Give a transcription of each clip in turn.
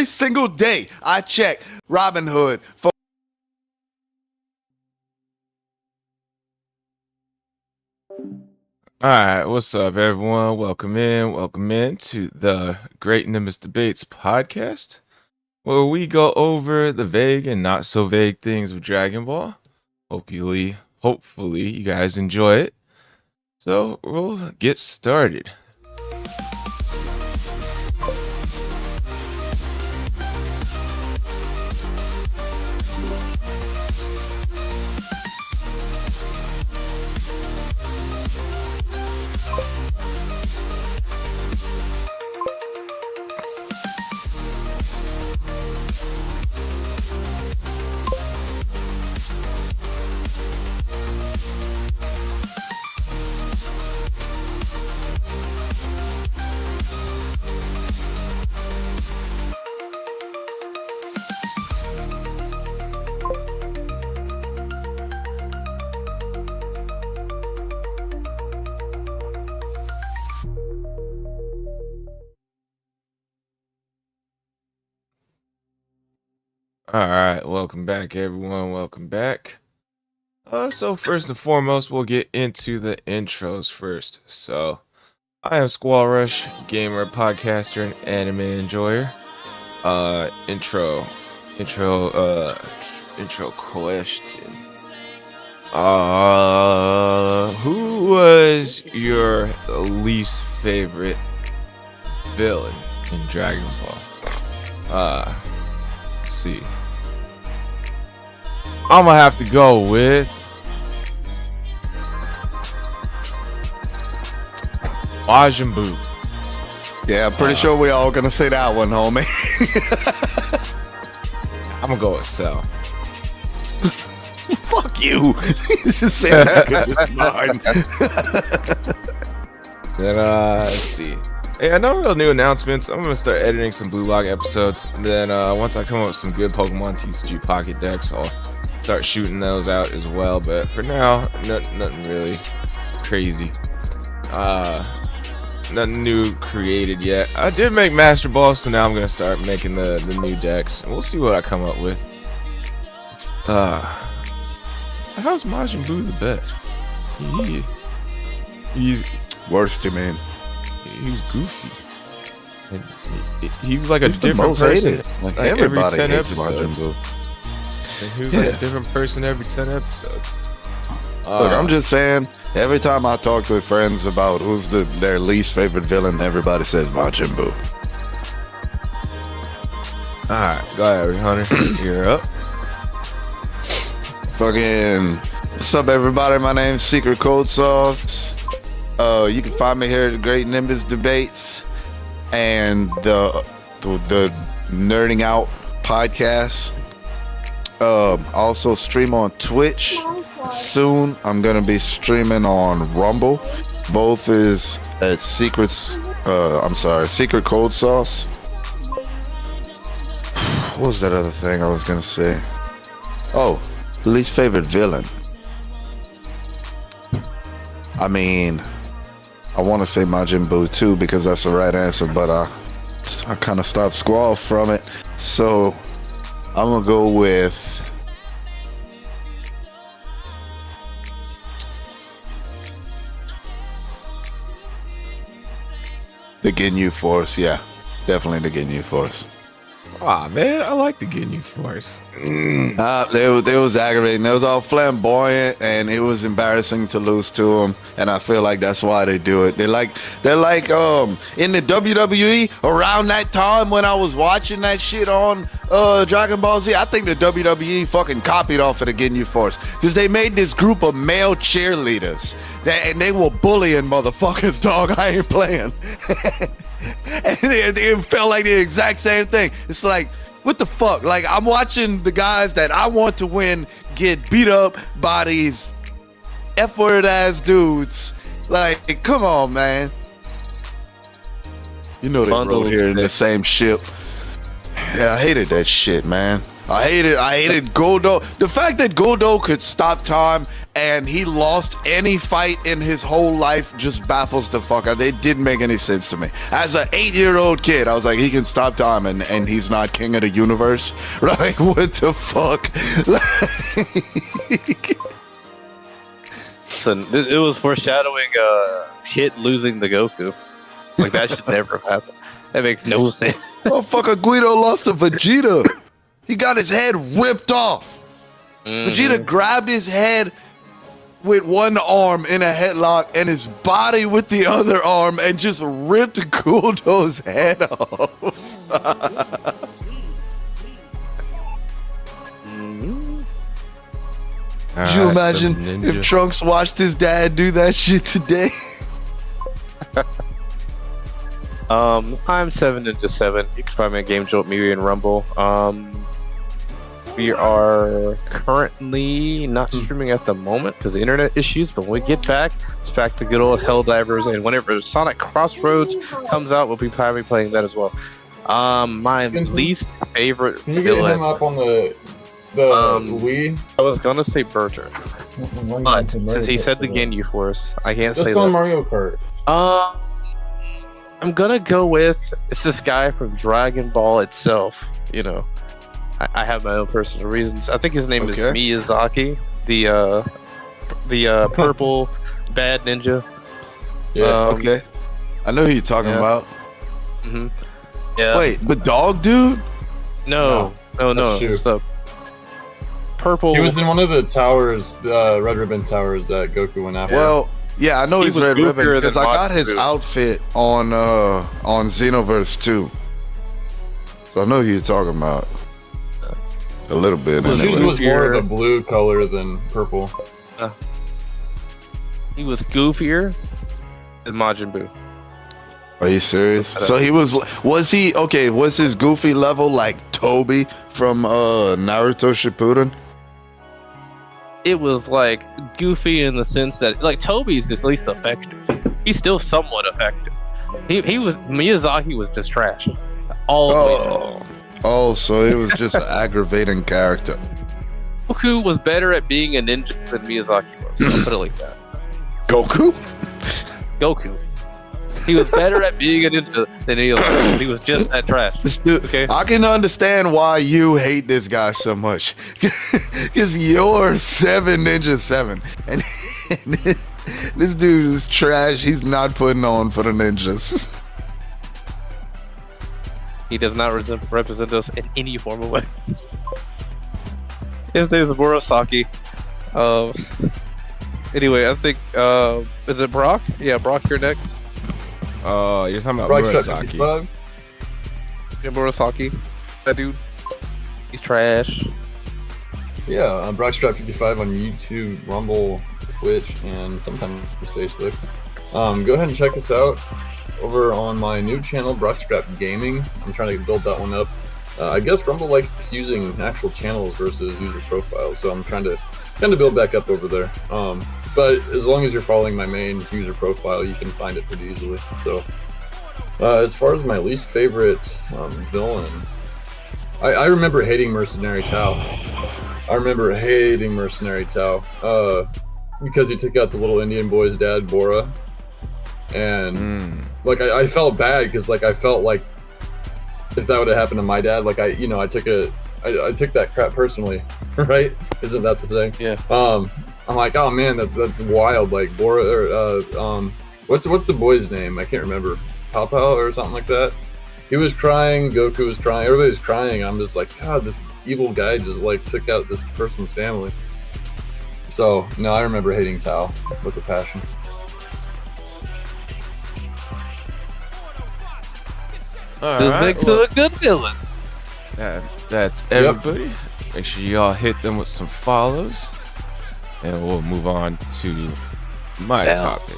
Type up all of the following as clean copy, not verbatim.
single day I check Robinhood for. All right, what's up, everyone? Welcome in to the Great Nimbus Debates podcast, where we go over the vague and not so vague things of Dragon Ball. Hopefully, you guys enjoy it. So we'll get started. All right, welcome back, everyone. Welcome back. So first and foremost, we'll get into the intros first. So, I am Squall Rush, gamer, podcaster, and anime enjoyer. Intro question. Who was your least favorite villain in Dragon Ball? Let's see. I'm gonna have to go with Majin Buu. Yeah, I'm pretty sure we all gonna say that one, homie. I'm gonna go with Cell. Fuck you. Just say that 'cause it's mine. Then let's see. Hey, no real new announcements. I'm gonna start editing some Blue Lock episodes. And then once I come up with some good Pokemon TCG Pocket decks, I'll start shooting those out as well. But for now, nothing really crazy. Nothing new created yet. I did make Master Ball, so now I'm gonna start making the new decks. And we'll see what I come up with. How's Majin Buu the best? He's Worst, you mean? He was goofy. And he was like a He's the different most person. hated. Like every everybody 10 hates episodes. Majin Buu. And he was like a different person every 10 episodes. Look, I'm just saying, every time I talk with friends about who's their least favorite villain, everybody says Majin Buu. Alright, go ahead, Hunter. You're up. Fucking, what's up, everybody? My name's Secret Cold Sauce. You can find me here at the Great Nimbus Debates and the Nerding Out podcast. Also stream on Twitch. Soon I'm gonna be streaming on Rumble. Both is at Secret Cold Sauce. What was that other thing I was gonna say? Oh, least favorite villain. I mean, I want to say Majin Buu too because that's the right answer, but I kind of stopped Squall from it. So I'm gonna go with the Ginyu Force. Yeah, definitely the Ginyu Force. Aw, man, I like the Ginyu Force. They was aggravating. They was all flamboyant, and it was embarrassing to lose to them. And I feel like that's why they do it. They're like in the WWE around that time when I was watching that shit on Dragon Ball Z. I think the WWE fucking copied off of the Ginyu Force because they made this group of male cheerleaders, and they were bullying motherfuckers. Dog, I ain't playing. And it felt like the exact same thing. It's like, what the fuck? Like, I'm watching the guys that I want to win get beat up by these F-word ass dudes. Like, come on, man. You know they rode here in the same ship. Yeah, I hated that shit, man. I hated Goldo. The fact that Goldo could stop time and he lost any fight in his whole life just baffles the fuck out. It didn't make any sense to me. As an 8-year-old kid, I was like, he can stop time and he's not king of the universe. Like, what the fuck? Listen, it was foreshadowing Hit losing to Goku. Like, that should never have happened. That makes no sense. Motherfucker Guido lost to Vegeta. He got his head ripped off. Vegeta grabbed his head with one arm in a headlock and his body with the other arm and just ripped Guldo's head off. Could you imagine if Trunks watched his dad do that shit today? I'm 7-7. You can find me at Game Jolt, Miri, and Rumble. We are currently not streaming at the moment because of internet issues, but when we get back, it's back to good old Helldivers, and whenever Sonic Crossroads comes out, we'll be probably playing that as well. My least favorite Can you get villain, him up on the Wii? I was gonna say Berger, but since he said the Ginyu Force, I can't say Just on that. Mario Kart. I'm gonna go with it's this guy from Dragon Ball itself. You know, I have my own personal reasons. I think his name is Miyazaki, the purple bad ninja. Yeah. Okay. I know who you're talking about. Yeah. Wait, the dog dude? No. That's Shu. It's the purple. He was in one of the towers, the Red Ribbon towers that Goku went after. Well, yeah, I know He he's was Red Ribbon goofier because than I got his Majin Buu. outfit on Xenoverse 2. So I know who you're talking about. A little bit. Was Shu's Anyway. was more of a blue color than purple. He was goofier than Majin Buu. Are you serious? So he was his goofy level like Toby from Naruto Shippuden? It was like goofy in the sense that like Toby's at least effective. He's still somewhat effective. He was Miyazaki was just trash. All the way down. Oh, so it was just an aggravating character. Goku was better at being a ninja than Miyazaki was. I'll put it like that. Goku? Goku. He was better at being a ninja than Miyazaki. He was just that trash. This dude, Okay. I can understand why you hate this guy so much. Because you're 7 Ninja 7. And this dude is trash. He's not putting on for the ninjas. He does not represent us in any form of way. His name is Murasaki. Anyway, I think is it Brock? Yeah, Brock, you're next. You're talking about Rockstrap Murasaki. 55. Yeah, Murasaki. That dude. He's trash. Yeah, Brockstrap55 on YouTube, Rumble, Twitch, and sometimes Facebook. Go ahead and check us out over on my new channel, Brockstrap Gaming. I'm trying to build that one up. I guess Rumble likes using actual channels versus user profiles, so I'm trying to build back up over there. But as long as you're following my main user profile, you can find it pretty easily. So, as far as my least favorite villain, I remember hating Mercenary Tao. Because he took out the little Indian boy's dad, Bora. And like I felt bad because like I felt like if that would have happened to my dad, like I took that crap personally, right? Isn't that the same? Yeah. I'm like, oh man, that's wild. Like Bora, or what's the boy's name? I can't remember. Pao or something like that. He was crying. Goku was crying. Everybody's crying. I'm just like, God, this evil guy just like took out this person's family. So no, I remember hating Tao with a passion. This makes him a good villain. That's everybody. Make sure y'all hit them with some follows. And we'll move on to my topic.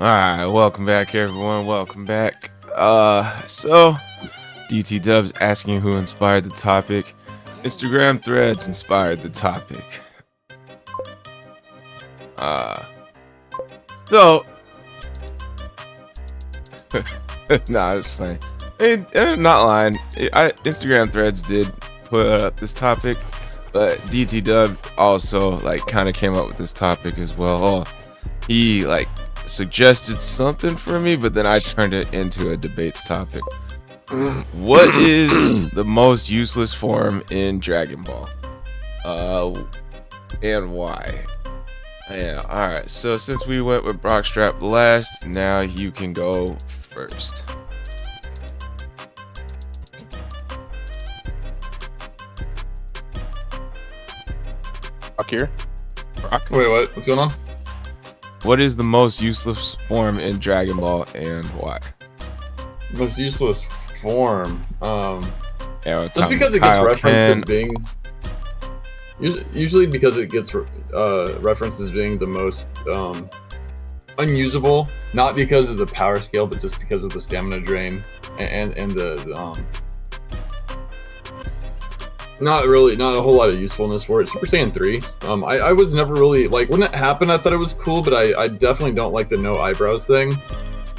Alright, welcome back everyone, welcome back. So DT Dubs asking who inspired the topic. Instagram threads inspired the topic. So nah, I was playing. Not lying. Instagram threads did put up this topic, but DT Dub also like kind of came up with this topic as well. Oh, he like suggested something for me, but then I turned it into a debates topic. What is the most useless form in Dragon Ball? And why? Yeah, alright, so since we went with Brockstrap last, now you can go first. Rock here. Brock? Wait, what? What's going on? What is the most useless form in Dragon Ball and why? Most useless form. Yeah, Just because it gets referenced as being. Usually because it gets referenced as being the most unusable, not because of the power scale, but just because of the stamina drain and the not a whole lot of usefulness for it. Super Saiyan 3. I was never really like when it happened. I thought it was cool, but I definitely don't like the no eyebrows thing.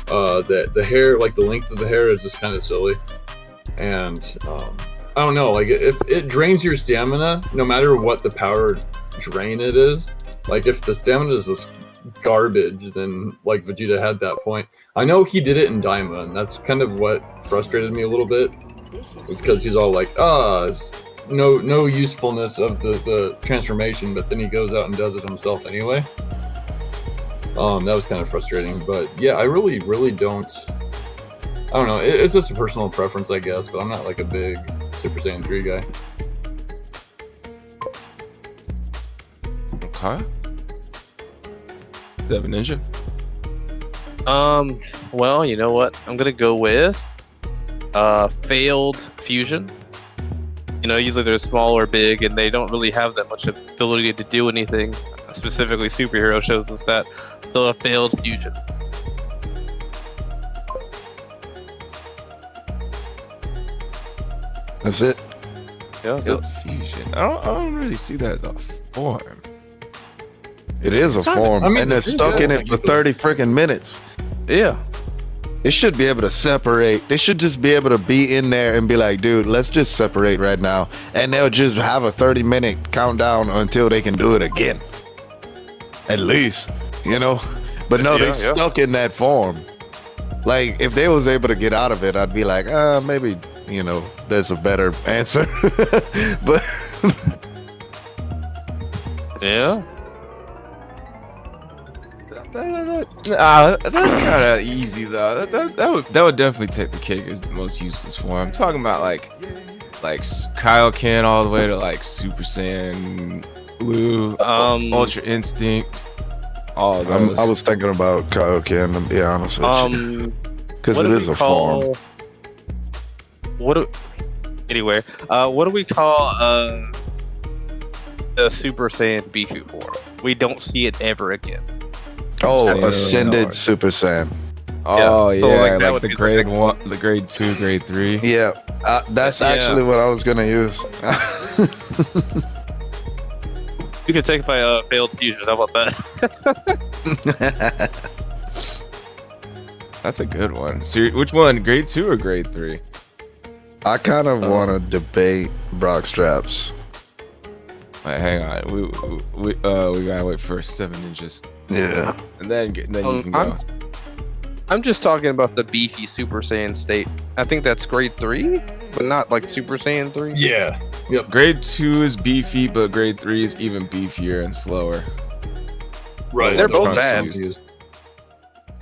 The hair, like the length of the hair, is just kind of silly, and I don't know. Like if it drains your stamina, no matter what the power drain it is. Like if the stamina is this garbage, then like Vegeta had that point. I know he did it in Daima, and that's kind of what frustrated me a little bit. Was because he's all like, no usefulness of the transformation, but then he goes out and does it himself anyway. That was kind of frustrating, but yeah, I really don't. I don't know. It's just a personal preference, I guess, but I'm not like a big Super Saiyan 3 guy. Okay. Seven Ninja. Well, you know what? I'm gonna go with failed fusion. You know, usually they're small or big, and they don't really have that much ability to do anything. Specifically, superhero shows us that. So a failed fusion. That's it. Yeah. Failed fusion. I don't really see that as a form. It is a form, and they're stuck in it for 30 freaking minutes. Yeah. They should be able to separate. They should just be able to be in there and be like, dude, let's just separate right now. And they'll just have a 30-minute countdown until they can do it again. At least, you know? But no, they stuck in that form. Like, if they was able to get out of it, I'd be like, maybe, you know, there's a better answer. But Yeah. That's kind of easy though. That would definitely take the cake as the most useless form. I'm talking about like Kaioken all the way to like Super Saiyan Blue, Ultra Instinct. All of those. I was thinking about Kaioken, to be honest with you, because it is a form. What do we call the Super Saiyan Beefy form? We don't see it ever again. Oh, Ascended Super Saiyan. Oh yeah, so, like, that like would the be grade the 1, the grade 2, grade 3. Yeah, that's actually what I was gonna use. You could take it by failed fusion. How about that? That's a good one. So which one, grade 2 or grade 3? I kind of want to debate Brock Straps. Wait, hang on. We gotta wait for 7 Ninjas. Yeah. And then you can go. I'm just talking about the beefy Super Saiyan state. I think that's grade 3, but not like Super Saiyan 3. Yeah. Yep. Grade 2 is beefy, but grade 3 is even beefier and slower. Right. They're That's both what I'm bad. used.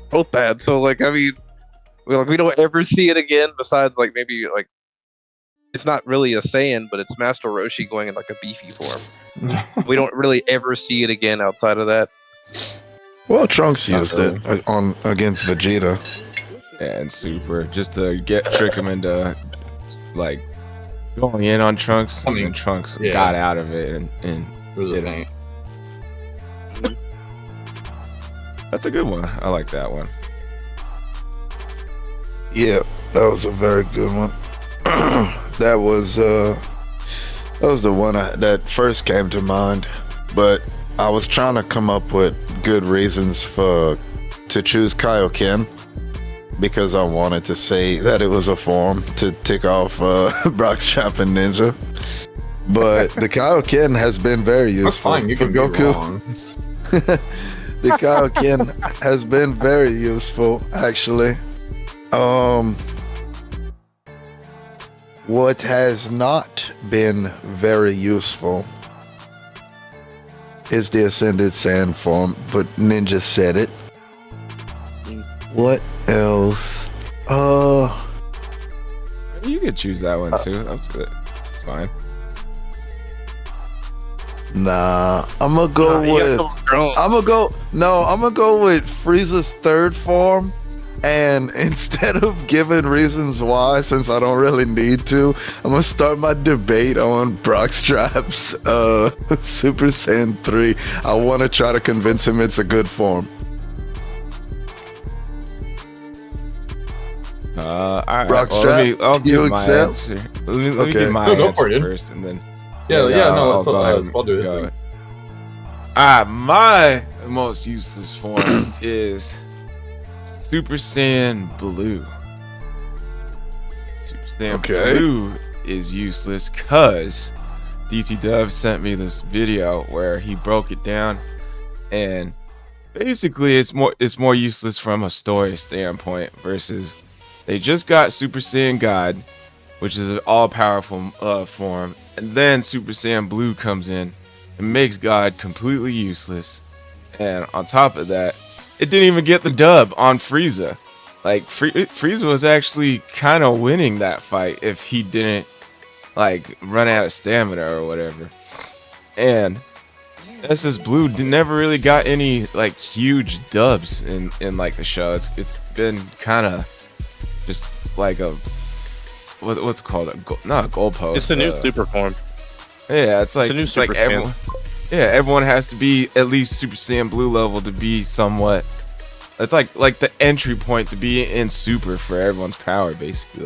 Both bad. So like, I mean, we don't ever see it again. Besides, like maybe like it's not really a Saiyan, but it's Master Roshi going in like a beefy form. We don't really ever see it again outside of that. Well, Trunks used it against Vegeta. And Super, just to trick him into like going in on Trunks. I mean, and Trunks yeah. got out of it and It was a feint. That's a good one. I like that one. Yeah, that was a very good one. That was the one that first came to mind. But I was trying to come up with good reasons to choose Kaioken, because I wanted to say that it was a form to tick off Brockstrap and Ninja. But the Kaioken has been very useful That's fine. You for can be Goku. wrong. The Kaioken has been very useful, actually. What has not been very useful is the Ascended Saiyan form, but Ninja said it. What else? You could choose that one too. That's good. It's fine. Nah, I'm gonna go with Frieza's third form. And instead of giving reasons why, since I don't really need to, I'm gonna start my debate on Brockstrap's Super Saiyan 3. I want to try to convince him it's a good form. All right. Brockstrap, I'll you give my accept? answer. Let me Okay. give my No, go answer for it. first, and then Yeah, no, I'll go ahead and I'll do this go. thing. My most useless form is Super Saiyan Blue. Super Saiyan Okay. Blue is useless because DT Dub sent me this video where he broke it down, and basically it's more useless from a story standpoint versus they just got Super Saiyan God, which is an all-powerful form, and then Super Saiyan Blue comes in and makes God completely useless, and on top of that, it didn't even get the dub on Frieza. Like, Frieza was actually kind of winning that fight if he didn't, like, run out of stamina or whatever. And SS Blue never really got any, like, huge dubs in like, the show. It's been kind of just like a, what's it called? Not a goalpost. It's a new super form. Yeah, it's like, a new it's like Super everyone. Yeah, everyone has to be at least Super Saiyan Blue level to be somewhat. It's like the entry point to be in Super for everyone's power, basically.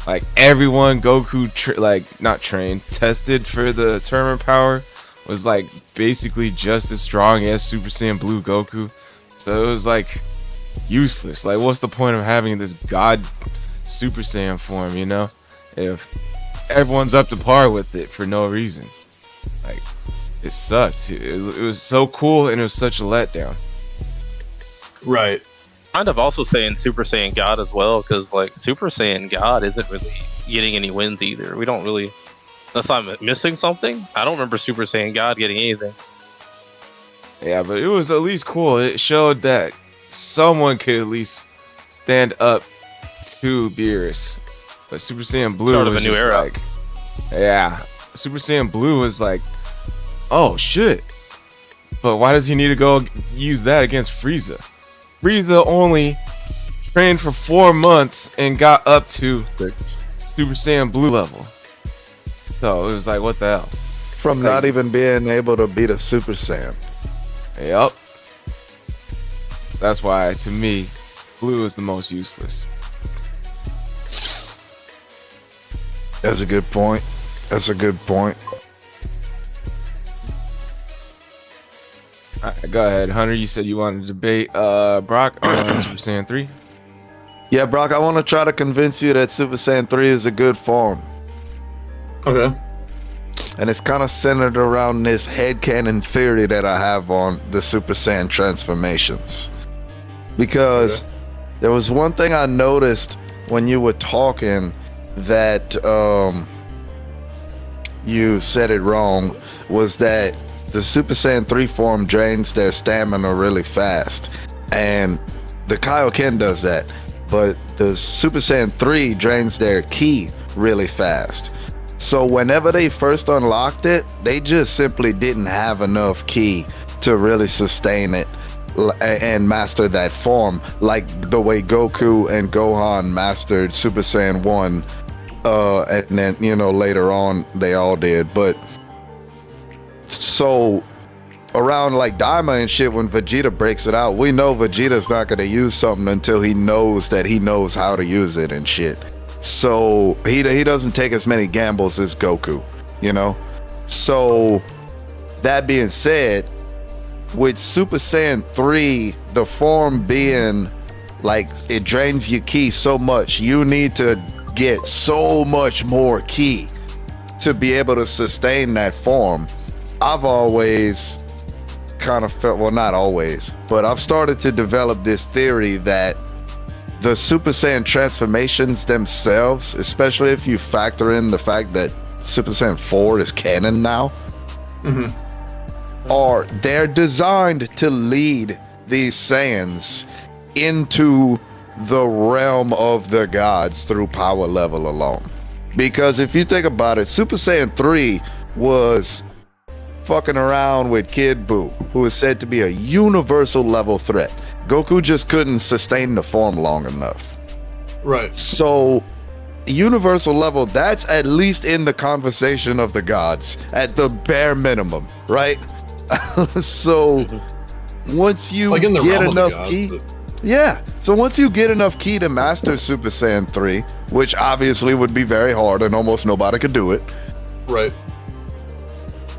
Like everyone Goku tested for the tournament power was like basically just as strong as Super Saiyan Blue Goku. So it was like useless. Like, what's the point of having this God Super Saiyan form? You know, if everyone's up to par with it for no reason. Like, it sucked. It was so cool, and it was such a letdown. Right. Kind of also saying Super Saiyan God as well, because like Super Saiyan God isn't really getting any wins either. We don't really, unless I'm missing something. I don't remember Super Saiyan God getting anything. Yeah, but it was at least cool. It showed that someone could at least stand up to Beerus. But Super Saiyan Blue Start of was a new just era. like, yeah, Super Saiyan Blue was like, oh shit. But why does he need to go use that against Frieza? Frieza only trained for 4 months and got up to Super Saiyan Blue level. So it was like, what the hell? From not even being able to beat a Super Saiyan. Yep. That's why, to me, Blue is the most useless. That's a good point. That's a good point. All right, go ahead, Hunter. You said you wanted to debate Brock on Super Saiyan 3. Yeah, Brock, I want to try to convince you that Super Saiyan 3 is a good form. Okay. And it's kind of centered around this headcanon theory that I have on the Super Saiyan transformations. Because there was one thing I noticed when you were talking that you said it wrong, was that the Super Saiyan 3 form drains their stamina really fast. And the Kaioken does that. But the Super Saiyan 3 drains their ki really fast. So whenever they first unlocked it, they just simply didn't have enough ki to really sustain it and master that form, like the way Goku and Gohan mastered Super Saiyan 1, and then, you know, later on they all did. But so around like Daima and shit, when Vegeta breaks it out, we know Vegeta's not gonna use something until he knows that he knows how to use it and shit. So he doesn't take as many gambles as Goku, you know? So that being said, with Super Saiyan 3, the form being like it drains your ki so much, you need to get so much more ki to be able to sustain that form. I've always kind of felt, well, not always, but I've started to develop this theory that the Super Saiyan transformations themselves, especially if you factor in the fact that Super Saiyan 4 is canon now, they're designed to lead these Saiyans into the realm of the gods through power level alone. Because if you think about it, Super Saiyan 3 was fucking around with Kid Buu, who is said to be a universal level threat. Goku just couldn't sustain the form long enough. Right. So universal level, that's at least in the conversation of the gods at the bare minimum, right? So once you Like in the get realm of the enough gods, ki, but- yeah. So once you get enough ki to master Super Saiyan 3, which obviously would be very hard and almost nobody could do it. Right.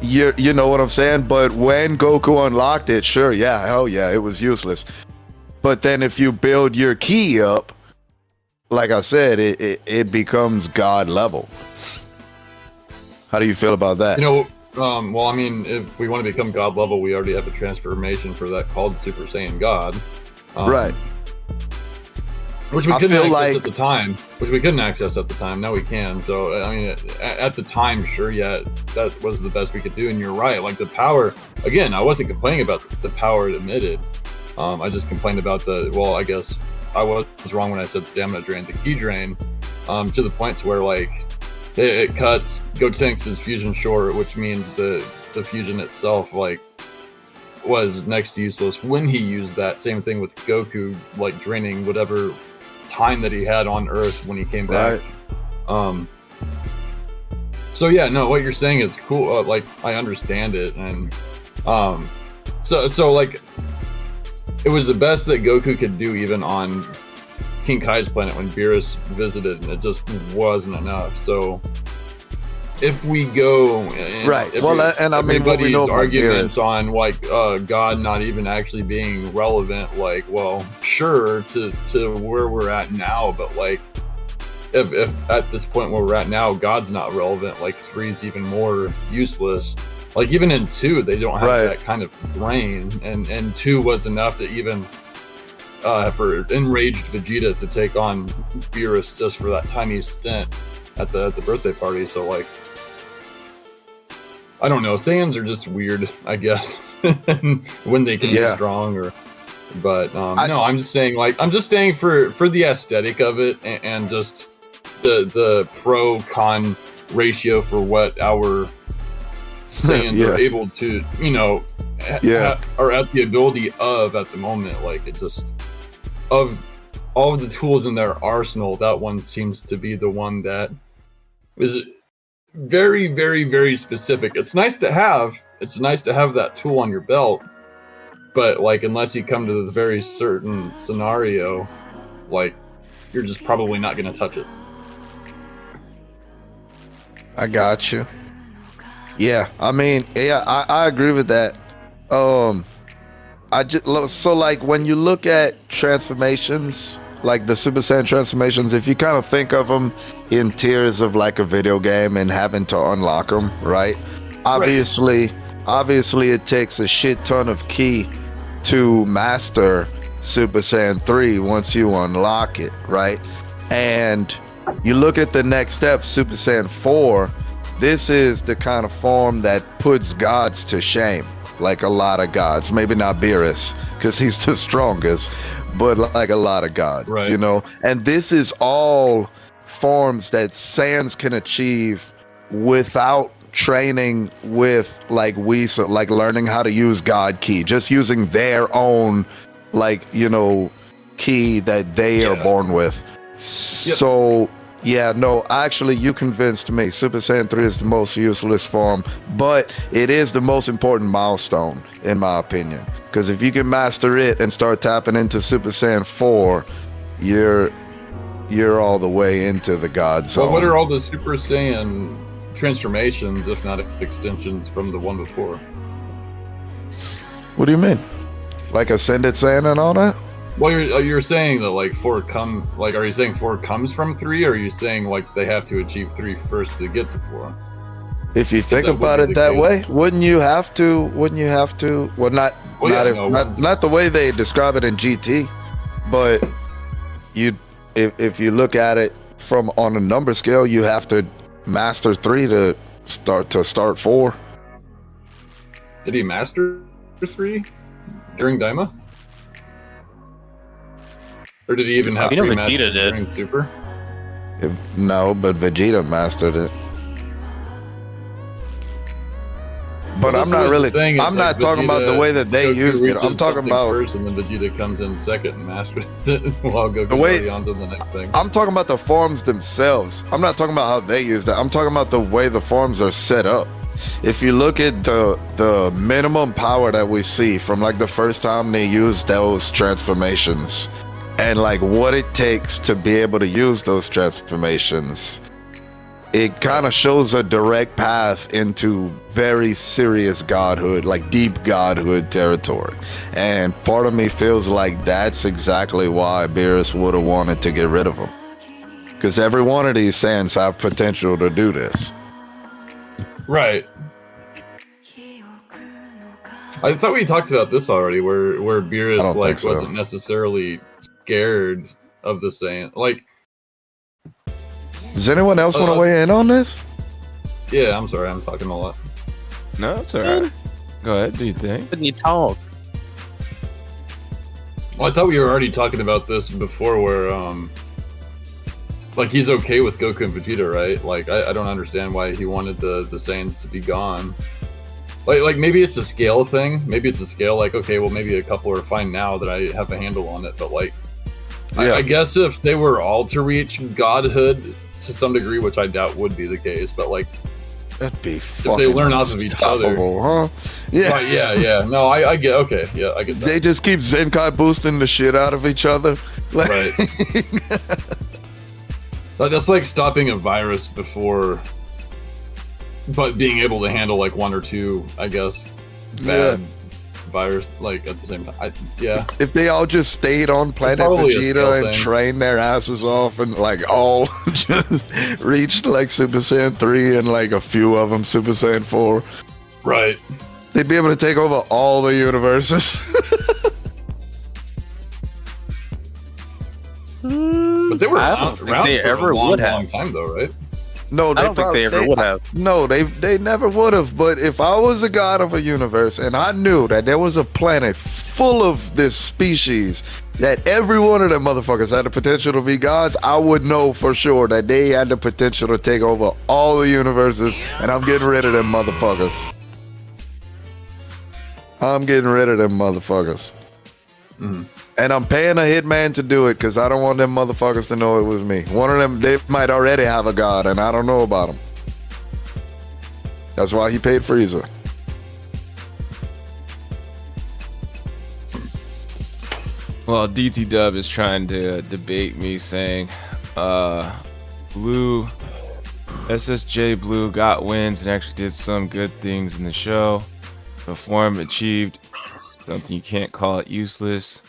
You know what I'm saying? But when Goku unlocked it, sure, yeah, hell yeah, it was useless. But then if you build your ki up, like I said, it becomes God level. How do you feel about that? You know, well, I mean, if we want to become God level, we already have a transformation for that called Super Saiyan God. Right. Which we I couldn't feel access like- at the time. Which we couldn't access at the time. Now we can. So, I mean, at the time, sure, yeah, that was the best we could do. And you're right. Like the power, again, I wasn't complaining about the power it emitted. I just complained about well, I guess I was wrong when I said stamina drain, the ki drain, to the point to where, like, it cuts Gotenks' fusion short, which means the fusion itself, like, was next to useless when he used that. Same thing with Goku, like, draining whatever time that he had on Earth when he came back. Right. So yeah, no, what you're saying is cool. Like, I understand it, and so like, it was the best that Goku could do even on King Kai's planet when Beerus visited, and it just wasn't enough. So if we go Right. Well, and I mean, what we know everybody's about arguments on like God not even actually being relevant, like, well, sure, to where we're at now, but like, if at this point where we're at now, God's not relevant, like 3 is even more useless. Like even in 2, they don't have Right. that kind of brain, and 2 was enough to even for enraged Vegeta to take on Beerus just for that tiny stint at the birthday party. So like, I don't know, Saiyans are just weird, I guess, when they can be strong, but no, I'm just saying, like, I'm just saying for the aesthetic of it, and just the pro con ratio for what our Saiyans are able to, you know, are at the ability of at the moment. Like, it just, of all of the tools in their arsenal, that one seems to be the one that is very, very, very specific. It's nice to have that tool on your belt, but like, unless you come to the very certain scenario, like, you're just probably not going to touch it. I got you. Yeah, I mean, yeah, I agree with that. I just, so like, when you look at transformations, like the Super Saiyan transformations, if you kind of think of them in tiers of like a video game and having to unlock them, right? Obviously it takes a shit ton of ki to master Super Saiyan 3 once you unlock it, right? And you look at the next step, Super Saiyan 4, this is the kind of form that puts gods to shame. Like a lot of gods, maybe not Beerus, because he's the strongest, but like a lot of gods, you know? And this is all forms that Saiyans can achieve without training with like like learning how to use God ki, just using their own, like, you know, ki that they are born with. So Yeah, no, actually, you convinced me. Super Saiyan 3 is the most useless form, but it is the most important milestone, in my opinion. Because if you can master it and start tapping into Super Saiyan 4, you're all the way into the God Zone. Well, what are all the Super Saiyan transformations, if not extensions, from the one before? What do you mean? Like Ascended Saiyan and all that? Well, you're saying that like are you saying 4 comes from 3, or are you saying like they have to achieve 3 first to get to 4? If you think about it that way, wouldn't you have to? Well, not the way they describe it in GT, but if you look at it from on a number scale, you have to master 3 to start 4. Did he master 3 during Daima? Or did he even have 3 Vegeta did. during Super? No, but Vegeta mastered it. But I'm not really. I'm not talking about the way that they used it. I'm talking about first, and then Vegeta comes in second and masters it while Goku on to the next thing. I'm talking about the forms themselves. I'm not talking about how they used it. I'm talking about the way the forms are set up. If you look at the minimum power that we see from like the first time they used those transformations, and like what it takes to be able to use those transformations, it kind of shows a direct path into very serious godhood, like deep godhood territory. And part of me feels like that's exactly why Beerus would have wanted to get rid of him. Because every one of these Saiyans have potential to do this. Right. I thought we talked about this already, where Beerus like wasn't necessarily scared of the Saiyan. Like, does anyone else want to weigh in on this? Yeah, I'm sorry, I'm talking a lot. No, it's alright. Go ahead, do you think? Didn't you talk? Well, I thought we were already talking about this before, where like he's okay with Goku and Vegeta, right? Like I don't understand why he wanted the Saiyans to be gone. Like maybe it's a scale thing. Maybe it's a scale like, okay, well maybe a couple are fine now that I have a handle on it, but like I guess if they were all to reach godhood to some degree, which I doubt would be the case, but like that'd be fucking if they learn off of each other, huh? Yeah. But yeah. No, I get. Okay, yeah, I get that. They just keep Zenkai boosting the shit out of each other. Like, right. That's like stopping a virus before, but being able to handle like 1 or 2, I guess, bad virus like at the same time. If they all just stayed on planet Vegeta and trained their asses off and like all just reached like Super Saiyan 3 and like a few of them Super Saiyan 4, right? They'd be able to take over all the universes. But they were around for a long time though, right? No, I don't think they ever would have. No, they never would have. But if I was a god of a universe and I knew that there was a planet full of this species, that every one of them motherfuckers had the potential to be gods, I would know for sure that they had the potential to take over all the universes, and I'm getting rid of them motherfuckers. I'm getting rid of them motherfuckers. Mm-hmm. And I'm paying a hitman to do it because I don't want them motherfuckers to know it was me. One of them, they might already have a god and I don't know about him. That's why he paid Frieza. Well, DT Dub is trying to debate me, saying Blue SSJ Blue got wins and actually did some good things in the show. The form achieved something you can't call it useless.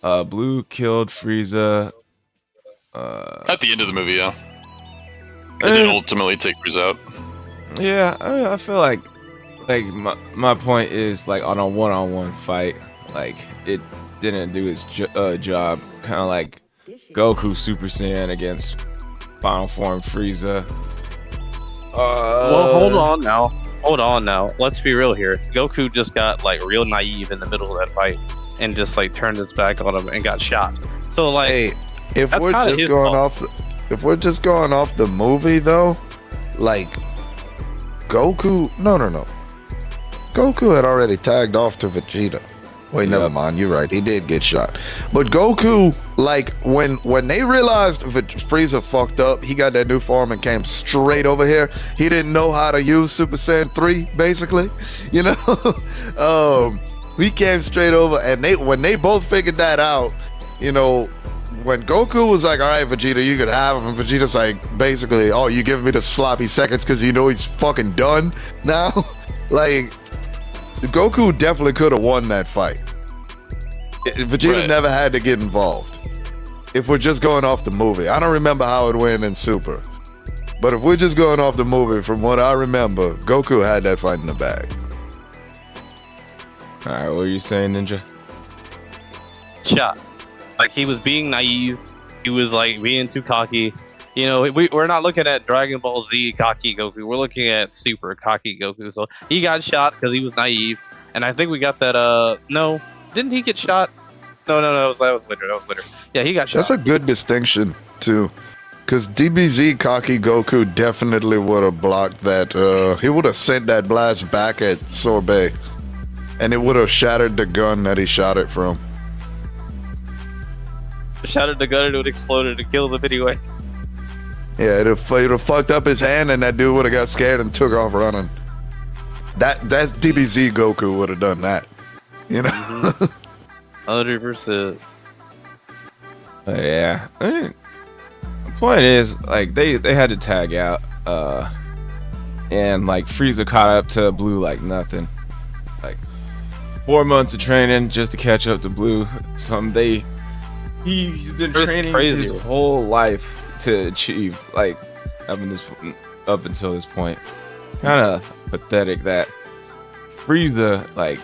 Blue killed Frieza. At the end of the movie, yeah. It did ultimately take Frieza out. Yeah, I feel like my point is like on a one-on-one fight, like it didn't do its job. Kind of like Goku Super Saiyan against Final Form Frieza. Well, hold on now. Let's be real here. Goku just got like real naive in the middle of that fight and just like turned his back on him and got shot. So like, hey, if we're just going off the movie though, like Goku, no. Goku had already tagged off to Vegeta. Wait, never mind. You're right. He did get shot. But Goku, like, when they realized Frieza fucked up, he got that new form and came straight over here. He didn't know how to use Super Saiyan 3, basically. You know? He came straight over, and when they both figured that out, you know, when Goku was like, all right, Vegeta, you could have him, and Vegeta's like, basically, oh, you give me the sloppy seconds because you know he's fucking done now? Like, Goku definitely could have won that fight. Vegeta never had to get involved. If we're just going off the movie. I don't remember how it went in Super. But if we're just going off the movie, from what I remember, Goku had that fight in the bag. Alright, what were you saying, Ninja? Shot. Like, he was being naive. He was, like, being too cocky. You know, we're not looking at Dragon Ball Z cocky Goku. We're looking at super cocky Goku. So he got shot because he was naive. And I think we got that, no. Didn't he get shot? No, that was later. Yeah, he got shot. That's a good distinction, too. Because DBZ cocky Goku definitely would have blocked that. He would have sent that blast back at Sorbet. And it would have shattered the gun that he shot it from. Shattered the gun and it would explode and kill him anyway. Yeah, it'd have fucked up his hand, and that dude would have got scared and took off running. That's DBZ Goku would have done that. You know? 100%. Yeah. I mean, the point is, like, they had to tag out, and, like, Frieza caught up to Blue like nothing. Like, 4 months of training just to catch up to Blue. He's been training his whole life to achieve, like, up until this point. Kind of pathetic that Frieza, like,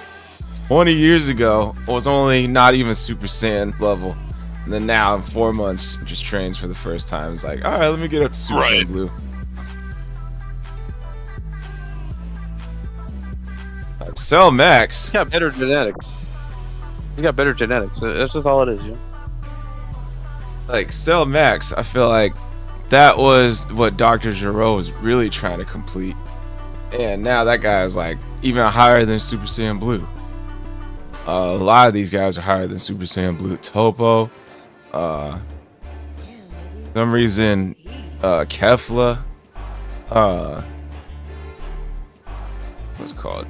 20 years ago was only not even Super Saiyan level, and then now in 4 months just trains for the first time. It's like, all right, let me get up to Super Saiyan Blue. Cell Max. He's got better genetics. That's just all it is, you know? Like, Cell Max, I feel like that was what Dr. Gero was really trying to complete. And now that guy is, like, even higher than Super Saiyan Blue. A lot of these guys are higher than Super Saiyan Blue. Topo. For some reason, Kefla. What's it called?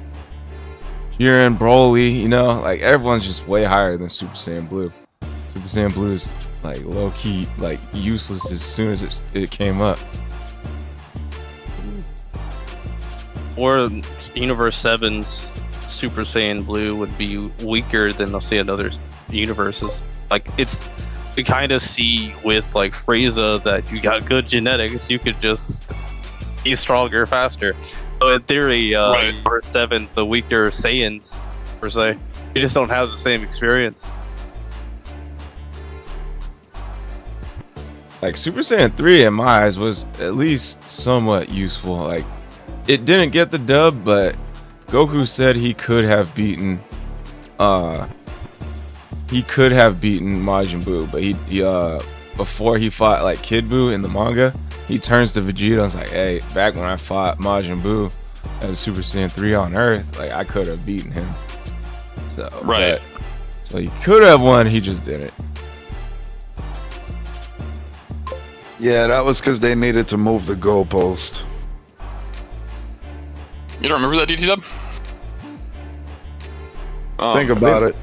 Jiren, Broly, you know? Like, everyone's just way higher than Super Saiyan Blue. Super Saiyan Blue is, like, low-key, like, useless as soon as it came up. Or Universe 7's Super Saiyan Blue would be weaker than, let's say, in other universes. Like, you kind of see with, like, Frieza that you got good genetics, you could just be stronger faster. So in theory, Universe 7's the weaker Saiyans, per se. You just don't have the same experience. Like, Super Saiyan 3, in my eyes, was at least somewhat useful. Like, it didn't get the dub, but Goku said he could have beaten Majin Buu, but he before he fought, like, Kid Buu in the manga, he turns to Vegeta and was like, hey, back when I fought Majin Buu as Super Saiyan 3 on Earth, like, I could have beaten him. So, so he could have won, he just didn't. Yeah, that was because they needed to move the goalpost. You don't remember that, DT Dub? Think about it.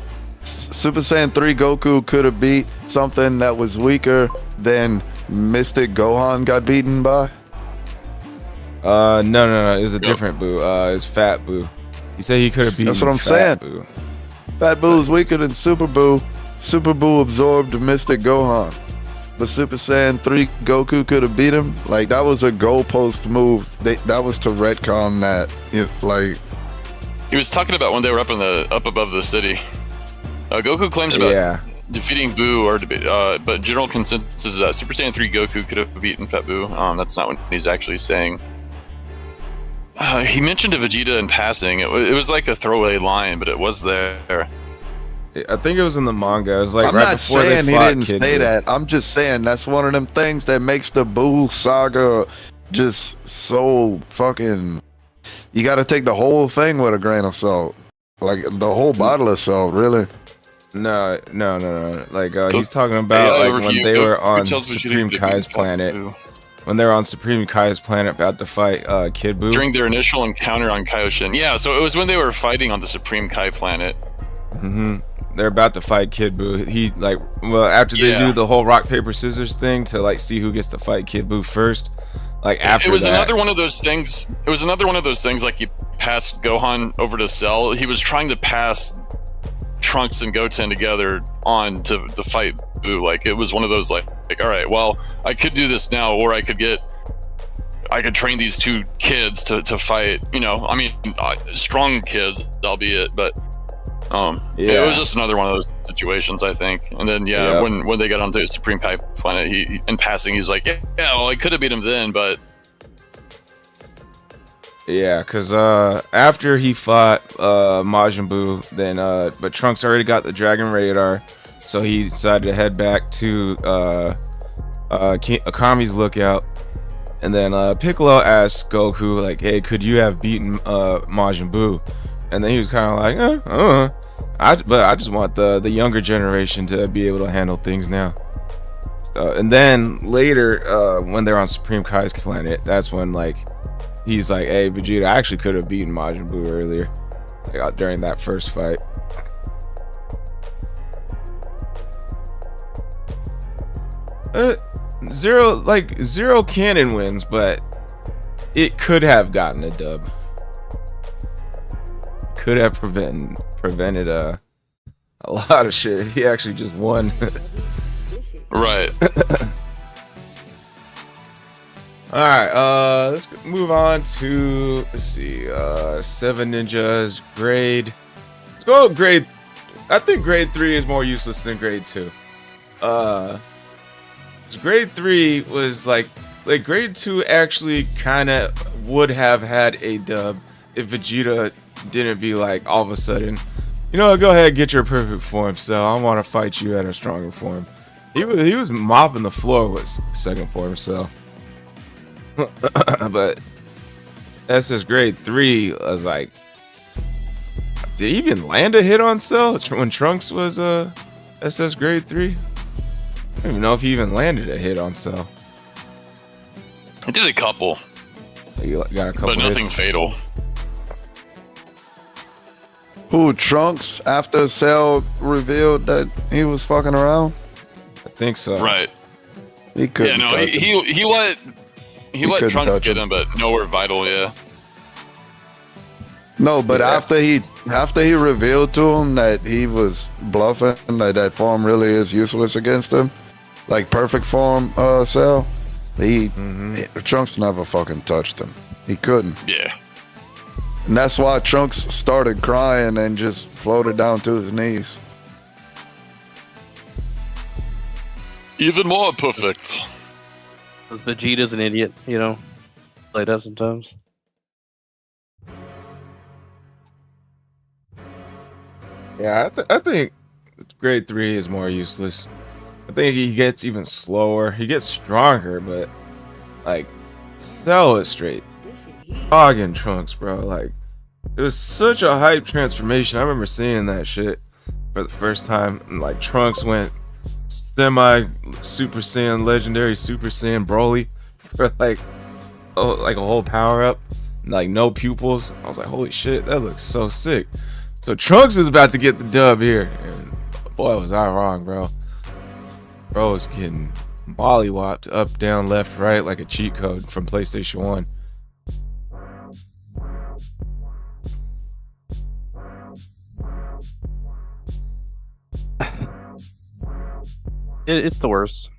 Super Saiyan 3 Goku could have beat something that was weaker than Mystic Gohan got beaten by. No. It was a different Buu. It was Fat Buu. He said he could have beaten. That's what I'm saying. Buu. Fat Buu is weaker than Super Buu. Super Buu absorbed Mystic Gohan. But Super Saiyan 3 Goku could have beat him. Like, that was a goalpost move. That was to retcon that. Like, he was talking about when they were up above the city. Goku claims about defeating Buu, but general consensus is that Super Saiyan 3 Goku could have beaten Fat Buu. That's not what he's actually saying. He mentioned a Vegeta in passing. It was like a throwaway line, but it was there. I think it was in the manga. It was like I'm right not before saying they he fought didn't Kid say Buu. that. I'm just saying that's one of them things that makes the Buu saga just so fucking. You got to take the whole thing with a grain of salt. Like the whole bottle of Cell, really. No. Like he's talking about like when they were on tells Supreme Vegeta to Kai's beat planet. Buu. When they were on Supreme Kai's planet about to fight Kid Buu. During their initial encounter on Kaioshin. Yeah, so it was when they were fighting on the Supreme Kai planet. They're about to fight Kid Buu. He like after they do the whole rock paper scissors thing to like see who gets to fight Kid Buu first. Like after it was that, another one of those things. It was another one of those things. Like you passed Gohan over to Cell. He was trying to pass Trunks and Goten together on to the fight Buu. Like it was one of those like all right, well I could do this now, or I could train these two kids to fight. You know, I mean, strong kids, albeit, but it was just another one of those situations, I think. And then when they got onto Supreme Kai planet, he in passing he's like, well, I could have beat him then, but because after he fought Majin Buu, then but Trunks already got the Dragon Radar, so he decided to head back to Akami's lookout. And then Piccolo asked Goku, like, hey, could you have beaten Majin Buu? And then he was kind of like, but I just want the younger generation to be able to handle things now. And then later, when they're on Supreme Kai's planet, that's when like he's like, hey, Vegeta, I actually could have beaten Majin Buu earlier, like during that first fight. Zero canon wins, but it could have gotten a dub. Could have prevented a lot of shit. He actually just won. right. All right, let's move on to Seven Ninjas grade. Let's go with grade. I think grade 3 is more useless than grade 2. Grade 3 was like grade 2 actually kind of would have had a dub if Vegeta didn't be like all of a sudden, you know, go ahead, get your perfect form, so I want to fight you at a stronger form. He was mopping the floor with second form, so. But SS grade 3 was like, did he even land a hit on Cell when Trunks was SS grade 3? I don't even know if he even landed a hit on Cell. I did a couple. You got a couple, but nothing hits. fatal. Who, Trunks, after Cell revealed that he was fucking around? I think so. Right. He couldn't. Yeah, no, he let Trunks get him, but nowhere vital. Yeah. No, but after he revealed to him that he was bluffing, that form really is useless against him, like perfect form Cell, Trunks never fucking touched him. He couldn't. Yeah. And that's why Trunks started crying and just floated down to his knees. Even more perfect. Vegeta's an idiot, you know, like that sometimes. Yeah, I think grade 3 is more useless. I think he gets even slower. He gets stronger, but like Cell is straight dogging Trunks, bro. Like it was such a hype transformation. I remember seeing that shit for the first time. And, like Trunks went semi Super Saiyan, legendary Super Saiyan Broly for like a whole power up, like no pupils. I was like, holy shit, that looks so sick. So Trunks is about to get the dub here, and boy, was I wrong, bro. Bro was getting mollywopped up, down, left, right like a cheat code from PlayStation 1. It's the worst.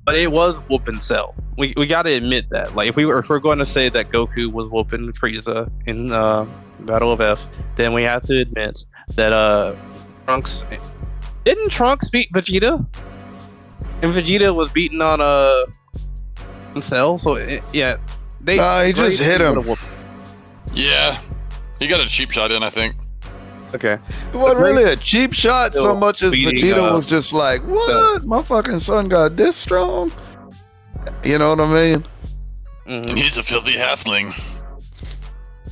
But it was whooping Cell. We gotta admit that. Like if we're going to say that Goku was whooping Frieza in Battle of F, then we have to admit that Trunks didn't beat Vegeta, and Vegeta was beaten on Cell. So he just hit him. Yeah, he got a cheap shot in, I think. Okay. It wasn't really a cheap shot so much as beating, Vegeta was just like, what? My fucking son got this strong? You know what I mean? And he's a filthy halfling.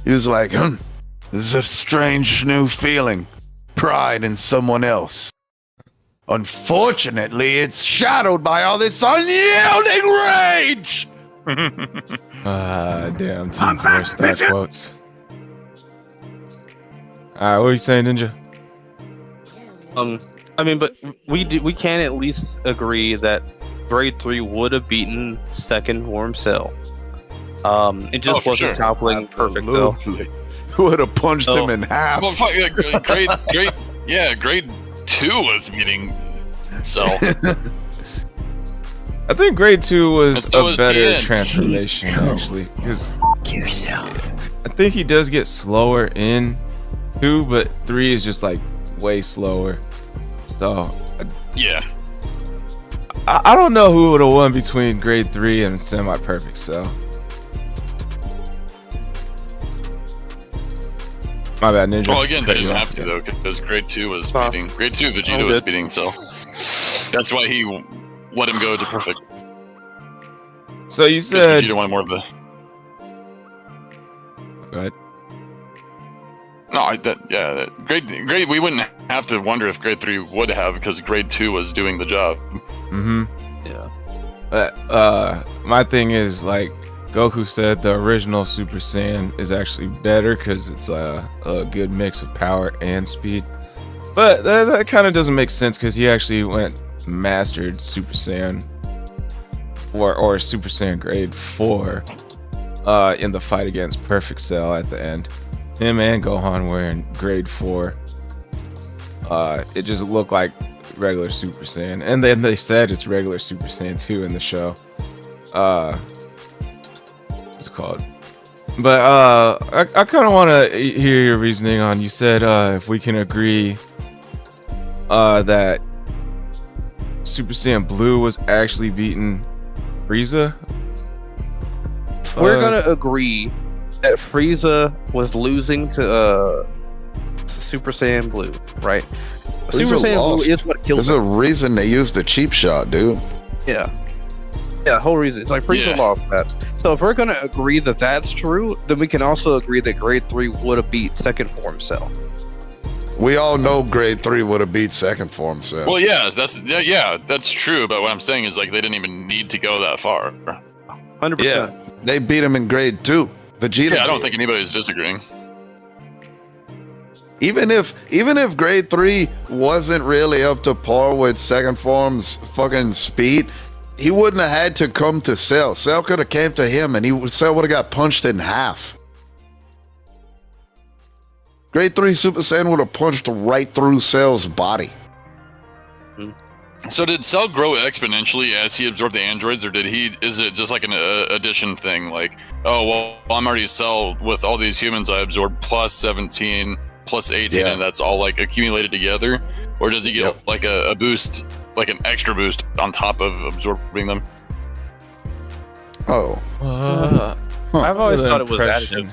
He was like, This is a strange new feeling. Pride in someone else. Unfortunately, it's shadowed by all this unyielding rage! Damn, Team 4 star quotes. Alright, what are you saying, Ninja? I mean, but we can at least agree that Grade 3 would have beaten second form Cell. It just wasn't sure. toppling perfect Cell. Would have punched him in half. Well, fuck, grade 2 was beating Cell. I think Grade 2 was so a was better Ian. transformation, actually. Because I think he does get slower in 2, but 3 is just like way slower. So Yeah. I don't know who would have won between Grade 3 and Semi-Perfect Cell. My bad, Ninja. Well, again, they Cut you didn't off have to, again. though, because Grade 2 was Huh. beating. Grade 2, Vegeta Oh, was good. beating Cell. That's why he let him go to perfect. So you Because said. Vegeta wanted more of the. Go ahead. No, grade. We wouldn't have to wonder if Grade 3 would have, because Grade 2 was doing the job. Mm-hmm. Yeah. My thing is, like Goku said, the original Super Saiyan is actually better because it's a good mix of power and speed. But that kind of doesn't make sense because he actually mastered Super Saiyan or Super Saiyan Grade 4 in the fight against Perfect Cell at the end. Him and Gohan were in Grade 4. It just looked like regular Super Saiyan, and then they said it's regular Super Saiyan 2 in the show. What's it called? But I kind of want to hear your reasoning on. You said if we can agree that Super Saiyan Blue was actually beating Frieza. We're gonna agree that Frieza was losing to Super Saiyan Blue, right? Super Saiyan lost. Blue is what killed There's him. a reason they used the cheap shot, dude. Yeah. Yeah, the whole reason. It's like Frieza Yeah. lost that. So if we're gonna agree that that's true, then we can also agree that Grade 3 would have beat second form Cell. We all know Grade 3 would have beat second form, so. Well, that's true. But what I'm saying is, like, they didn't even need to go that far. 100%. They beat him in Grade 2. Vegeta. Yeah, I don't did. think anybody's disagreeing. Even if Grade 3 wasn't really up to par with second form's fucking speed, he wouldn't have had to come to Cell. Cell could have came to him, and Cell would have got punched in half. Grade 3 Super Saiyan would have punched right through Cell's body. So did Cell grow exponentially as he absorbed the androids, or is it just like an addition thing? Like, oh, well, I'm already Cell with all these humans I absorbed plus 17, plus 18, Yeah. and that's all like accumulated together? Or does he get Yep. like a boost, like an extra boost on top of absorbing them? Oh. I've always thought it was Impression. additive.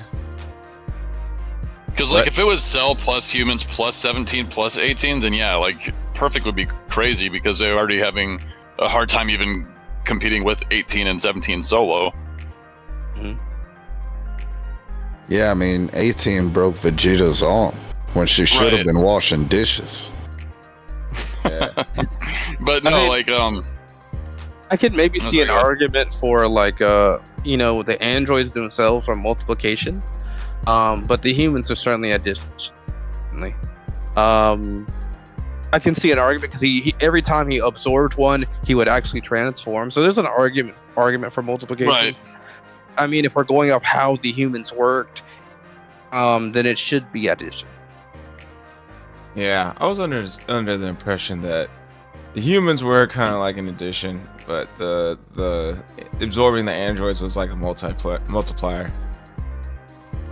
Because like if it was Cell plus humans plus 17 plus 18, then yeah, like Perfect would be crazy because they're already having a hard time even competing with 18 and 17 solo. Yeah, I mean, 18 broke Vegeta's arm when she should have Right. been washing dishes. Yeah. But no, I mean- like I could maybe That's see an what I got. argument for like the androids themselves are multiplication, but the humans are certainly addition. I can see an argument because he every time he absorbed one, he would actually transform. So there's an argument for multiplication. right. I mean, if we're going off how the humans worked, then it should be addition. Yeah, I was under the impression that the humans were kind of like an addition, but the absorbing the androids was like a multiplier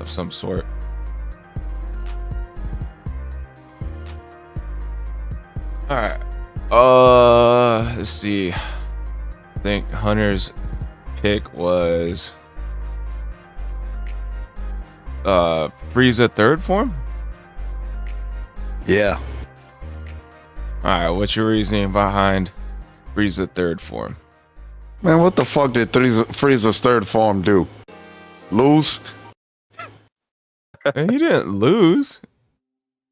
of some sort. All right. Let's see. I think Hunter's pick was Frieza third form. Yeah. Alright, what's your reasoning behind Frieza third form? Man, what the fuck did Frieza's third form do? Lose? And he didn't lose.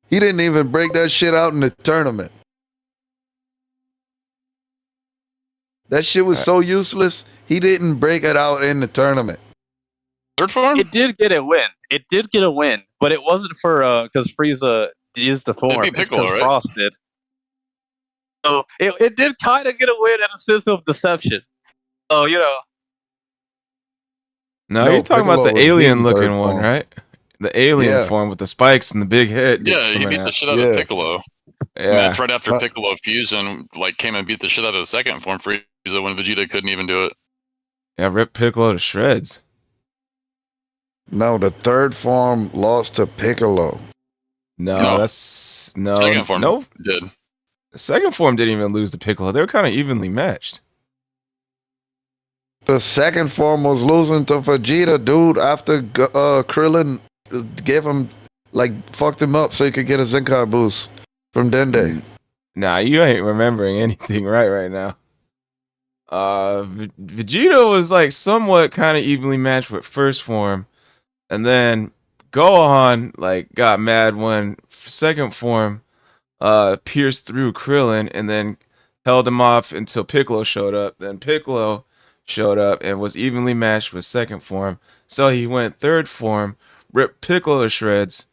He didn't even break that shit out in the tournament. That shit was so useless. He didn't break it out in the tournament. Third form? It did get a win. It did get a win, but it wasn't for because Frieza is the form. It'd be Piccolo, it's 'cause right? Frost did. So it did kind of get a win in a sense of deception. So No, No, you're talking Piccolo about the was alien in looking third one, form. right? The alien Yeah. form with the spikes and the big head. Yeah, he coming beat out. the shit out Yeah. of Piccolo. And Yeah. that's right after But- Piccolo fused and like came and beat the shit out of the second form Frieza when Vegeta couldn't even do it. Yeah, rip Piccolo to shreds. No, the third form lost to Piccolo. No, No. that's no. Second form No, did. the second form didn't even lose to Piccolo. They were kind of evenly matched. The second form was losing to Vegeta, dude, after Krillin gave him, like, fucked him up so he could get a Zenkai boost from Dende. Nah, you ain't remembering anything right now. Vegeta was like somewhat kind of evenly matched with first form, and then Gohan like got mad when second form pierced through Krillin and then held him off until Piccolo showed up. Then Piccolo showed up and was evenly matched with second form, so he went third form, ripped Piccolo to shreds.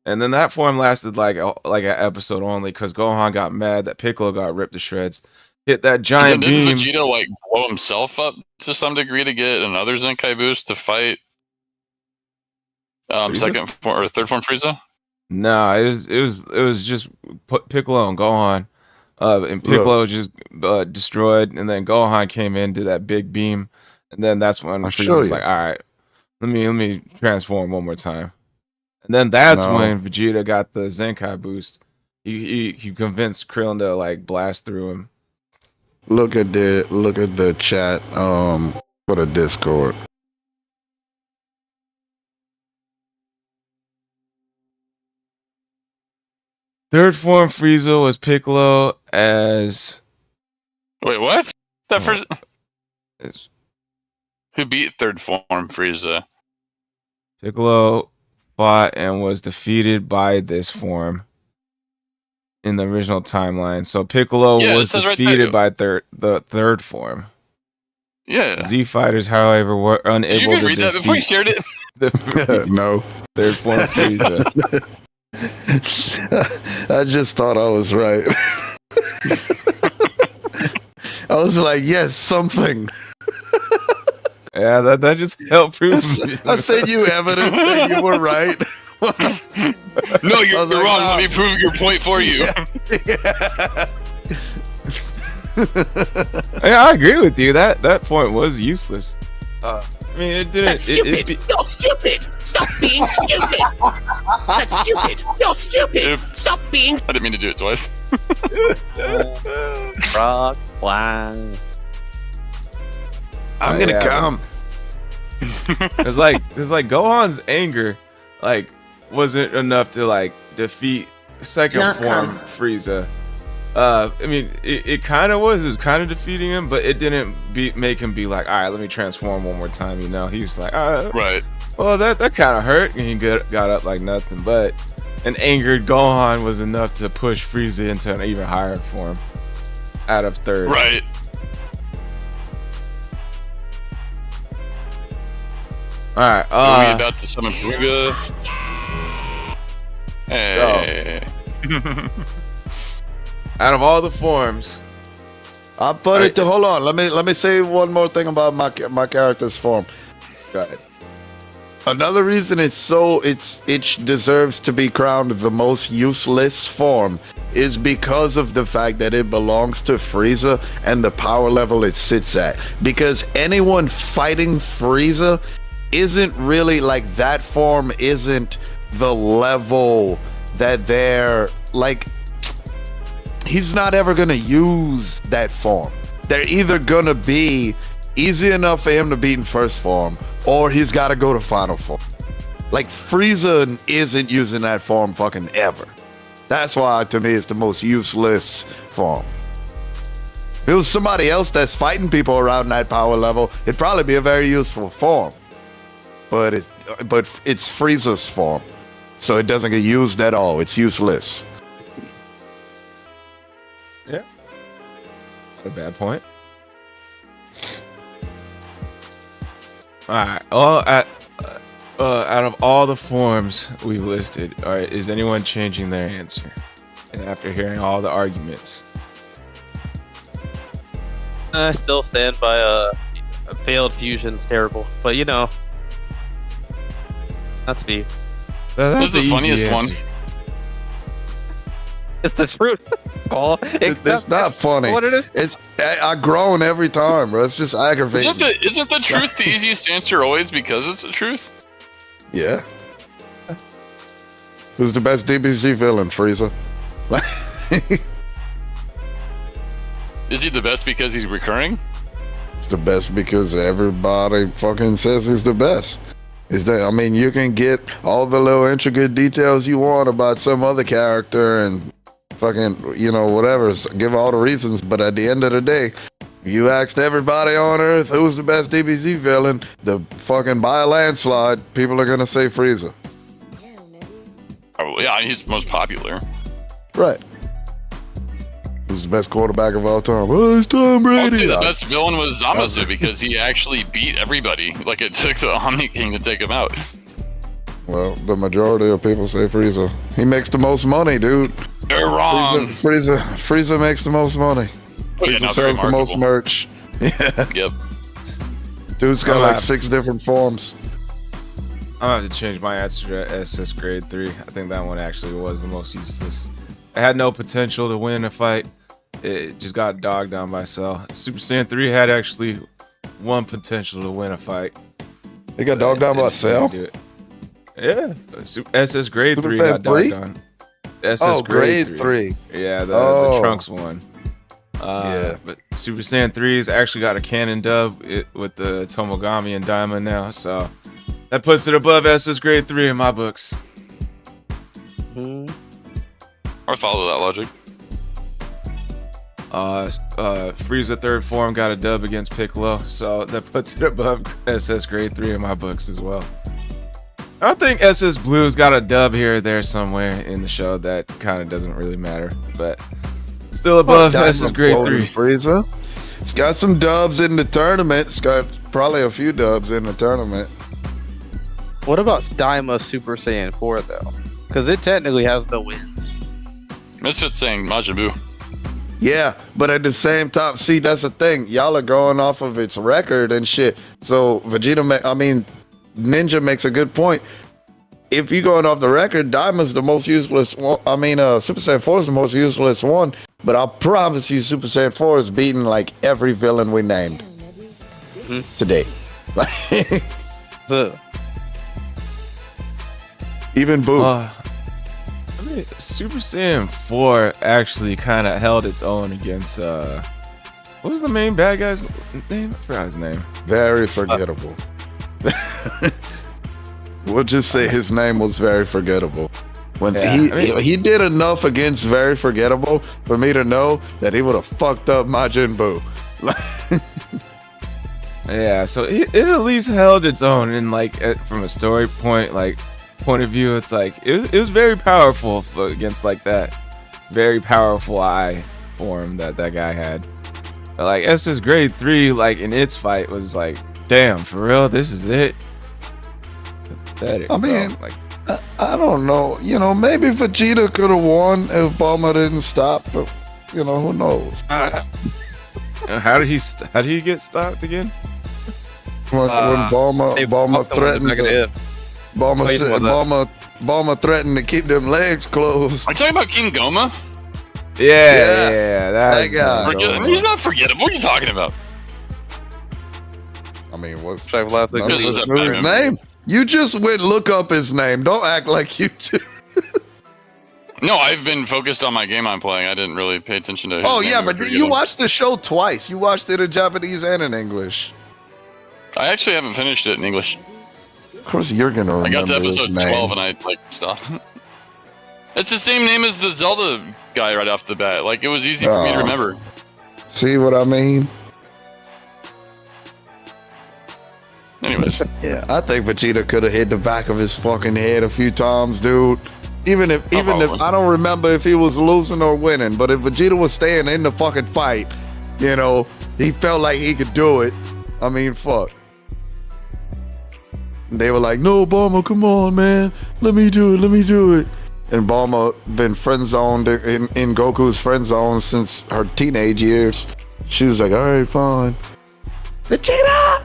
And then that form lasted like an episode only because Gohan got mad that Piccolo got ripped to shreds. Hit that giant Didn't beam. Vegeta like blow himself up to some degree to get another Zenkai boost to fight Frieza? second form or third form Frieza? Nah, it was just Piccolo and Gohan, and Piccolo just destroyed, and then Gohan came in, did that big beam, and then that's when I'll Frieza show was you. like, "All right, let me transform one more time," and then that's No. when Vegeta got the Zenkai boost. He convinced Krillin to like blast through him. Look at the chat for the Discord. Third form Frieza was Piccolo as Wait, what? That Oh. first as who beat third form Frieza? Piccolo fought and was defeated by this form in the original timeline. So Piccolo Yeah, it was says right defeated there. by the third form. Yeah. Z fighters, however, were Did you unable even to read that before you defeat shared it? the No. third form Frieza. I just thought I was right. I was like, yes, something. Yeah, that just helped prove me. I sent you evidence that you were right. No, you're I was like, wrong. wow. Let me prove your point for you. Yeah. Yeah, I agree with you. That point was useless. I mean, it didn't. That's stupid. You're stupid. Stop being stupid. That's stupid. You're stupid. Yep. Stop being. I didn't mean to do it twice. Rock, wow. I'm Oh, gonna yeah. come. It's like Gohan's anger, like, wasn't enough to like defeat second Not form come. Frieza. I mean, it kind of was. It was kind of defeating him, but it didn't make him be like, all right, let me transform one more time. You know, he was like, all right, Right. well, that kind of hurt, and he got up like nothing. But an angered Gohan was enough to push Frieza into an even higher form out of third. Right. All right. Are we about to summon Fuga? Hey. Out of all the forms, I put it to hold on. Let me say one more thing about my character's form. go ahead. Another reason it deserves to be crowned the most useless form is because of the fact that it belongs to Frieza and the power level it sits at. Because anyone fighting Frieza isn't really like that form isn't the level that they're like. He's not ever gonna use that form. They're either gonna be easy enough for him to beat in first form, or he's got to go to final form. Like Frieza isn't using that form fucking ever. That's why to me it's the most useless form. If it was somebody else that's fighting people around that power level, it'd probably be a very useful form. But it's Frieza's form. so it doesn't get used at all. It's useless. Yeah. Not a bad point. All right. Out of all the forms we've listed, all right, is anyone changing their answer? And after hearing all the arguments, I still stand by a failed fusion's terrible, but that's me. that's This is the funniest one. It's the truth. Paul. It's not funny. What it is? I groan every time, bro. It's just aggravating. Isn't the truth the easiest answer always because it's the truth? Yeah. Who's the best DBZ villain, Frieza? Is he the best because he's recurring? It's the best because everybody fucking says he's the best. I mean, you can get all the little intricate details you want about some other character and fucking, whatever. Give all the reasons, but at the end of the day, you asked everybody on Earth who's the best DBZ villain, by a landslide, people are gonna say Frieza. Oh, yeah, he's most popular. Right. Who's the best quarterback of all time? Oh, it's Tom I'd Brady. say the best villain was Zamasu because he actually beat everybody. Like, it took the Omni King to take him out. Well, the majority of people say Frieza. He makes the most money, dude. You're wrong. Frieza makes the most money. Oh, yeah, Frieza no, very sells the most marketable. merch. Yeah. Yep. Dude's got like 6 different forms. I'm gonna have to change my answer to SS Grade 3. I think that one actually was the most useless. It had no potential to win a fight. It just got dogged on by Cell. Super Saiyan 3 had actually one potential to win a fight. He got dogged on by Cell? Yeah. SS Grade Super 3 Saiyan got dogged 3? on. SS Grade 3. Yeah, the Trunks one. Yeah. But Super Saiyan 3's actually got a canon dub with the Tomogami and Daima now, so that puts it above SS Grade 3 in my books. Or follow that logic. Frieza third form got a dub against Piccolo, so that puts it above SS Grade 3 in my books as well. I think SS Blue's got a dub here or there somewhere in the show that kind of doesn't really matter, but still above SS Grade 3. Frieza. It's got some dubs in the tournament. It's got probably a few dubs in the tournament. What about Daima Super Saiyan 4 though? Because it technically has no wins. Misfits saying Majin Buu. Yeah, but at the same time, see, that's the thing. Y'all are going off of its record and shit. So Ninja makes a good point. If you're going off the record, Diamond's the most useless one. Super Saiyan 4 is the most useless one. But I promise you, Super Saiyan 4 is beating like every villain we named today. Even Boo. Super Saiyan 4 actually kind of held its own against what was the main bad guy's name? I forgot his name. Very forgettable. We'll just say his name was very forgettable. He did enough against very forgettable for me to know that he would have fucked up Majin Buu. Yeah, so it at least held its own, and from a story point of view, it's it was very powerful against that very powerful eye form that guy had. But SS Grade 3 in its fight was damn, for real, this is it. Pathetic, I don't know. Maybe Vegeta could have won if Bulma didn't stop, but who knows? How did he get stopped again? When Bulma threatened Bulma threatened to keep them legs closed. Are you talking about King Goma? Yeah, that guy. He's not forgettable. What are you talking about? What's his name? You just went look up his name. Don't act like you just... No, I've been focused on my game I'm playing. I didn't really pay attention to his Oh, name. yeah, but you watched the show twice. You watched it in Japanese and in English. I actually haven't finished it in English. Of course, you're going to remember I got to episode his name. 12 and I stopped. It's the same name as the Zelda guy right off the bat. It was easy for me to remember. See what I mean? Anyways, Yeah, I think Vegeta could have hit the back of his fucking head a few times, dude. Even if I don't remember if he was losing or winning, but if Vegeta was staying in the fucking fight, you know, he felt like he could do it. I mean, fuck. They were like, "No, Bulma, come on, man, let me do it." And Bulma been friend zoned in Goku's friend zone since her teenage years. She was like, "All right, fine, Vegeta,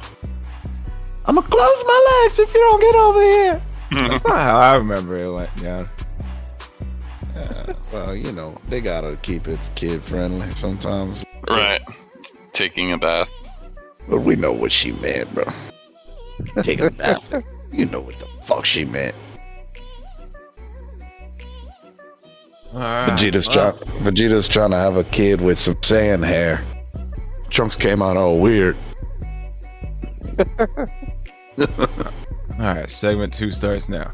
I'm gonna close my legs if you don't get over here." That's not how I remember it went down. Well, you know, they gotta keep it kid friendly sometimes. right. Taking a bath. But we know what she meant, bro. Taking a bath. You know what the fuck she meant. All right. Vegeta's trying to have a kid with some sand hair. Trunks came out all weird. All right, segment 2 starts now.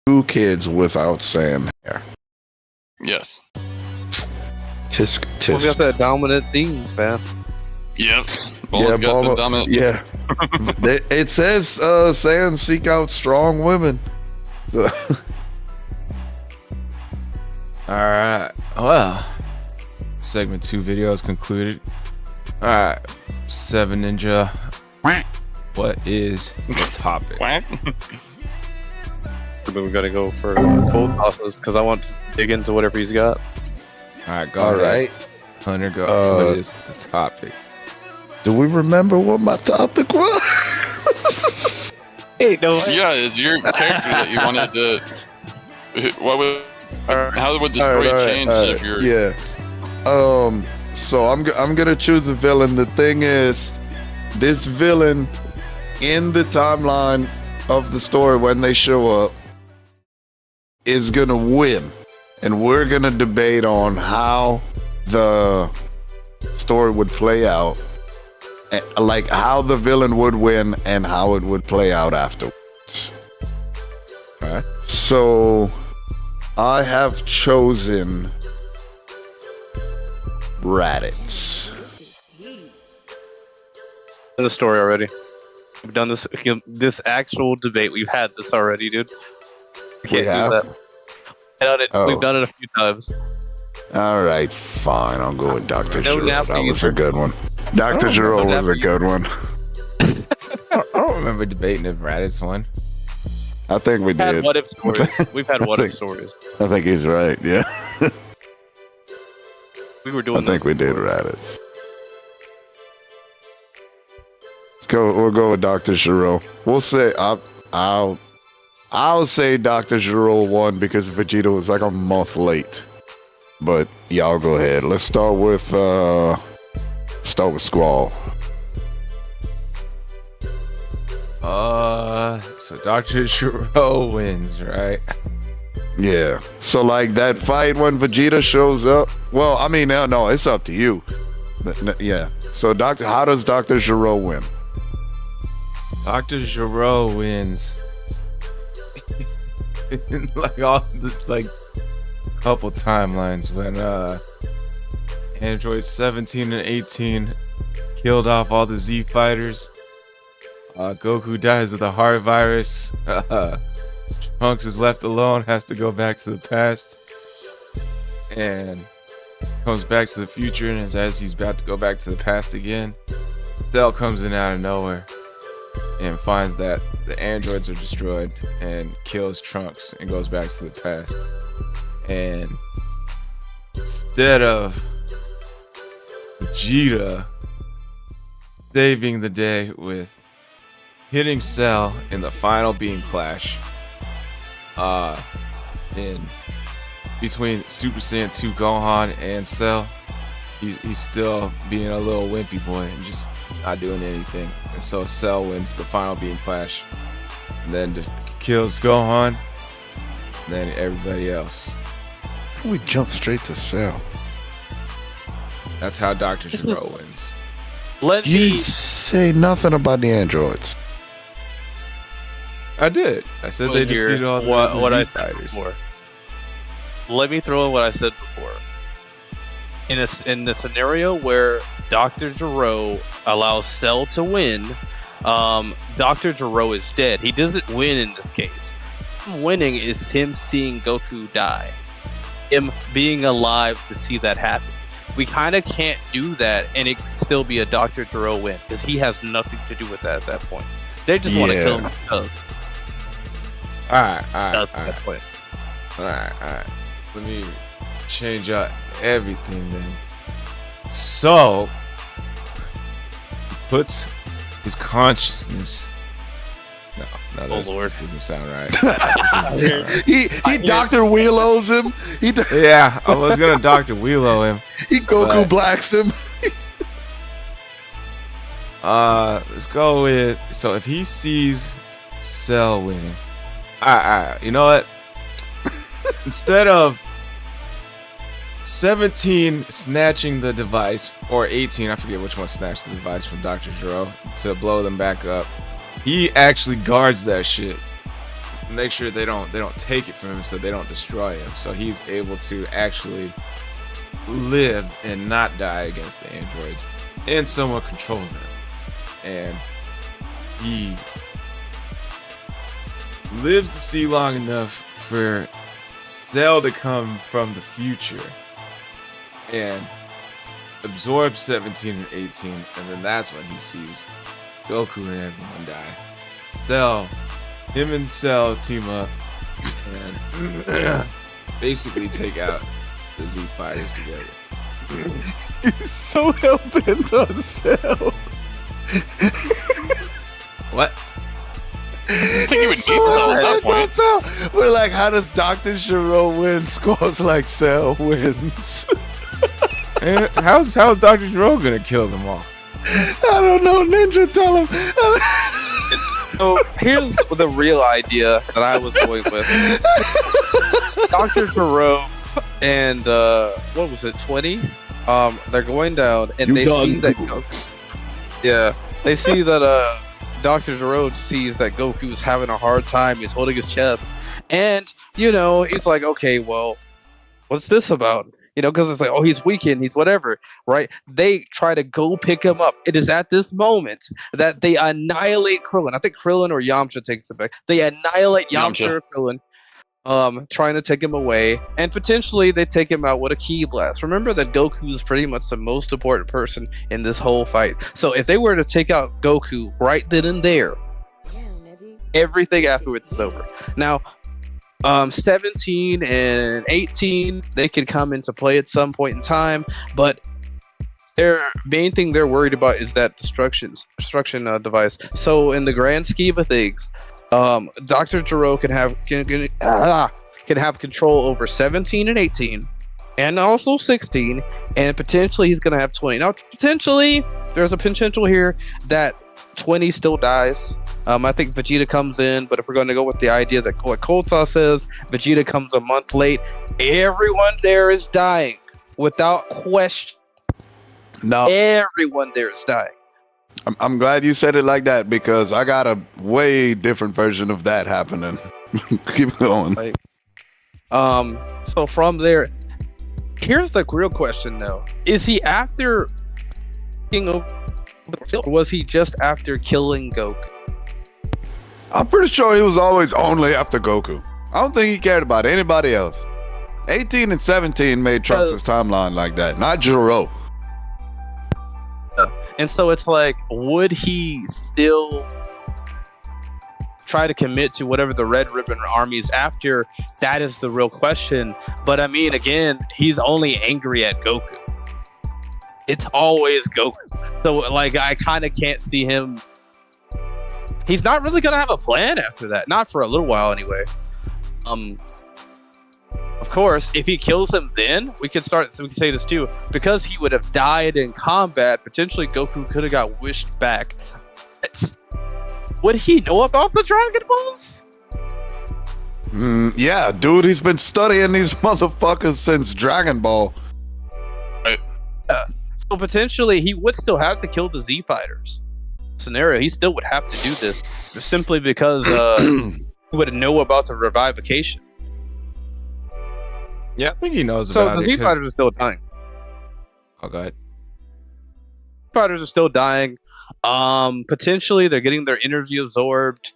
Two kids without sand hair. Yes. Tisk, We got tisk. that dominant themes, man. Yep. Bulma's got the dominant. Yeah. It says Saiyan seek out strong women. So, All right. Well, segment 2 video is concluded. All right, 7 Ninja. What is the topic? All But we gotta go for both houses because I want to dig into whatever he's got. right, go all ahead. right. Hunter, go. What is the topic? Do we remember what my topic was? Hey, no. Yeah, it's your character that you wanted to. What would? How would the story change if you're? Yeah. So I'm gonna choose a villain. The thing is, this villain in the timeline of the story when they show up is gonna win, and we're gonna debate on how the story would play out, like how the villain would win and how it would play out afterwards. Alright. So I have chosen Raditz. In the story already. We've done this actual debate. We've had this already, dude. We can't have? do that. Oh. We've done it a few times. All right, fine. I'll go with Dr. No Giro. nap That was either. a good one. Dr. Giro no was a nap good one. I don't remember debating if Raditz won. I think we We've had did. what if stories. We've had what if stories. I think he's right. Yeah. We were I doing think we did Raditz. We'll go with Dr. Giro. We'll say I'll say Dr. Giro won because Vegeta was like a month late. But y'all go ahead. Let's start with Squall. So Dr. Shiro wins, right? Yeah. So like that fight when Vegeta shows up. Well, I mean, no, it's up to you. But, yeah. So how does Dr. Giro win? Dr. Giro wins. Like all the like couple timelines when Androids 17 and 18 killed off all the Z fighters. Goku dies of the heart virus. Trunks is left alone, has to go back to the past, and comes back to the future. And as he's about to go back to the past again, Cell comes in out of nowhere and finds that the androids are destroyed and kills Trunks and goes back to the past. And instead of Vegeta saving the day with hitting Cell in the final beam clash, in between Super Saiyan 2 Gohan and Cell, he's still being a little wimpy boy and just not doing anything. And so Cell wins the final beam clash, and then kills Gohan, and then everybody else. We jump straight to Cell. That's how Dr. Gero wins. Let You me say nothing about the androids. I did. I said they hear defeated all the what I DBZ said fighters. before. Let me throw in what I said before. In the scenario where Dr. Gero allows Cell to win, Dr. Gero is dead. He doesn't win in this case. Him winning is him seeing Goku die. Him being alive to see that happen. We kind of can't do that and it could still be a Dr. Gero win because he has nothing to do with that at that point. They just want to kill him because. Alright. That's that point. Alright. Let me change up everything then. So, he puts his consciousness. No, Oh, Lord. this doesn't sound right. This doesn't sound right. He Dr. Wheelos him. Yeah, I was gonna Dr. Wheelo him. He Goku But- blacks him. Let's go with. So if he sees Cell winning, alright. You know what? Instead of 17 snatching the device, or 18, I forget which one snatched the device from Dr. Gero to blow them back up, he actually guards that shit. Make sure they don't take it from him, so they don't destroy him. So he's able to actually live and not die against the androids, and someone control them. And he lives to see long enough for Cell to come from the future and absorb 17 and 18, and then that's when he sees Goku and everyone die. Him and Cell team up and basically take out the Z fighters together. He's so hell-bent on Cell. What? I think you would He's need Cell at that hell-bent on point. Cell. We're like, how does Dr. Gero win scores like Cell wins? And how's Dr. Gero gonna kill them all? I don't know, Ninja, tell him. So here's the real idea that I was going with. Dr. Gero and what was it, 20? They're going down and they see that they see that Dr. Gero sees that Goku's having a hard time, he's holding his chest. And, he's like, okay, well, what's this about? Because it's like, oh, he's weakened, he's whatever, right? They try to go pick him up. It is at this moment that they annihilate Krillin. I think Krillin or Yamcha takes it back. They annihilate Yamcha or Krillin, trying to take him away, and potentially they take him out with a ki blast. Remember that Goku is pretty much the most important person in this whole fight. So if they were to take out Goku right then and there, everything afterwards is over. Now, 17 and 18, they can come into play at some point in time, but their main thing they're worried about is that destruction device. So in the grand scheme of things, Dr. Gero can have control over 17 and 18, and also 16, and potentially he's gonna have 20. Now, potentially, there's a potential here that 20 still dies. I think Vegeta comes in, but if we're going to go with the idea that what Kolta says, Vegeta comes a month late, everyone there is dying without question. No, Everyone there is dying. I'm glad you said it like that because I got a way different version of that happening. Keep going. So from there, here's the real question though: is he after King of, or was he just after killing Goku? I'm pretty sure he was always only after Goku. I don't think he cared about anybody else. 18 and 17 made Trunks' timeline like that, not Gero. And so it's like, would he still try to commit to whatever the Red Ribbon Army is after? That is the real question. But I mean, again, he's only angry at Goku. It's always Goku. So like, I kind of can't see him. He's not really gonna have a plan after that. Not for a little while, anyway. Of course, if he kills him, then we can say this too, because he would have died in combat. Potentially, Goku could have got wished back. Would he know about the Dragon Balls? Yeah, dude, he's been studying these motherfuckers since Dragon Ball. So potentially he would still have to kill the Z fighters. Scenario, he still would have to do this simply because he would know about the revivification. Yeah, I think he knows So about the it. Z 'cause- fighters are still dying. Oh, go ahead. Fighters are still dying. Potentially they're getting their energy absorbed.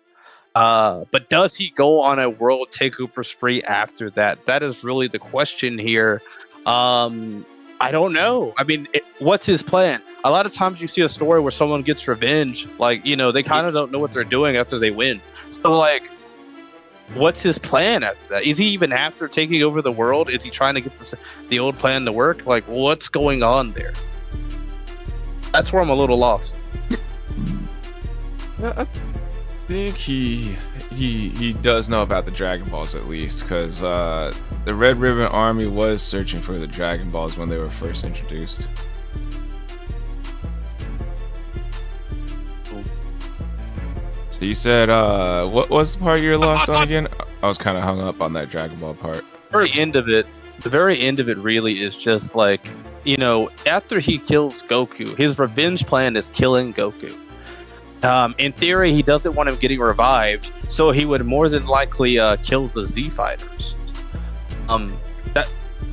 But does he go on a world takeover spree after that? That is really the question here. I don't know. I mean, what's his plan? A lot of times you see a story where someone gets revenge, like, you know, they kind of don't know what they're doing after they win. So, like, what's his plan after that? Is he even after taking over the world? Is he trying to get the old plan to work? Like, what's going on there? That's where I'm a little lost. Yeah, I think he does know about the Dragon Balls at least, because the Red Ribbon Army was searching for the Dragon Balls when they were first introduced. So you said, what was the part you were lost on again? I was kind of hung up on that Dragon Ball part. The very end of it really is just like, you know, after he kills Goku, his revenge plan is killing Goku. In theory, he doesn't want him getting revived, so he would more than likely kill the Z fighters.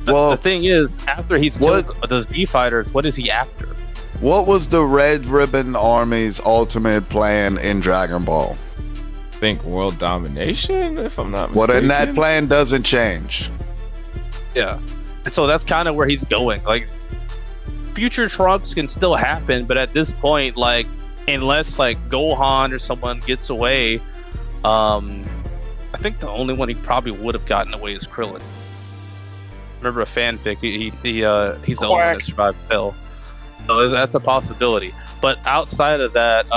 The thing is, after he's killed the Z fighters, what is he after? What was the Red Ribbon Army's ultimate plan in Dragon Ball? I think world domination, if I'm not mistaken. Well, then that plan doesn't change. Yeah, and so that's kind of where he's going. Like, future Trunks can still happen, but at this point, like, unless like Gohan or someone gets away, I think the only one he probably would have gotten away is Krillin. Remember a fanfic? He's the only one that survived Hell, so that's a possibility. But outside of that,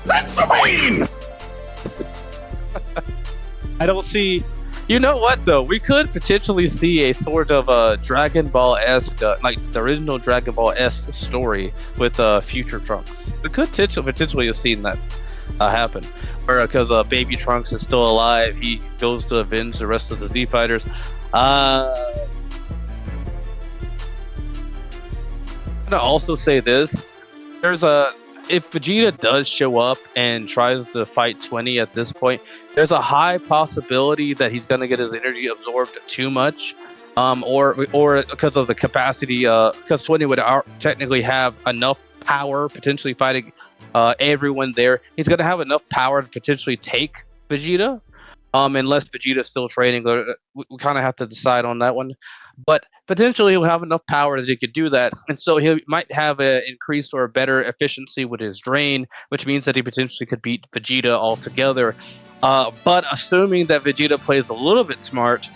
That's the mean! I don't see. You know what though? We could potentially see a sort of Dragon Ball-esque, like the original Dragon Ball-esque story with future Trunks. We could potentially have seen that happen, where because Baby Trunks is still alive, he goes to avenge the rest of the Z fighters. I'm gonna also say this: if Vegeta does show up and tries to fight 20 at this point, there's a high possibility that he's going to get his energy absorbed too much, or because of the capacity, because 20 would technically have enough power, potentially fighting everyone there. He's going to have enough power to potentially take Vegeta, unless Vegeta's still training. We kind of have to decide on that one. But potentially he'll have enough power that he could do that, and so he might have an increased or better efficiency with his drain, which means that he potentially could beat Vegeta altogether. But assuming that Vegeta plays a little bit smart,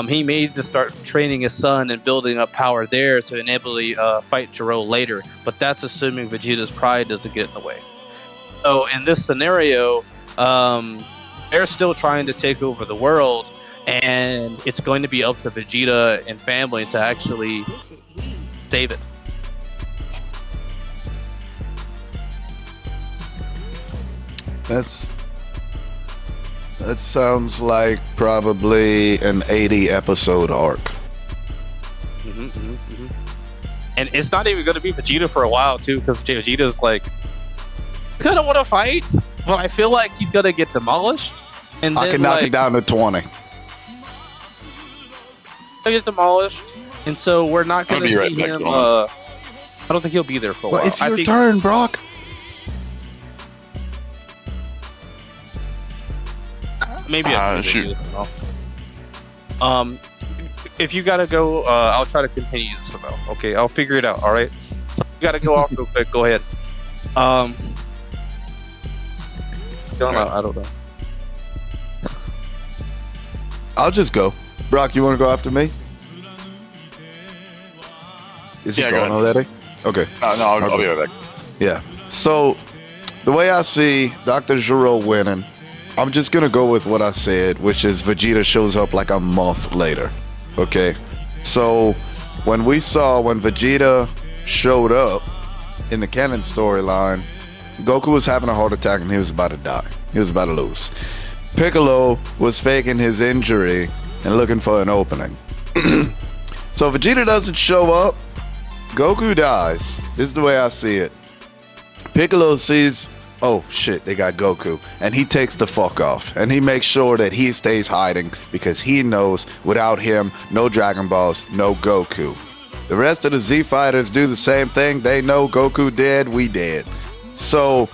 he may just start training his son and building up power there to enable fight Jiro later. But that's assuming Vegeta's pride doesn't get in the way. So in this scenario, they're still trying to take over the world, and it's going to be up to Vegeta and family to actually save it. That sounds like probably an 80 episode arc. And it's not even going to be Vegeta for a while too, because Vegeta's like, gonna want to fight, but I feel like he's gonna get demolished. And I then, can knock it down to 20. Get demolished, and so we're not going to I'll be right see back, him. Dylan. I don't think he'll be there for a Well, while. it's your turn, Brock. Maybe I shoot. if you gotta go, I'll try to continue this somehow. Okay, I'll figure it out. All right, so you gotta go off real quick. Go ahead. I don't know. I'll just go. Brock, you want to go after me? Is he Yeah, go going ahead. already? Okay. No, I'll be right back. Yeah. So, the way I see Dr. Giro winning, I'm just going to go with what I said, which is Vegeta shows up like a month later. Okay. So, when Vegeta showed up in the canon storyline, Goku was having a heart attack and he was about to die. He was about to lose. Piccolo was faking his injury and looking for an opening. So Vegeta doesn't show up. Goku dies. This is the way I see it. Piccolo sees, oh shit, they got Goku. And he takes the fuck off. And he makes sure that he stays hiding because he knows without him, no Dragon Balls, no Goku. The rest of the Z Fighters do the same thing. They know Goku dead, we dead. So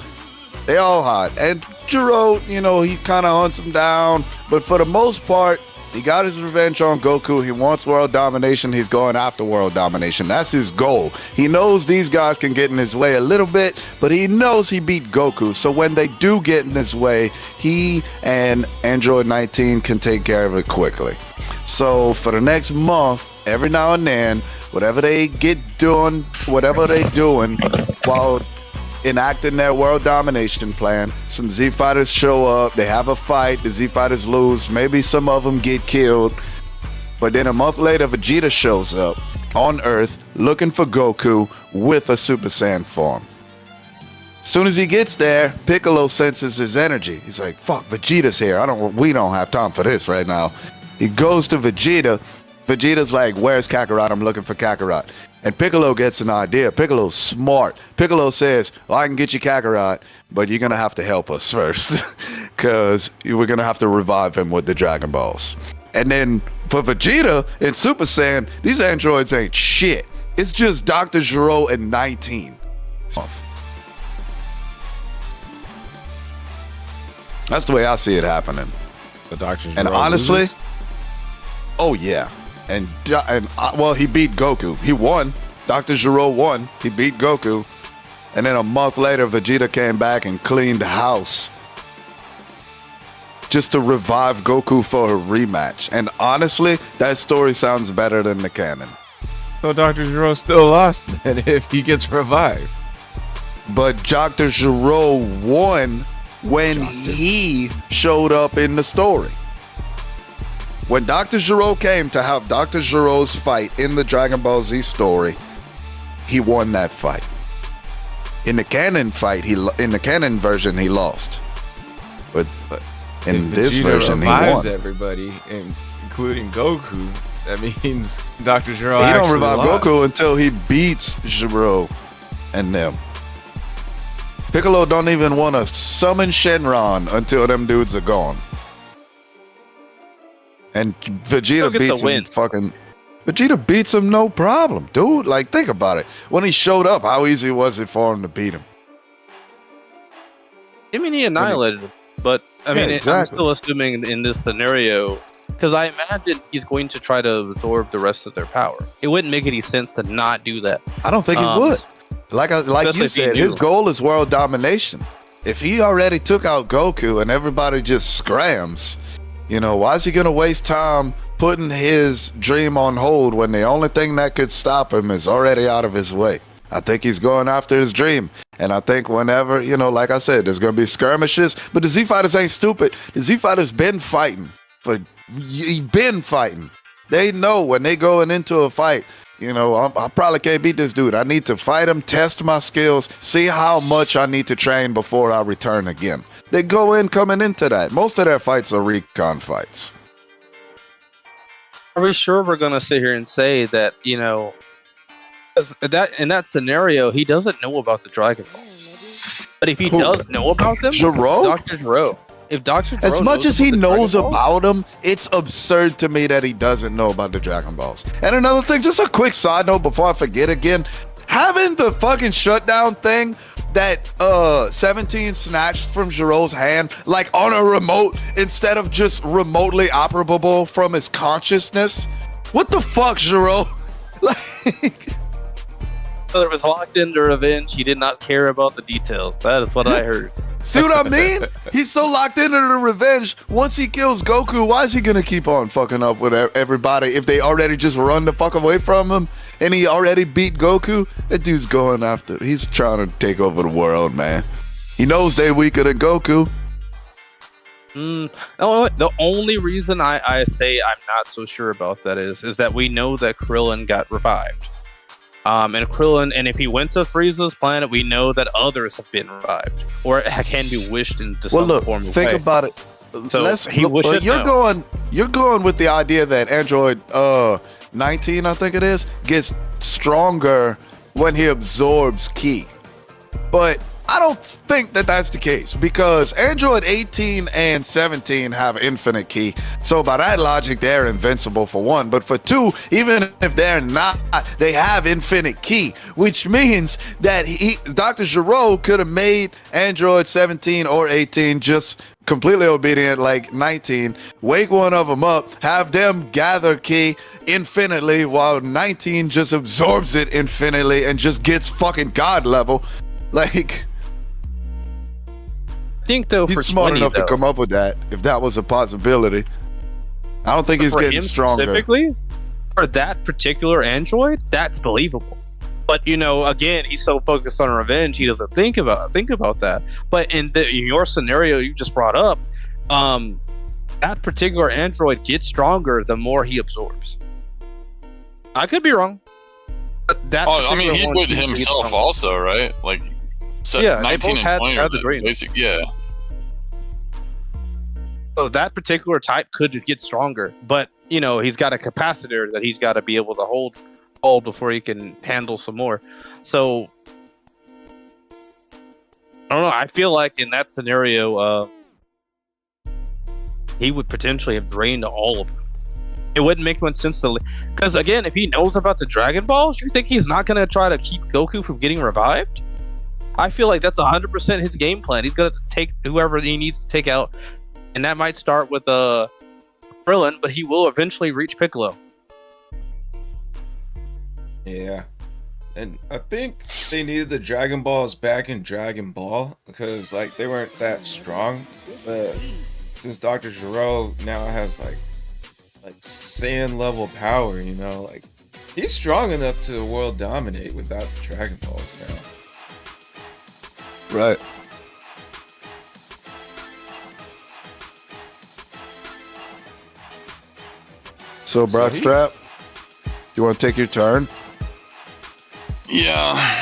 they all hide. And Jiro, you know, he kind of hunts him down. But for the most part, he got his revenge on Goku. He wants world domination. He's going after world domination. That's his goal. He knows these guys can get in his way a little bit, but he knows he beat Goku. So when they do get in his way, he and Android 19 can take care of it quickly. So for the next month, every now and then, whatever they doing while enacting their world domination plan, some Z Fighters show up, they have a fight, the Z Fighters lose, maybe some of them get killed, but then a month later Vegeta shows up on Earth looking for Goku with a Super Saiyan form. As soon as he gets there, Piccolo senses his energy. He's like, fuck, Vegeta's here. We don't have time for this right now. He goes to Vegeta. Vegeta's like, where's Kakarot? I'm looking for Kakarot. And Piccolo gets an idea. Piccolo's smart. Piccolo says, well, I can get you Kakarot, but you're going to have to help us first because we're going to have to revive him with the Dragon Balls. And then for Vegeta and Super Saiyan, these androids ain't shit. It's just Dr. Gero and 19. That's the way I see it happening. The Dr. And honestly, oh yeah. And well, he beat Goku. He won. Dr. Gero won. He beat Goku. And then a month later, Vegeta came back and cleaned house just to revive Goku for a rematch. And honestly, that story sounds better than the canon. So Dr. Gero still lost then if he gets revived. But Dr. Gero won when he showed up in the story. When Dr. Gero came to have Dr. Gero's fight in the Dragon Ball Z story, he won that fight. In the canon fight, in the canon version, he lost. But in this version, he won. Everybody, including Goku. That means Dr. Gero. He don't revive Goku until he beats Gero and them. Piccolo don't even want to summon Shenron until them dudes are gone. And Vegeta beats him Vegeta beats him no problem, dude. Like, think about it. When he showed up, how easy was it for him to beat him? I mean, he annihilated him. But, I mean, exactly. I'm still assuming in this scenario, because I imagine he's going to try to absorb the rest of their power. It wouldn't make any sense to not do that. I don't think he would. Like you said, his goal is world domination. If he already took out Goku and everybody just scrams, you know, why is he going to waste time putting his dream on hold when the only thing that could stop him is already out of his way? I think he's going after his dream. And I think whenever, you know, like I said, there's going to be skirmishes. But the Z Fighters ain't stupid. The Z Fighters been fighting. They know when they going into a fight, you know, I probably can't beat this dude. I need to fight him, test my skills, see how much I need to train before I return again. They go in coming into that. Most of their fights are recon fights. Are we sure we're going to sit here and say that, you know, in that scenario, he doesn't know about the Dragon Balls? But if he does know about them, Gero? Dr. Gero. If Dr. Gero As much as he knows Dragon Balls, about them, it's absurd to me that he doesn't know about the Dragon Balls. And another thing, just a quick side note before I forget again, having the fucking shutdown thing that 17 snatched from Gero's hand, like on a remote, instead of just remotely operable from his consciousness. What the fuck, Gero? Like, whether it was locked into revenge, he did not care about the details. That is what I heard. see what I mean? He's so locked into the revenge. Once he kills Goku, why is he gonna keep on fucking up with everybody if they already just run the fuck away from him and he already beat Goku? That dude's going after. He's trying to take over the world, man. He knows they weaker than Goku. The only reason I say I'm not so sure about that is that we know that Krillin got revived. And Krillin, and if he went to Frieza's planet, we know that others have been revived or can be wished into some form of think way. about it. So You're going with the idea that Android 19, I think it is, gets stronger when he absorbs ki. But I don't think that that's the case because Android 18 and 17 have infinite ki. So by that logic, they're invincible for one. But for two, even if they're not, they have infinite ki, which means that Dr. Giro could have made Android 17 or 18 just completely obedient like 19, wake one of them up, have them gather ki infinitely while 19 just absorbs it infinitely and just gets fucking God level. Like, I think though, he's for smart 20, enough though, to come up with that if that was a possibility. I don't think he's for getting him stronger. specifically, for that particular android, that's believable. But you know, again, he's so focused on revenge, he doesn't think about that. But in your scenario you just brought up, that particular android gets stronger the more he absorbs. I could be wrong. But that I mean, he particular one would gets himself stronger. also, right? Like, Yeah, 19 they both and 20 had are the the green. basic. Yeah. So that particular type could get stronger, but you know, he's got a capacitor that he's got to be able to hold before he can handle some more. So I don't know. I feel like in that scenario, he would potentially have drained all of them. It wouldn't make much sense to, because again, if he knows about the Dragon Balls, you think he's not going to try to keep Goku from getting revived? I feel like that's 100% his game plan. He's going to take whoever he needs to take out, and that might start with Krillin, but he will eventually reach Piccolo. Yeah. And I think they needed the Dragon Balls back in Dragon Ball because like they weren't that strong. But since Dr. Giro now has like Saiyan level power, you know, like he's strong enough to world dominate without the Dragon Balls now. Right. So, Brockstrap, you want to take your turn? Yeah.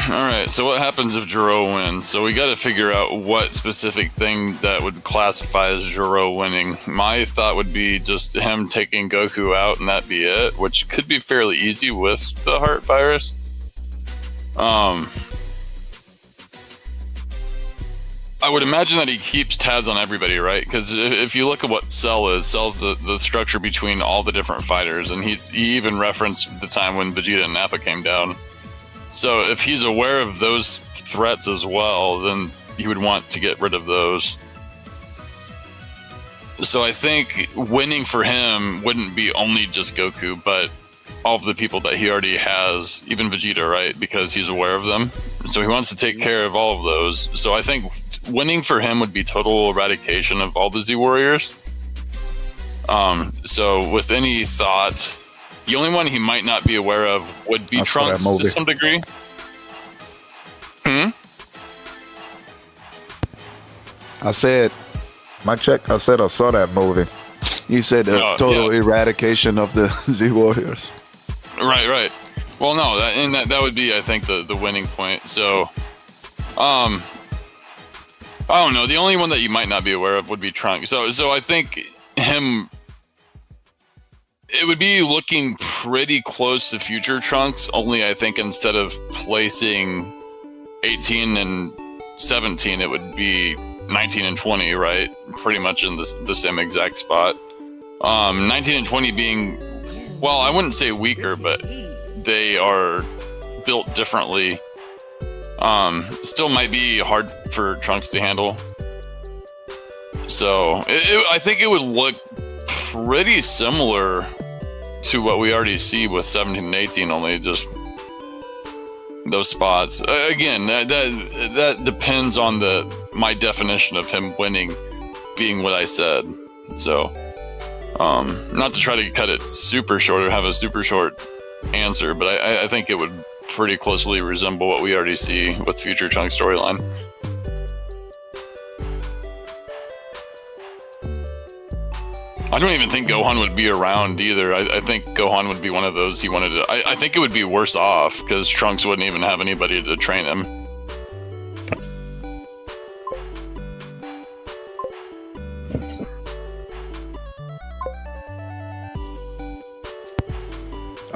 All right. So what happens if Jiro wins? So we got to figure out what specific thing that would classify as Jiro winning. My thought would be just him taking Goku out and that be it, which could be fairly easy with the heart virus. I would imagine that he keeps tabs on everybody, right? Because if you look at what Cell is, Cell's the structure between all the different fighters, and he even referenced the time when Vegeta and Nappa came down. So if he's aware of those threats as well, then he would want to get rid of those. So I think winning for him wouldn't be only just Goku, but all of the people that he already has, even Vegeta, right? Because he's aware of them. So he wants to take care of all of those. So I think winning for him would be total eradication of all the Z Warriors. So with any thought, the only one he might not be aware of would be Trunks to some degree. I said, I said I saw that movie. You said the total eradication of the Z Warriors. Right. Well, no, that would be, I think, the winning point. So, I don't know. The only one that you might not be aware of would be Trunks. So I think him. It would be looking pretty close to future Trunks, only I think instead of placing 18 and 17, it would be 19 and 20, right? Pretty much in the same exact spot. 19 and 20 being, well, I wouldn't say weaker, but they are built differently. Still might be hard for Trunks to handle. So I think it would look pretty similar to what we already see with 17 and 18, only just those spots. Again, that depends on my definition of him winning being what I said. So, not to try to cut it super short or have a super short answer, but I think it would pretty closely resemble what we already see with future Trunks storyline. I don't even think Gohan would be around either. I think Gohan would be one of those he wanted to... I think it would be worse off, because Trunks wouldn't even have anybody to train him.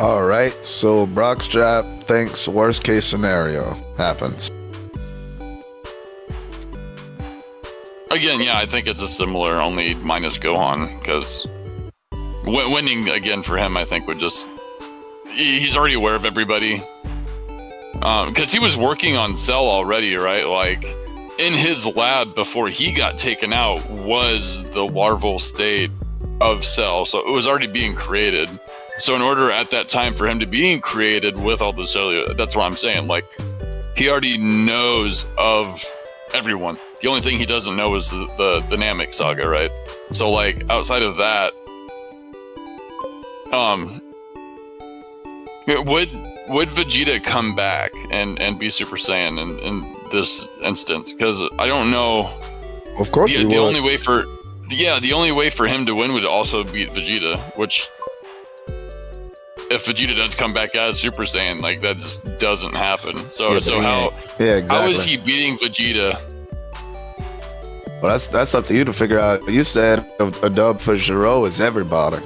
All right, so Brockstrap thinks worst case scenario happens. Again, yeah, I think it's a similar, only minus Gohan, because winning again for him, I think, would just... He's already aware of everybody. Because he was working on Cell already, right? Like, in his lab before he got taken out was the larval state of Cell, so it was already being created. So in order at that time for him to be created with all the cellular, that's what I'm saying. Like, he already knows of everyone. The only thing he doesn't know is the Namek saga, right? So like outside of that, would Vegeta come back and be Super Saiyan in this instance? Because I don't know. Of course, the only way for him to win would also beat Vegeta, which, if Vegeta does come back as Super Saiyan, like, that just doesn't happen. So how is he beating Vegeta? Well, that's up to you to figure out. You said a dub for Gero is everybody.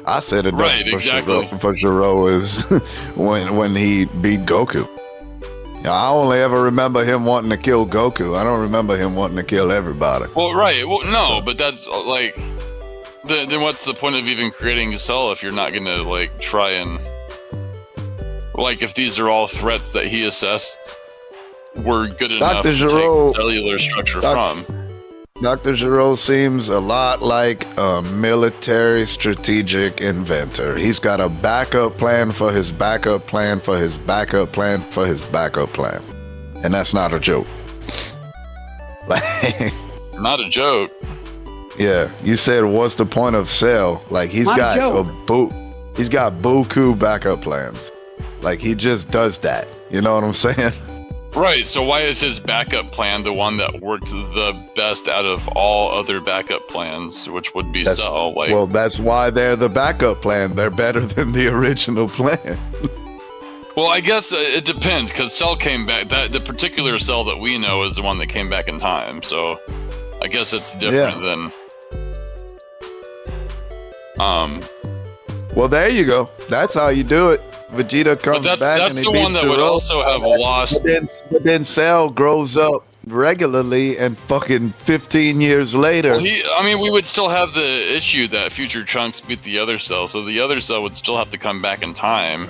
I said a dub for Gero is when he beat Goku. I only ever remember him wanting to kill Goku. I don't remember him wanting to kill everybody. Well, right. Well, no, but that's like... Then what's the point of even creating a Cell if you're not gonna like try and like, if these are all threats that he assessed were good enough to take cellular structure from? Dr. Gero seems a lot like a military strategic inventor. He's got a backup plan for his backup plan for his backup plan for his backup plan, and that's not a joke. Not a joke. Yeah, you said what's the point of Cell? Like, he's got buku backup plans. Like, he just does that. You know what I'm saying? Right. So why is his backup plan the one that worked the best out of all other backup plans, which would be Cell? Like, well, that's why they're the backup plan. They're better than the original plan. Well, I guess it depends, because Cell came back. That the particular Cell that we know is the one that came back in time. So I guess it's different than. Well, there you go. That's how you do it. Vegeta comes back that's and he the one that would also have lost. But then Cell grows up regularly and fucking 15 years later. Well, we would still have the issue that future Trunks beat the other Cell, so the other Cell would still have to come back in time.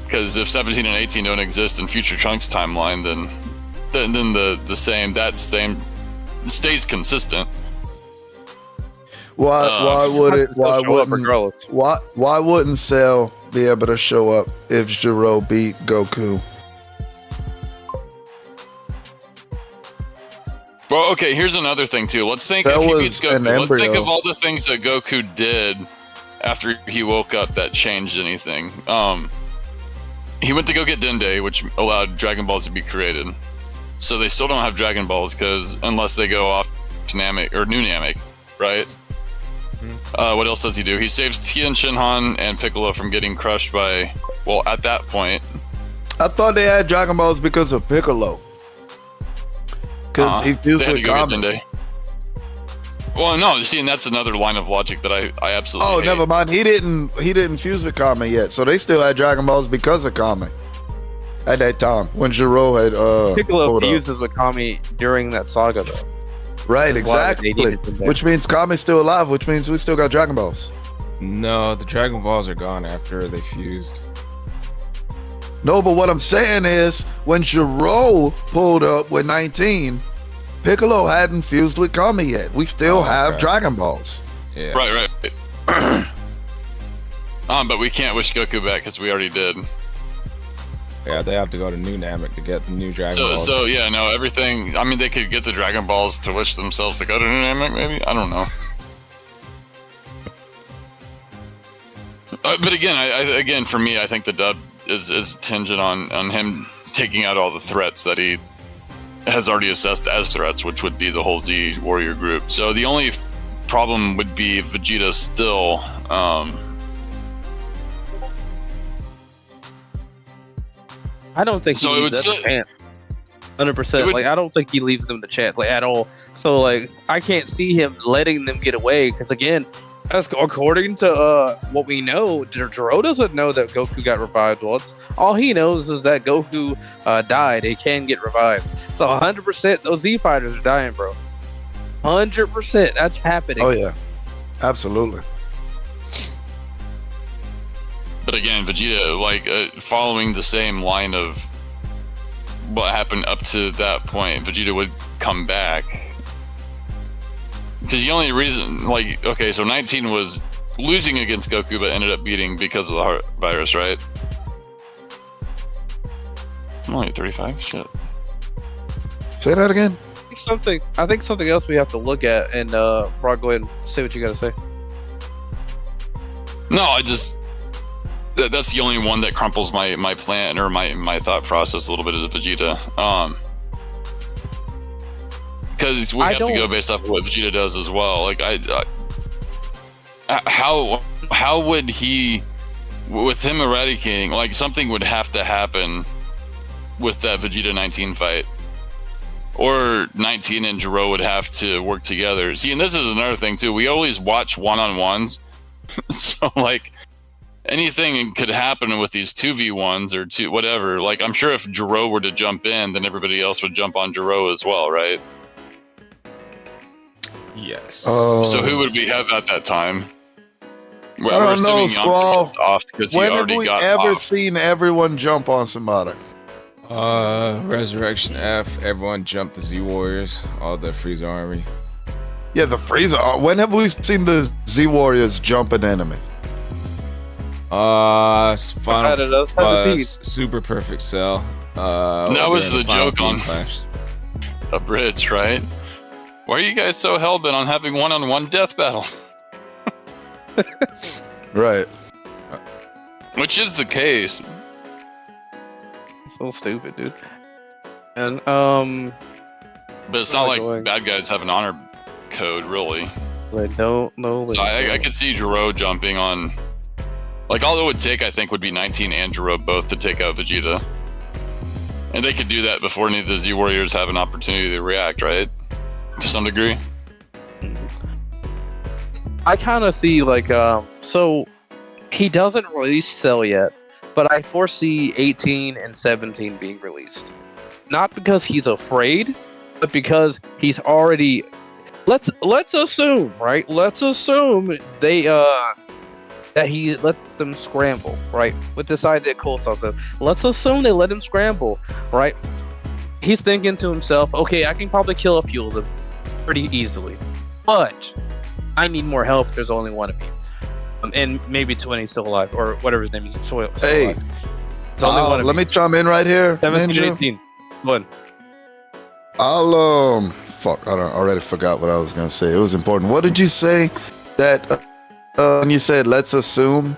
Because if 17 and 18 don't exist in future Trunks timeline, then the same stays consistent. Why wouldn't Cell be able to show up if Gero beat Goku? Well, okay, here's another thing too. Let's think if he beats Goku. Let's think of all the things that Goku did after he woke up that changed anything. He went to go get Dende, which allowed Dragon Balls to be created. So they still don't have Dragon Balls unless they go off to Namek or New Namek, right? What else does he do? He saves Tien Shinhan and Piccolo from getting crushed by, well, at that point. I thought they had Dragon Balls because of Piccolo. Because he fused with Kami. Well, no, see, and that's another line of logic that I absolutely hate. Never mind. He didn't fuse with Kami yet, so they still had Dragon Balls because of Kami. At that time, when Gero had Piccolo fuses with Kami during that saga, though. Right, exactly. Which means Kami's still alive, which means we still got Dragon Balls. No, the Dragon Balls are gone after they fused. No, but what I'm saying is, when Gero pulled up with 19, Piccolo hadn't fused with Kami yet. We still have Dragon Balls. Yeah. Right. But we can't wish Goku back because we already did. Yeah, they have to go to New Namek to get the new Dragon Balls. So yeah, no, everything. I mean, they could get the Dragon Balls to wish themselves to go to New Namek, maybe. I don't know. But again, for me, I think the dub is tingent on him taking out all the threats that he has already assessed as threats, which would be the whole Z warrior group. So the only problem would be Vegeta still. I don't think he leaves them the chance. 100%. Like, I don't think he leaves them the chance, like, at all. So, like, I can't see him letting them get away because, again, According to what we know, Jiro doesn't know that Goku got revived once. All he knows is that Goku died. He can get revived. So 100% those Z fighters are dying, bro. 100%. That's happening. Oh yeah, absolutely. But again, Vegeta, like following the same line of what happened up to that point, Vegeta would come back. Because the only reason, like, okay, so 19 was losing against Goku, but ended up beating because of the heart virus, right? I'm only at 35. Shit. Say that again. I think something else we have to look at, and Brock, go ahead and say what you got to say. No, that's the only one that crumples my plan or my thought process a little bit of the Vegeta. Because we have to go based off of what Vegeta does as well. Like how would he, with him eradicating, like something would have to happen with that Vegeta 19 fight, or 19 and Jiro would have to work together. See, and this is another thing too. We always watch one-on-ones, so like anything could happen with these 2v1s or two whatever. Like I'm sure if Jiro were to jump in, then everybody else would jump on Jiro as well, right? Yes. So who would we have at that time? I don't know, Squall. When have we ever seen everyone jump on somebody? Resurrection F. Everyone jumped the Z Warriors, all the Frieza army. Yeah, the Frieza. When have we seen the Z Warriors jump an enemy? Super Perfect Cell. That was the joke on a bridge, right? Why are you guys so hellbent on having one-on-one death battles? Right. Which is the case. So stupid, dude. And but it's not like bad guys have an honor code, really. I don't know. So I could see Jiro jumping on. Like all it would take, I think, would be 19 and Jiro both to take out Vegeta, and they could do that before any of the Z Warriors have an opportunity to react, right? To some degree. I kind of see like so he doesn't release Cell yet, but I foresee 18 and 17 being released. Not because he's afraid, but because he's already. Let's assume, right? Let's assume they that he lets them scramble, right? With this idea Cole says, let's assume they let him scramble, right? He's thinking to himself, okay, I can probably kill a few of them pretty easily, but I need more help. There's only one of me, and maybe 20 still alive, or whatever his name is. Hey, let me chime in right here. 17 and 18. Go ahead. I'll fuck. I already forgot what I was gonna say. It was important. What did you say? That when you said let's assume.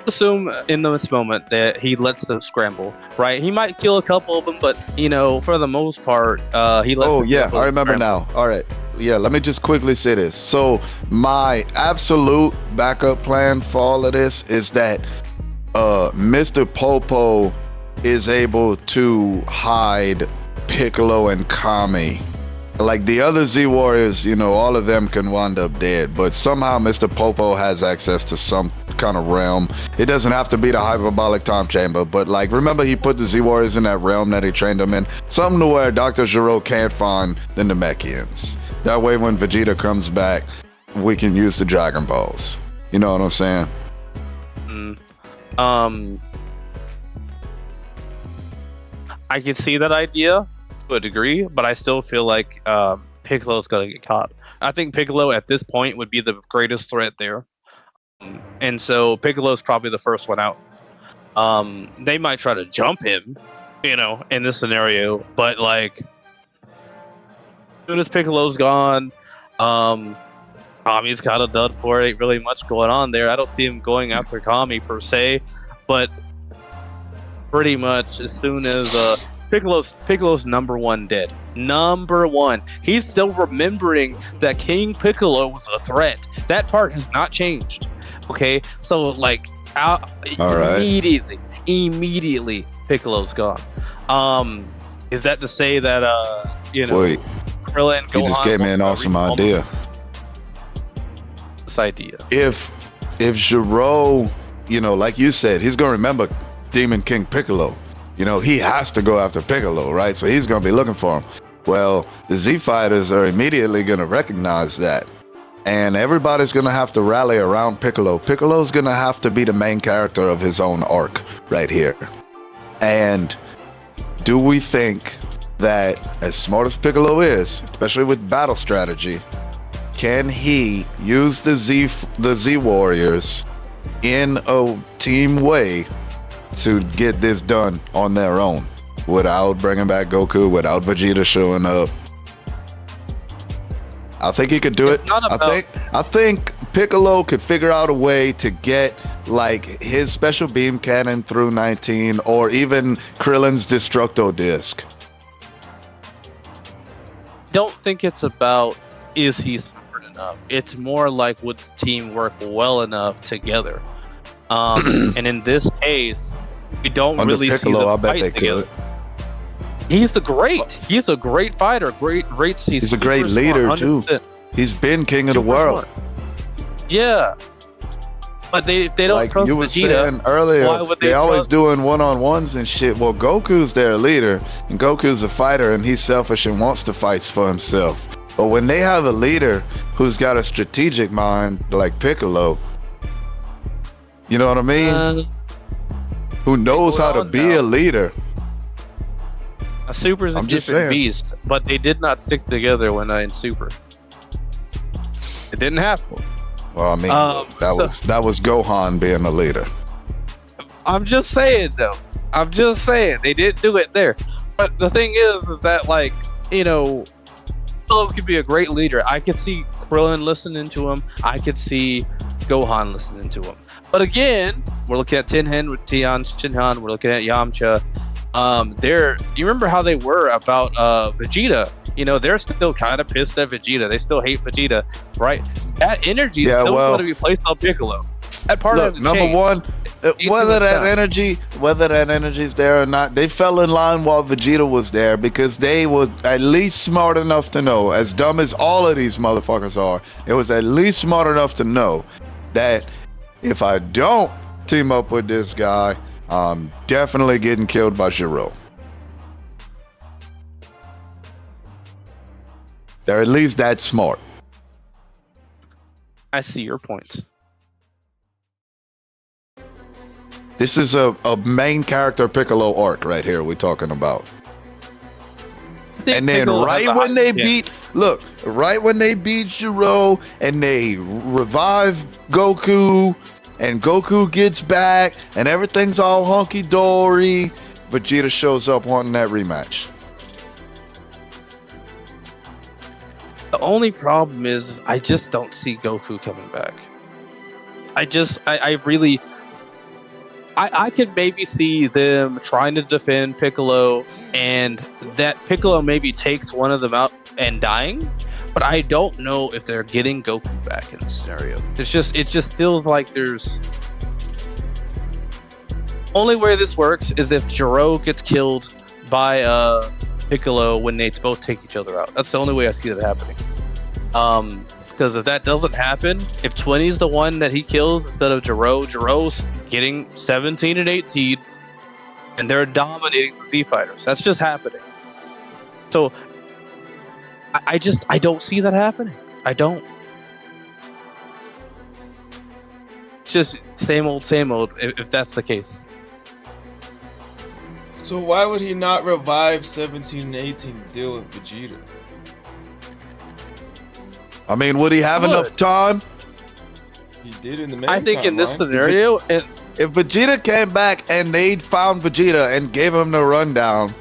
Assume in this moment that he lets them scramble, right? He might kill a couple of them, but you know, for the most part, he lets. Oh yeah, I remember scramble. Now. All right, yeah. Let me just quickly say this. So my absolute backup plan for all of this is that Mr. Popo is able to hide Piccolo and Kami. Like the other Z Warriors, you know, all of them can wind up dead, but somehow Mr. Popo has access to some kind of realm. It doesn't have to be the hyperbolic time chamber, but like remember he put the Z Warriors in that realm that he trained them in, something to where Dr. Gero can't find the Namekians. That way when Vegeta comes back, we can use the Dragon Balls. You know what I'm saying? I can see that idea to a degree, but I still feel like Piccolo's gonna get caught. I think Piccolo at this point would be the greatest threat there. And so Piccolo's probably the first one out. They might try to jump him, you know, in this scenario, but like as soon as Piccolo's gone, Kami's kind of done for. Ain't really much going on there. I don't see him going after Kami per se, but pretty much as soon as Piccolo's number one dead. Number one. He's still remembering that King Piccolo was a threat. That part has not changed. Okay, so like immediately Piccolo's gone. Is that to say that you know? Wait, Krillin and Gohan you just gave me an awesome idea. this idea. If Giro, like you said, he's gonna remember Demon King Piccolo. He has to go after Piccolo, right? So he's gonna be looking for him. Well, the Z Fighters are immediately gonna recognize that. And everybody's gonna have to rally around Piccolo. Piccolo's gonna have to be the main character of his own arc right here. And do we think that, as smart as Piccolo is, especially with battle strategy, can he use the Z Warriors in a team way to get this done on their own without bringing back Goku, without Vegeta showing up? I think he could do it. I think Piccolo could figure out a way to get like his special beam cannon through 19, or even Krillin's Destructo disc. Don't think it's about is he smart enough. It's more like would the team work well enough together. And in this case, we don't Under really Piccolo, see them I bet fight they together. could. He's a great fighter. He's a great super leader smart, too. 100%. He's been king of the Super world. smart. Yeah, but they don't Like trust you were Vegeta. saying earlier, Why would they they always trust- doing one-on-ones and shit. Well, Goku's their leader, and Goku's a fighter, and he's selfish and wants to fight for himself. But when they have a leader who's got a strategic mind like Piccolo, you know what I mean? Who knows how to be a leader. A Super's a I'm just different saying. beast, but they did not stick together when in Super. It didn't happen. Well, I mean, that was Gohan being a leader. I'm just saying, though. I'm just saying they didn't do it there. But the thing is that Piccolo could be a great leader. I could see Krillin listening to him. I could see Gohan listening to him. But again, we're looking at Tenhen with Tian Shinhan. We're looking at Yamcha. You remember how they were about Vegeta? They're still kind of pissed at Vegeta. They still hate Vegeta, right? That energy is still going to be placed on Piccolo. That part Look, hasn't number changed. one, whether that energy's there or not, they fell in line while Vegeta was there because they were at least smart enough to know, as dumb as all of these motherfuckers are, it was at least smart enough to know that if I don't team up with this guy, I'm definitely getting killed by Giro. They're at least that smart. I see your point. This is a main character Piccolo arc right here we're talking about. And then right when they beat Giro and they revive Goku and Goku gets back and everything's all hunky-dory, Vegeta shows up wanting that rematch. The only problem is I just don't see Goku coming back. I could maybe see them trying to defend Piccolo and that Piccolo maybe takes one of them out and dying, but I don't know if they're getting Goku back in this scenario. It just feels like there's only way this works is if Giro gets killed by Piccolo when they both take each other out. That's the only way I see that happening. Because if that doesn't happen, if 20's the one that he kills instead of Giro's getting 17 and 18, and they're dominating the Z Fighters. That's just happening. So I don't see that happening. I don't. It's just same old, if that's the case. So why would he not revive 17 and 18 to deal with Vegeta? I mean, would he have enough time? He did in the main I think time, in this right? scenario, If Vegeta came back and they found Vegeta and gave him the rundown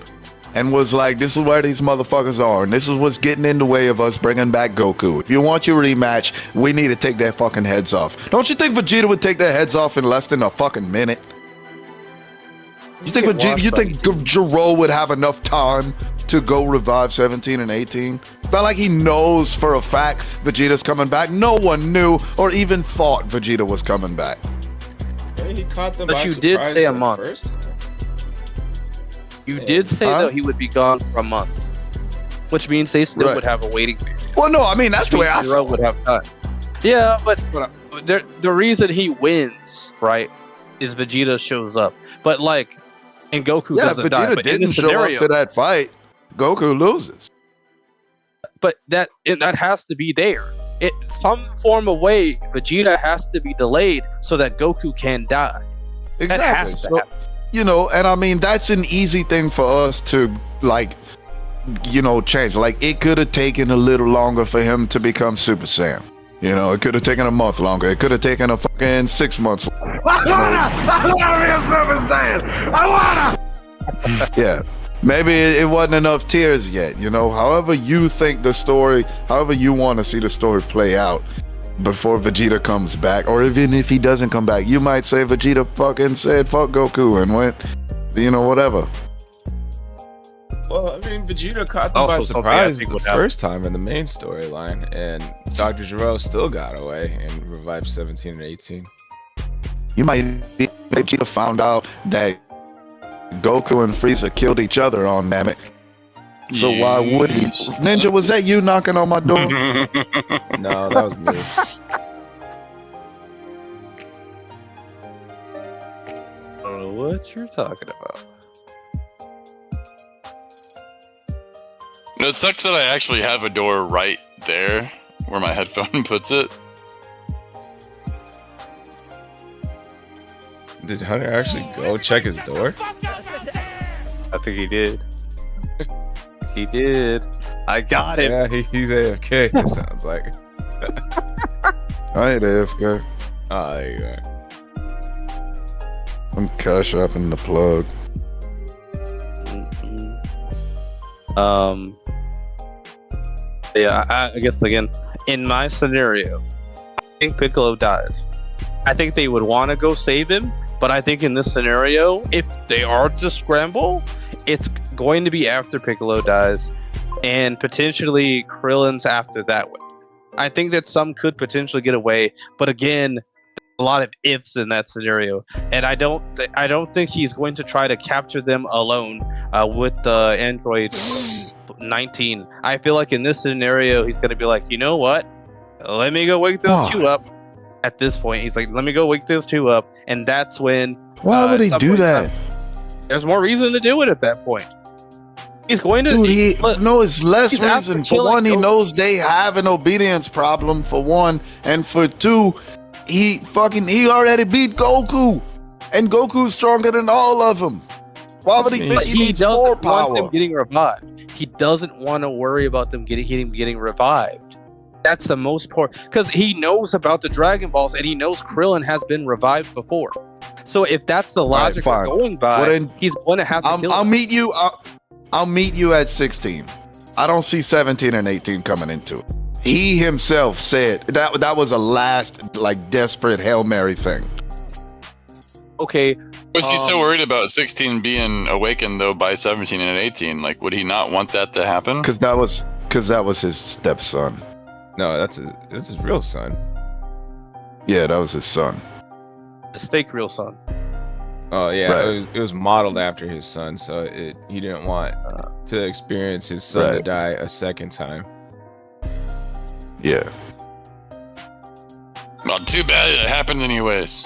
and was like, this is where these motherfuckers are and this is what's getting in the way of us bringing back Goku. If you want your rematch, we need to take their fucking heads off. Don't you think Vegeta would take their heads off in less than a fucking minute? You think Giro would have enough time to go revive 17 and 18? It's not like he knows for a fact Vegeta's coming back. No one knew or even thought Vegeta was coming back. Yeah, he caught them But by you did surprise say a the month. first time. you did say though he would be gone for a month, which means they still Right. would have a waiting period. Well, no, I mean, that's the way I Giro saw would it. have time. Yeah, but the reason he wins, right, is Vegeta shows up. But like, and Goku Yeah, doesn't die. Vegeta But in didn't this show scenario, up to that fight. Goku loses. but that has to be there. It some form of way Vegeta has to be delayed so that Goku can die. That Exactly. has to So, happen. and I mean that's an easy thing for us to like, change. Like it could have taken a little longer for him to become Super Saiyan. It could have taken a month longer. It could have taken a fucking 6 months. I wanna be a Super Saiyan. I wanna. Yeah. Maybe it wasn't enough tears yet, However you think the story, however you want to see the story play out before Vegeta comes back, or even if he doesn't come back, you might say Vegeta fucking said fuck Goku and went, whatever. Well, I mean, Vegeta caught them by Also something I surprise think the would happen. first time in the main storyline, and Dr. Gero still got away and revived 17 and 18. You might be Vegeta found out that Goku and Frieza killed each other on Namek. So why would he? Ninja, was that you knocking on my door? No, that was me. I don't know what you're talking about. It sucks that I actually have a door right there where my headphone puts it. Did Hunter actually go check his door? I think he did. He did. I got it. Yeah, he's AFK, it sounds like. I ain't AFK. Oh, there you are. I'm cash apping the plug. Yeah, I guess again, in my scenario, I think Piccolo dies. I think they would want to go save him, but I think in this scenario, if they are to scramble, it's going to be after Piccolo dies, and potentially Krillin's after that one. I think that some could potentially get away, but again, a lot of ifs in that scenario, and I don't think he's going to try to capture them alone with the Android 19. I feel like in this scenario, he's going to be like, you know what? Let me go wake those two up. At this point, he's like, let me go wake those two up, and that's when. Why would he do that? There's more reason to do it at that point. He's going to. Dude, no, it's less he's after reason. For killing one, he Goku. knows they have an obedience problem, for one. And for two, he already beat Goku. And Goku's stronger than all of them. Why would he think But he he needs doesn't more want power? them getting revived. He doesn't want to worry about them getting revived. That's the most important, because he knows about the Dragon Balls and he knows Krillin has been revived before. So if that's the logic fine. we're going by, Well, then, he's going to have to kill I'll him. meet you. I'll meet you at 16. I don't see 17 and 18 coming into it. He himself said that was a last desperate Hail Mary thing. Okay. Was he so worried about 16 being awakened though by 17 and 18? Like, would he not want that to happen? Because that was his stepson. No, that's his real son. Yeah, that was his son. His fake real son. Oh yeah, Right. it was modeled after his son, so he didn't want to experience his son to Right. die a second time. Yeah. Well, too bad it happened anyways.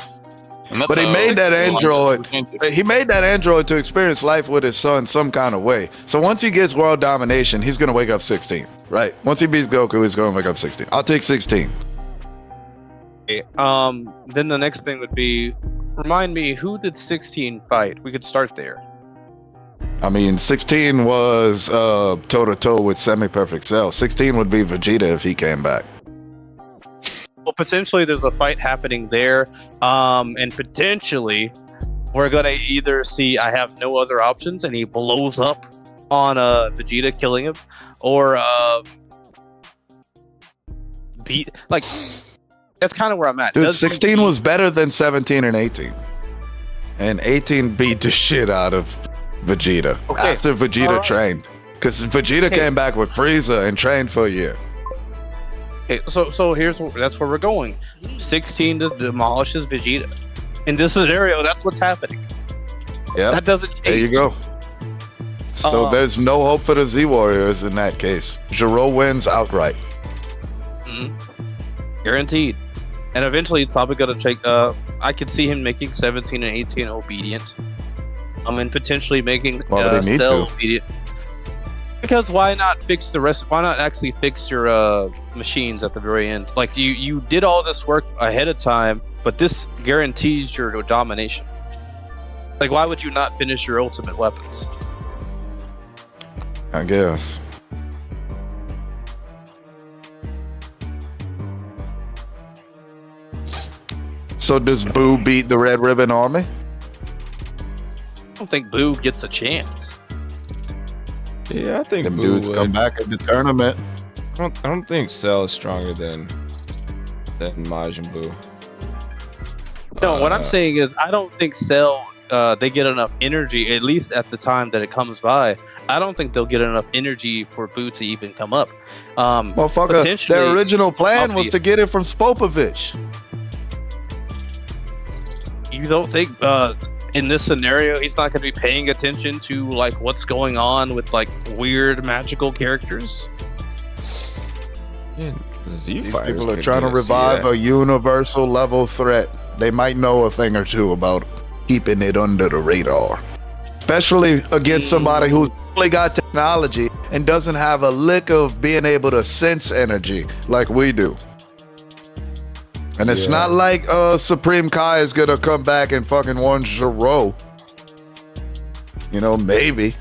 And that's But he how- made that android. He made that android to experience life with his son some kind of way. So once he gets world domination, he's gonna wake up 16, right? Once he beats Goku, he's gonna wake up 16. I'll take 16. Okay. Then the next thing would be, remind me, who did 16 fight? We could start there. I mean, 16 was toe to toe with Semi-Perfect Cell. 16 would be Vegeta if he came back. Well, potentially there's a fight happening there, and potentially we're gonna either see I have no other options and he blows up on Vegeta killing him, or beat like that's kind of where I'm at. Dude, Does he 16 beat- was better than 17 and 18. And 18 beat the shit out of Vegeta Okay. after Vegeta Alright. trained. Because Vegeta Okay. came back with Frieza and trained for a year. Okay, so that's where we're going. 16 demolishes Vegeta. In this scenario, that's what's happening. Yeah, That doesn't change. there you go. So there's no hope for the Z Warriors in that case. Gero wins outright. Mhm. guaranteed. And eventually, he's probably gonna take. I could see him making 17 and 18 obedient. And potentially making Why would they need Cell to? obedient. Because why not fix the rest? Why not actually fix your machines at the very end? Like you did all this work ahead of time, but this guarantees your domination. Like, why would you not finish your ultimate weapons? I guess. So does Boo beat the Red Ribbon Army? I don't think Boo gets a chance. Yeah, I think Them Boo dudes would. come back at the tournament. I don't think Cell is stronger than Majin Buu. No, what I'm saying is, I don't think Cell. They get enough energy, at least at the time that it comes by. I don't think they'll get enough energy for Boo to even come up. Motherfucker, Potentially, their original plan was albeit- to get it from Spopovich. You don't think in this scenario he's not going to be paying attention to like what's going on with like weird magical characters? Yeah, the Z These fighters people are could trying to do see revive that. a universal level threat. They might know a thing or two about keeping it under the radar. Especially against somebody who's only got technology and doesn't have a lick of being able to sense energy like we do. And it's Yeah. not like Supreme Kai is gonna come back and fucking warn Zero. You know, maybe.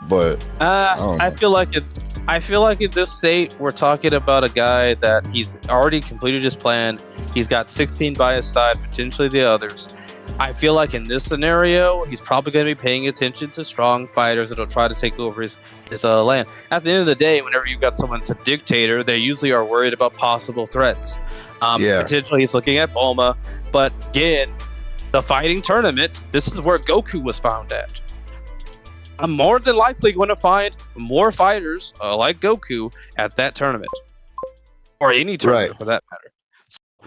But don't I know. feel like it. I feel like in this state we're talking about a guy that he's already completed his plan. He's got 16 by his side, potentially the others. I feel like in this scenario, he's probably going to be paying attention to strong fighters that'll try to take over his land. At the end of the day, whenever you've got someone that's a dictator, they usually are worried about possible threats. Yeah. Potentially, he's looking at Bulma. But again, the fighting tournament, this is where Goku was found at. I'm more than likely going to find more fighters like Goku at that tournament. Or any tournament, Right. for that matter.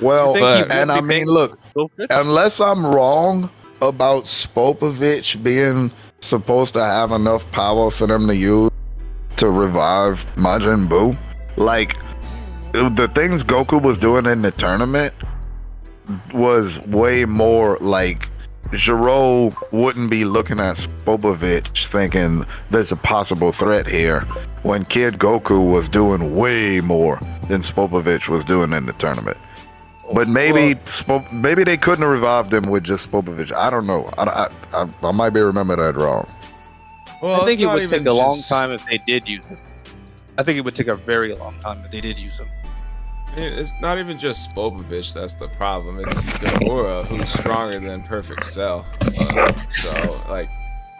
well, You think he but- will and be I mean, paying look, Goku? unless I'm wrong about Spopovich being supposed to have enough power for them to use to revive Majin Buu, like the things Goku was doing in the tournament was way more like Giro wouldn't be looking at Spopovich thinking there's a possible threat here when Kid Goku was doing way more than Spopovich was doing in the tournament. But maybe maybe they couldn't have revived him with just Spopovich. I don't know. I might be remembering that wrong. Well, I think it's it not would even take a long just- time if they did use him. I think it would take a very long time if they did use him. It's not even just Spopovich that's the problem. It's Deborah who's stronger than Perfect Cell. So, like,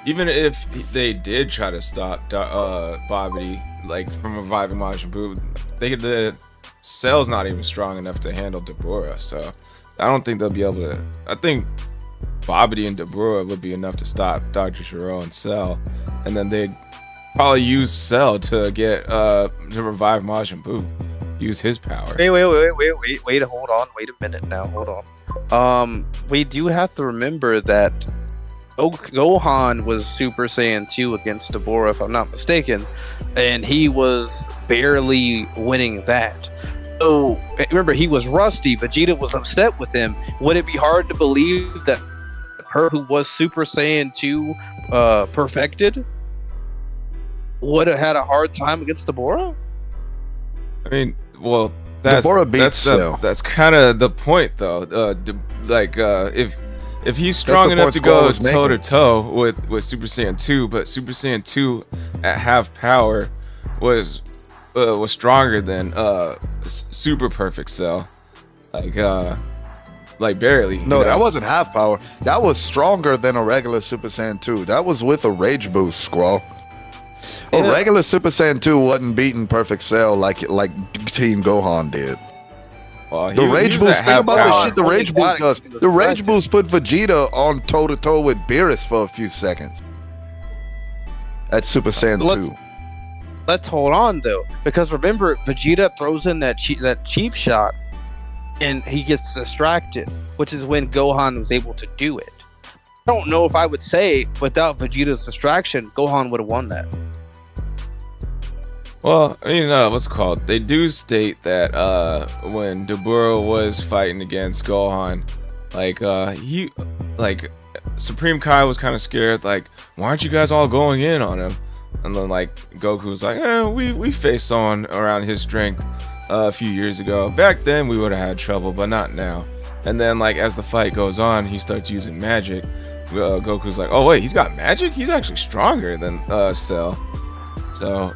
even if they did try to stop Babidi, like, from reviving Majin Buu, the Cell's not even strong enough to handle Deborah. So, I don't think they'll be able to. I think Babidi and Deborah would be enough to stop Dr. Gero and Cell, and then they'd probably use Cell to get to revive Majin Buu. Use his power. Wait, hold on. Wait a minute now. Hold on. We do have to remember that Gohan was Super Saiyan 2 against Deborah, if I'm not mistaken, and he was barely winning that. So, remember, he was rusty. Vegeta was upset with him. Would it be hard to believe that her who was Super Saiyan 2 perfected would have had a hard time against Deborah? I mean, well, that's Deborah beats Cell. that's kind of the point, though. If he's strong the enough point to Squall go was toe to making. toe with Super Saiyan 2, but Super Saiyan 2 at half power was stronger than Super Perfect Cell, like barely. No, that wasn't half power. That was stronger than a regular Super Saiyan 2. That was with a rage boost, Squall. A Yeah. regular Super Saiyan 2 wasn't beating Perfect Cell like Team Gohan did. Well, The rage boost, think about the shit the Only rage boost got does. it. The rage boost put Vegeta on toe to toe with Beerus for a few seconds. That's Super Saiyan Let's- 2. Let's hold on though, because remember, Vegeta throws in that cheap shot, and he gets distracted, which is when Gohan was able to do it. I don't know if I would say without Vegeta's distraction, Gohan would have won that. Well, what's it called? They do state that when Dabura was fighting against Gohan, Supreme Kai was kind of scared, like, why aren't you guys all going in on him? And then Goku was like, we faced someone around his strength a few years ago. Back then we would have had trouble, but not now. And then as the fight goes on, he starts using magic. Goku's like, oh wait, he's got magic? He's actually stronger than Cell. So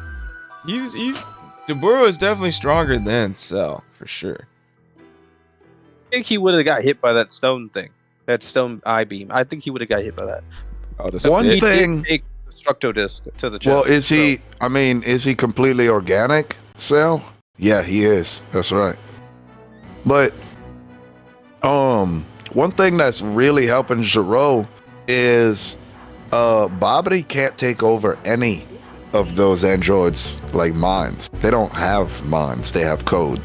he's Dabura is definitely stronger than Cell for sure. I think he would have got hit by that stone thing, that stone eye beam. I think he would have got hit by that. Oh, One thing. Take the Destructo Disc to the chest. Well, is he? I mean, is he completely organic, Cell? Yeah, he is. That's right. But one thing that's really helping Gero is Babidi can't take over any of those androids minds. They don't have minds. They have code.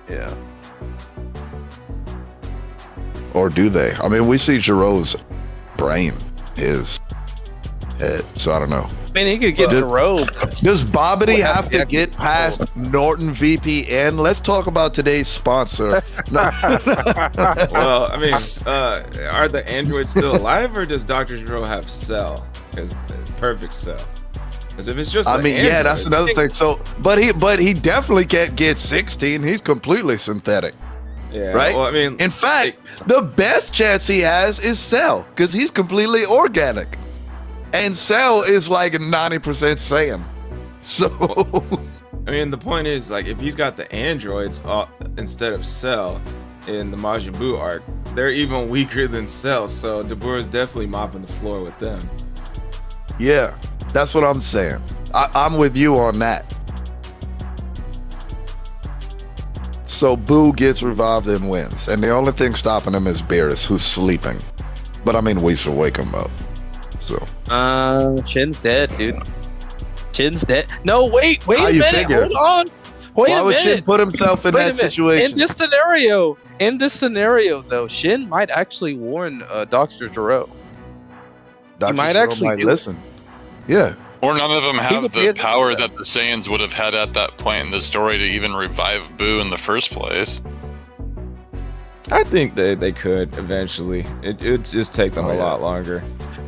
Yeah. Or do they? I mean, we see Gero's brain, his head. So I don't know. I mean, he could get the robe. Does Babidi have to get past Norton VPN? Let's talk about today's sponsor. Well, I mean, are the androids still alive, or does Dr. Gero have Cell? Because perfect Cell. Because if it's just, yeah, that's another thing. So, but he definitely can't get 16. He's completely synthetic. Yeah. Right. Well, I mean, in fact, the best chance he has is Cell, because he's completely organic. And Cell is 90% Saiyan. So, I mean, the point is, if he's got the androids instead of Cell in the Majin Buu arc, they're even weaker than Cell. So Dabura's definitely mopping the floor with them. Yeah, that's what I'm saying. I'm with you on that. So Buu gets revived and wins, and the only thing stopping him is Beerus, who's sleeping. But I mean, we should wake him up. So. Shin's dead, dude. Shin's dead. No, wait How a you minute. figure? Hold on. Wait Why a would minute. Shin put himself in Wait a that minute. situation? In this scenario, though, Shin might actually warn Dr. Gero. Dr. might Gero actually might do it. listen. Yeah. Or none of them have would be the able to power do that. that the Saiyans would have had at that point in the story to even revive Buu in the first place. I think they could eventually. It'd just take them a lot longer.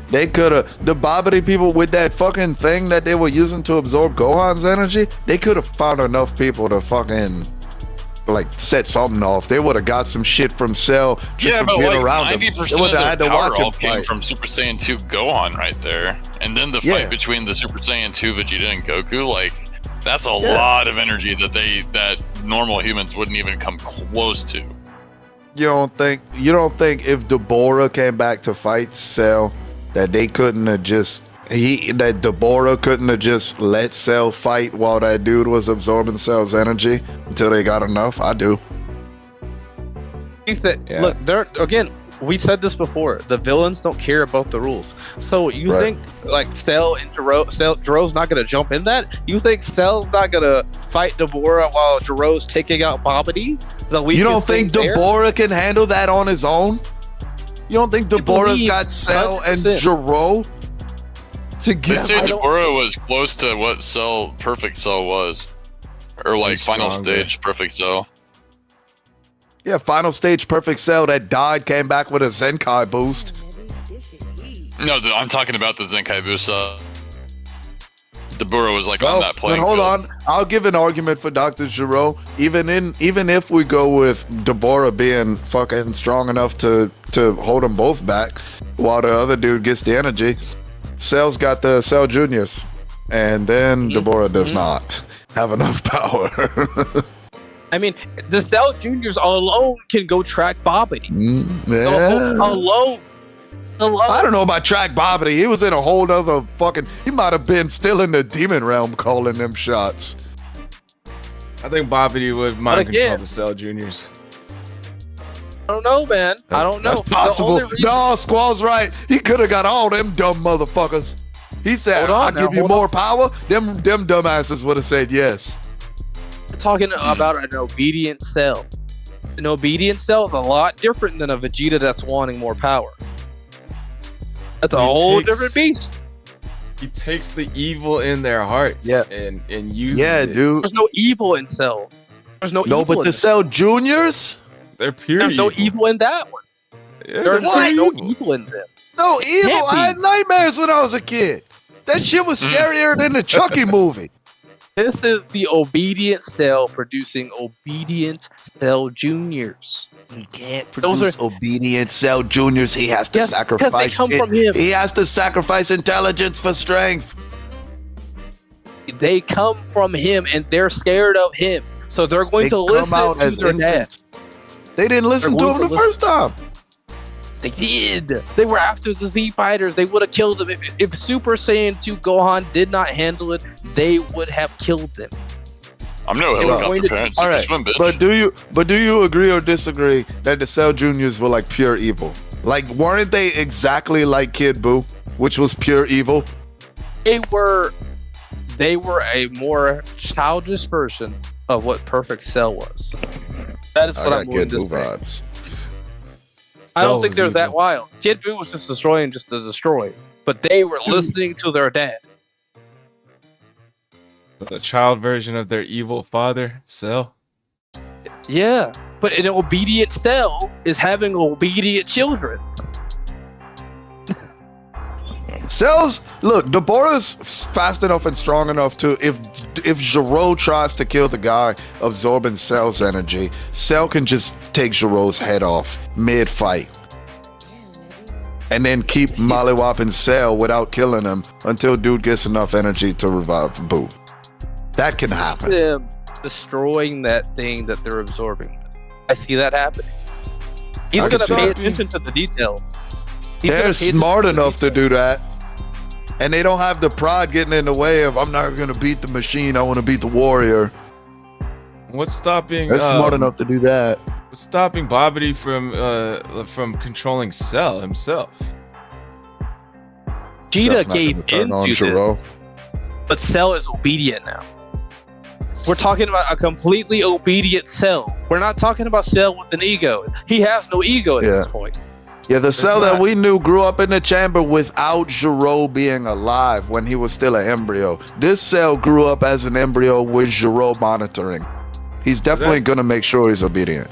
They could have, the Babidi people with that fucking thing that they were using to absorb Gohan's energy, they could have found enough people to fucking set something off. They would have got some shit from Cell just to get around him. They 90% would of have had their to power watch all him came fight. from Super Saiyan 2 Gohan right there. And then the fight between the Super Saiyan 2 Vegeta and Goku, that's a lot of energy that normal humans wouldn't even come close to. You don't think if Dabura came back to fight Cell that they couldn't have that Dabura couldn't have just let Cell fight while that dude was absorbing Cell's energy until they got enough? I do. Look, again, we said this before. The villains don't care about the rules. So you think Cell and Jero's not gonna jump in that? You think Cell's not gonna fight Dabura while Jero's taking out Babidi? You don't think Dabura can handle that on his own? You don't think Dabura's got Cell and Gero together? They say Dabura was close to what Perfect Cell was. Or Final Stage Perfect Cell. Yeah, Final Stage Perfect Cell that died came back with a Zenkai boost. No, I'm talking about the Zenkai boost. Dabura was on that playing But hold field. on, I'll give an argument for Dr. Gero. Even if we go with Dabura being fucking strong enough to hold them both back, while the other dude gets the energy, Cell's got the Cell Juniors, and then Dabura does not have enough power. I mean, the Cell Juniors alone can go track Babidi. Alone. I don't know about track Babidi. He was in a whole other fucking. He might have been still in the demon realm calling them shots. I think Babidi would mind control the Cell Juniors. I don't know, man. I don't know. That's possible. No, Squall's right. He could have got all them dumb motherfuckers. He said, "I'll give you more power." Them dumbasses would have said yes. We're talking about an obedient Cell. An obedient Cell is a lot different than a Vegeta that's wanting more power. That's a whole different beast. He takes the evil in their hearts and uses it. dude. There's no evil in Cell. There's no evil. No, but the Cell Juniors? They're pure There's evil. no evil in that one. Yeah, There's they're no evil. evil in them. No evil. Can't be. I had nightmares when I was a kid. That shit was scarier than the Chucky movie. This is the obedient Cell producing obedient Cell Juniors. He can't Those produce obedient Cell Juniors. He has to Yes, because they sacrifice come from him. He has to sacrifice intelligence for strength. They come from him, and they're scared of him, so they're going They to come listen out to as their dad. infants. They didn't listen They're to going him to the first time. They did. They were after the Z Fighters. They would have killed them. If Super Saiyan 2 Gohan did not handle it, they would have killed them. I'm no helicopter parent. All right, Swim, bitch. but do you agree or disagree that the Cell Juniors were like pure evil? Like, weren't they exactly like Kid Buu, which was pure evil? They were a more childish version of what Perfect Cell was. That is what I'm willing to say. vibes. I don't think was they're that evil. wild. Kid Buu was just destroying just to destroy, but they were listening to their dad. The child version of their evil father, Cell. Yeah, but an obedient Cell is having obedient children. Cells, look, Deborah's fast enough and strong enough to, if Gero tries to kill the guy absorbing Cell's energy, Cell can just take Gero's head off mid-fight. And then keep mollywopping Cell without killing him until dude gets enough energy to revive Boo. That can happen. Them destroying that thing that they're absorbing. I see that happening. He's I gonna can see pay that. attention to the details. He's They're gonna pay smart attention enough to do that. And they don't have the pride getting in the way of, I'm not going to beat the machine, I want to beat the warrior. What's stopping? They're smart enough to do that. What's stopping Bobbity from controlling Cell himself? Vegeta Cell's not gave gonna turn on into this, Gero. but Cell is obedient now. We're talking about a completely obedient Cell. We're not talking about Cell with an ego. He has no ego at Yeah. this point. Yeah, the Cell that not- we knew grew up in the chamber without Gero being alive when he was still an embryo. This Cell grew up as an embryo with Gero monitoring. He's definitely That's- going to make sure he's obedient.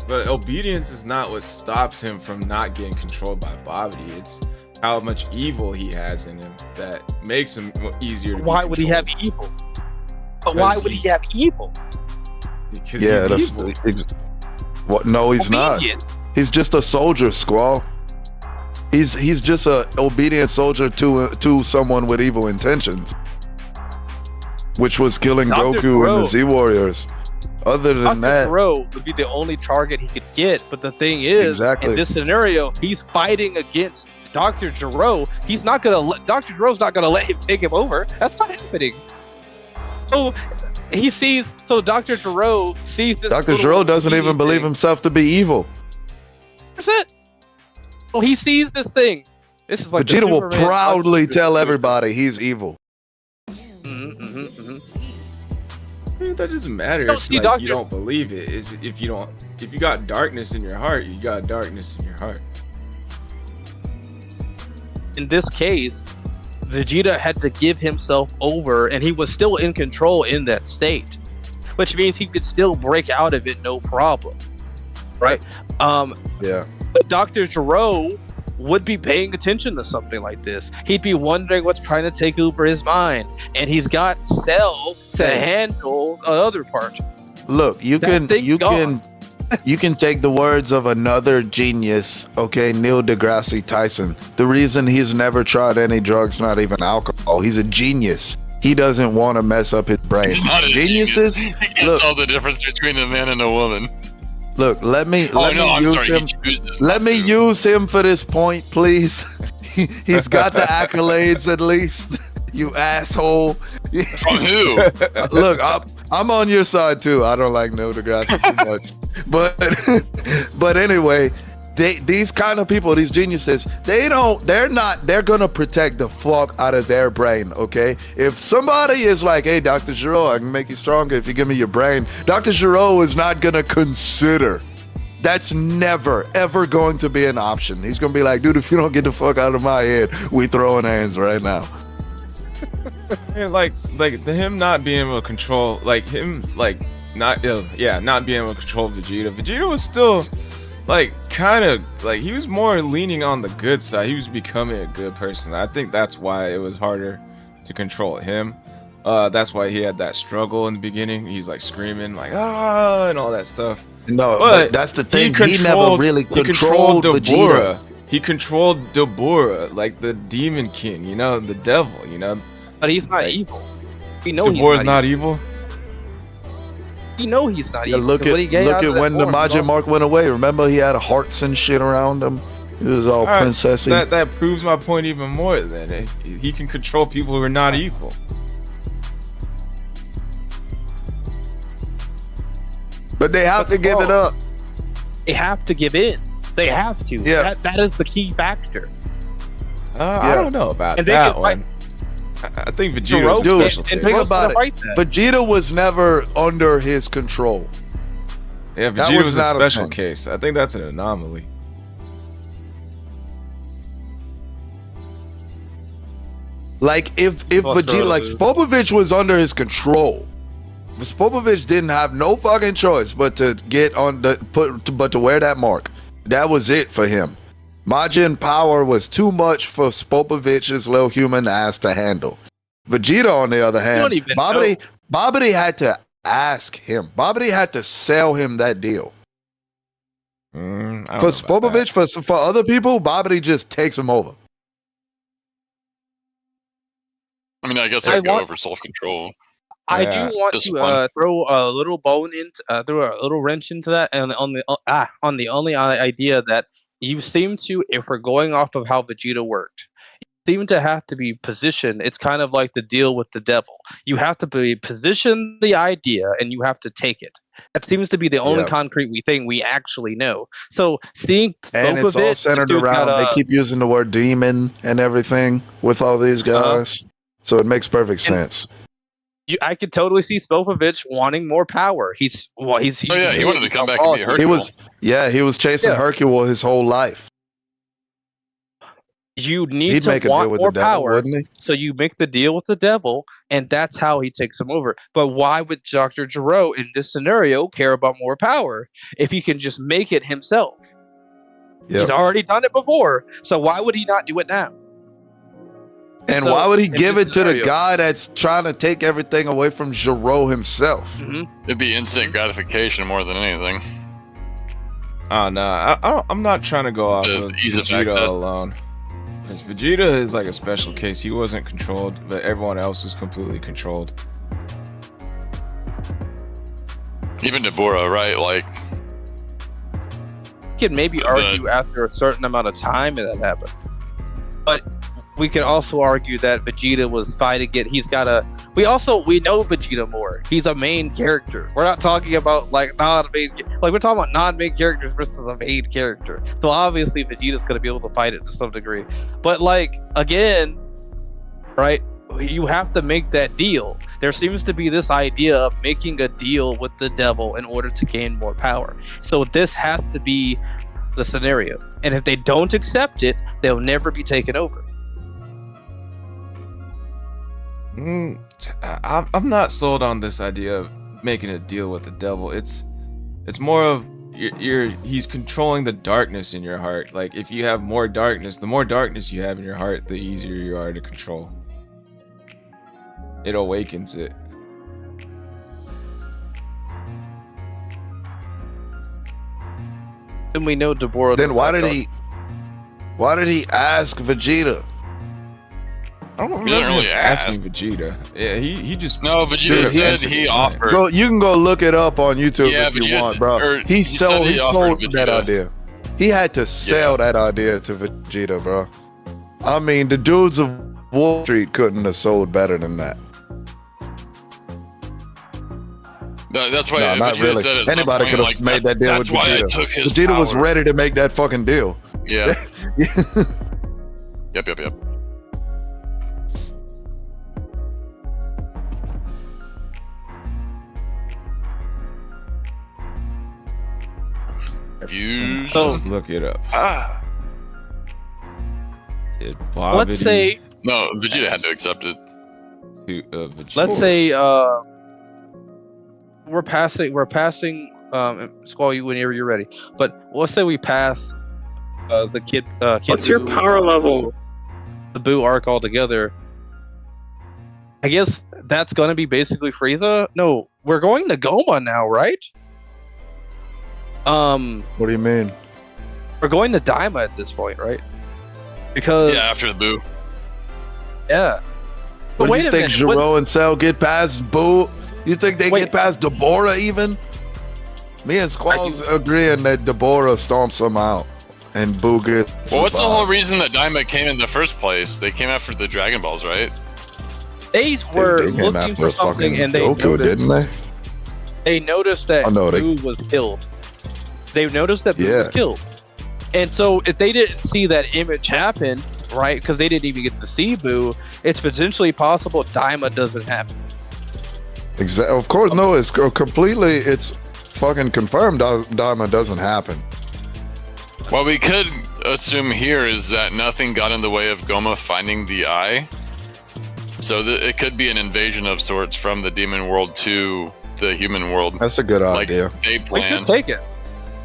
But obedience is not what stops him from not getting controlled by Bobbity. It's how much evil he has in him that makes him easier to be Why would he have controlled. evil? But why Because would he he's- have evil? Because Yeah, he's that's evil. what? No, he's not. Obedient. He's just a soldier, Squall. He's just a obedient soldier to someone with evil intentions, which was killing Dr. Goku and Gero. the Z Warriors. Other than Dr. that, Gero would be the only target he could get, but the thing is, Exactly. in this scenario, he's fighting against Dr. Gero. He's not gonna let Dr. Gero's not gonna let him take him over. That's not happening. So he sees. So Dr. Gero sees this. Dr. little Gero doesn't even obedient believe thing. himself to be evil. That's it. So he sees this thing. This is like the Vegeta will Superman proudly punch. tell everybody he's evil. Mhm, mhm, mhm. That doesn't matter No, if see, like, you Dr. don't believe it. Is if you got darkness in your heart, you got darkness in your heart. In this case, Vegeta had to give himself over, and he was still in control in that state, which means he could still break out of it no problem, right? Yeah. But Dr. Gero would be paying attention to something like this. He'd be wondering what's trying to take over his mind, and he's got Cell to handle the other part. Look, you That can thing's gone. you can take the words of another genius, okay, Neil deGrasse Tyson. The reason he's never tried any drugs, not even alcohol, he's a genius. He doesn't want to mess up his brain. He's not a Geniuses, genius. He can't look. tell the difference between a man and a woman. Look, let me I'm use sorry. him. He chooses Let not me to. use him for this point, please. He's got the accolades at least. You asshole. From who? Look, I'm on your side too. I don't like Neil deGrasse too much, but anyway, these kind of people, these geniuses, they're gonna protect the fuck out of their brain. Okay, if somebody is like, hey, Dr. Gero, I can make you stronger if you give me your brain, Dr. Gero is not gonna consider. That's never, ever going to be an option. He's going to be like, dude, if you don't get the fuck out of my head, we throwing hands right now. And like him not being able to control, not being able to control Vegeta. Vegeta was still like kind of like he was more leaning on the good side. He was becoming a good person. I think that's why it was harder to control him. That's why he had that struggle in the beginning. He's like screaming like ah and all that stuff. No, but that's the thing. He never really controlled Vegeta. He controlled Deborah, like the Demon King, you know, the devil, you know. But he's not evil. We know Deborah's he's not evil. We know he's not Yeah, evil. look at when the Majin Mark went away. Remember, he had hearts and shit around him. He was all princessy. That proves my point even more. Then he can control people who are not evil. But they have to give it up. They have to give in. They have to. Yeah. That is the key factor. I don't know about And that they one. I think Vegeta's a Dude, special case. think about it. Vegeta was never under his control. Yeah, That Vegeta was was a not a special thing. case. I think that's an anomaly. Like if Vegeta, like Spopovich was under his control. Spopovich didn't have no fucking choice but to get on but to wear that mark. That was it for him. Majin power was too much for Spopovich's little human ass to handle. Vegeta, on the other hand, Babidi had to ask him. Babidi had to sell him that deal. For Spopovich, for other people, Babidi just takes him over. I mean, I guess I'd go over self-control. I do want to throw a little throw a little wrench into that, and on the only idea that you seem to, if we're going off of how Vegeta worked, you seem to have to be positioned. It's kind of like the deal with the devil. You have to be position the idea, and you have to take it. That seems to be the only concrete thing we actually know. So seeing and it's all centered around. They keep using the word demon and everything with all these guys, so it makes perfect sense. I could totally see Spopovich wanting more power. He wanted to come back and be Hercule. He was chasing Hercule his whole life. You need to want more power, so you make the deal with the devil, and that's how he takes him over. But why would Dr. Gero in this scenario care about more power if he can just make it himself? Yep. He's already done it before, so why would he not do it now? And why would he give it to the guy that's trying to take everything away from Gero himself? It'd be instant gratification more than anything. Oh no, I'm not trying to go off of Vegeta alone. Because Vegeta is like a special case. He wasn't controlled, but everyone else is completely controlled. Even Deborah, right? Like, you can maybe argue after a certain amount of time that happened, but we can also argue that Vegeta was fighting it. We know Vegeta more. He's a main character. We're not talking about we're talking about non-main characters versus a main character. So obviously Vegeta's gonna be able to fight it to some degree. But again, right? You have to make that deal. There seems to be this idea of making a deal with the devil in order to gain more power. So this has to be the scenario. And if they don't accept it, they'll never be taken over. I'm not sold on this idea of making a deal with the devil. It's more of he's controlling the darkness in your heart. Like if you have more darkness, the more darkness you have in your heart, the easier you are to control. It awakens it. And we know Deborah. Then why did he ask Vegeta? I don't remember really asking Vegeta. Yeah, he just Vegeta said he offered. You can go look it up on YouTube if you want, bro. He sold that idea. He had to sell that idea to Vegeta, bro. I mean, the dudes of Wall Street couldn't have sold better than that. No, that's why. No, not really. Anybody could have made that deal with Vegeta. Vegeta was ready to make that fucking deal. Yeah. Yep. Let's look it up. Let's say no, Vegeta had to accept it. to Vegeta. Let's say we're passing Squall, you whenever you're ready. But let's say we pass the kid. What's your power level? The Boo arc altogether. I guess that's gonna be basically Frieza. No, we're going to Goma now, right? What do you mean? We're going to Daima at this point, right? Because Yeah, after the Boo. yeah. What do you think, What- Gero and Cell get past Boo? You think they get past Deborah even? Me and Squall's agreeing that Deborah stomps them out and Boo gets. Well, what's the revived. whole reason that Daima came in the first place? They came after the Dragon Balls, right? They were They came looking after for something, fucking and they Goku, noticed, didn't they? they noticed that Oh, no, they- Boo was killed. They noticed that Boo Yeah. was killed, and so if they didn't see that image happen, right? Because they didn't even get to see Boo, it's potentially possible Daima doesn't happen. Of course, no. It's completely. It's fucking confirmed. Daima doesn't happen. What we could assume here is that nothing got in the way of Goma finding the eye. So it could be an invasion of sorts from the demon world to the human world. That's a good Like idea. they We could planned. take it.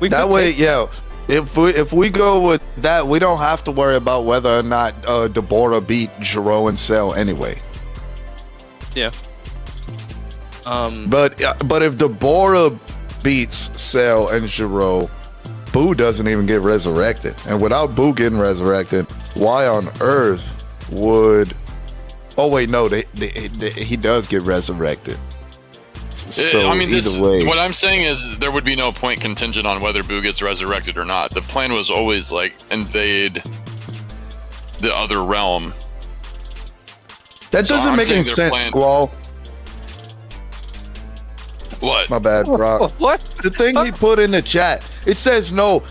We That could way, take yeah. If we go with that, we don't have to worry about whether or not Deborah beat Gero and Cell anyway. it. But if Deborah beats Cell and Gero, Boo doesn't even get resurrected. And without Boo getting resurrected, why on earth would? Oh wait, no, he does get resurrected. So I mean, either way, what I'm saying is there would be no point contingent on whether Boo gets resurrected or not. The plan was always like invade the other realm. that so doesn't I'm make any saying they're sense, playing- Squall. What? My bad, Brock. What? The thing he put in the chat, it says no.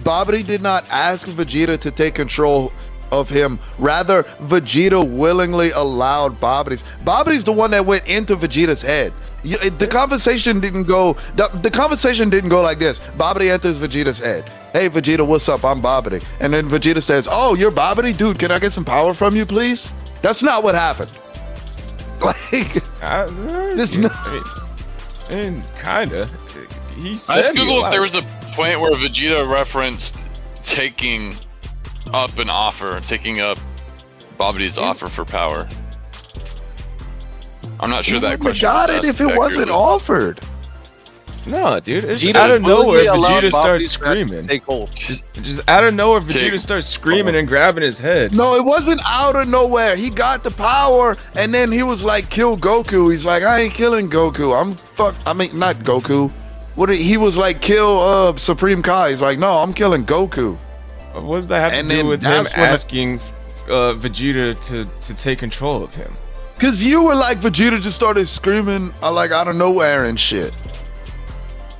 Babidi did not ask Vegeta to take control of him. Rather, Vegeta willingly allowed Babidi's. Babidi's the one that went into Vegeta's head. The conversation didn't go. The conversation didn't go like this. Babidi enters Vegeta's head. Hey Vegeta, what's up? I'm Babidi. And then Vegeta says, "Oh, you're Babidi, dude. Can I get some power from you, please?" That's not what happened. Like, this not. I mean, kinda. He said Let's he Google if allowed there it. was a point where Vegeta referenced taking up an offer, taking up Babidi's offer for power. I'm not sure that question. got was it if asked it wasn't accurately. offered. No, dude. It's just Vegeta out of nowhere, willingly allowed Vegeta starts Babidi's magic to screaming. Take hold. Just out of nowhere, Vegeta Take- starts screaming and grabbing his head. No, it wasn't out of nowhere. He got the power, and then he was like, "Kill Goku." He's like, "I ain't killing Goku. I mean, not Goku." He was like, "Kill Supreme Kai." He's like, "No, I'm killing Goku." What does that have And to do then with him that's when asking Vegeta to take control of him? Cause you were like, Vegeta just started screaming like out of nowhere and shit.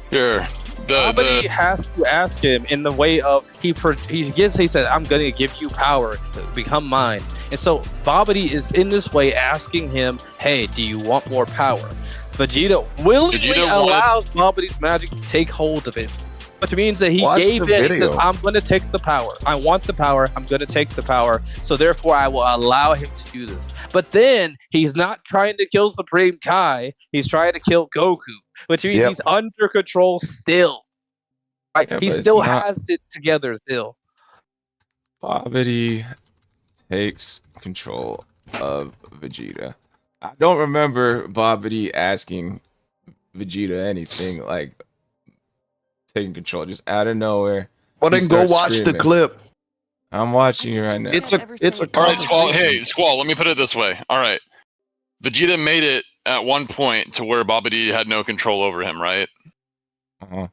Here, Somebody has to ask him in the way of he said, "I'm gonna give you power to become mine," and so Babidi is in this way asking him, "Hey, do you want more power?" Vegeta willingly Vegeta allows Babidi's magic to take hold of him, which means that he Watch gave the it. He video. says, "I'm gonna take the power. I want the power. I'm gonna take the power. So therefore, I will allow him to do this." But then he's not trying to kill Supreme Kai. He's trying to kill Goku, which means Yep. he's under control still. Right? Yeah, He but it's still not- has it together still. Babidi takes control of Vegeta. I don't remember Babidi asking Vegeta anything like taking control, just out of nowhere. Well, He then go starts watch the screaming. clip. I'm watching you right now. It's a All right, Squall. Hey, Squall. Let me put it this way. All right, Vegeta made it at one point to where Babidi had no control over him, right? Uh-huh.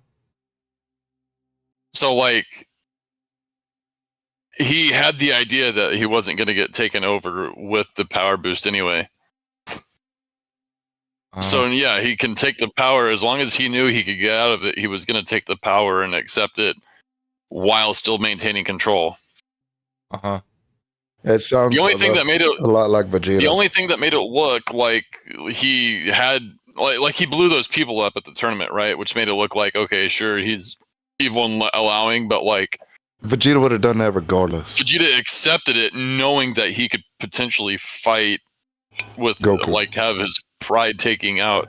So like, he had the idea that he wasn't going to get taken over with the power boost anyway. So yeah, he can take the power as long as he knew he could get out of it. He was going to take the power and accept it while still maintaining control. Uh-huh. It sounds The only thing that made it a lot like Vegeta. the only thing that made it look like he had like he blew those people up at the tournament, right? Which made it look like, okay, sure, he's evil and allowing, but like Vegeta would have done that regardless. Vegeta accepted it knowing that he could potentially fight with Goku. like have his pride taking out,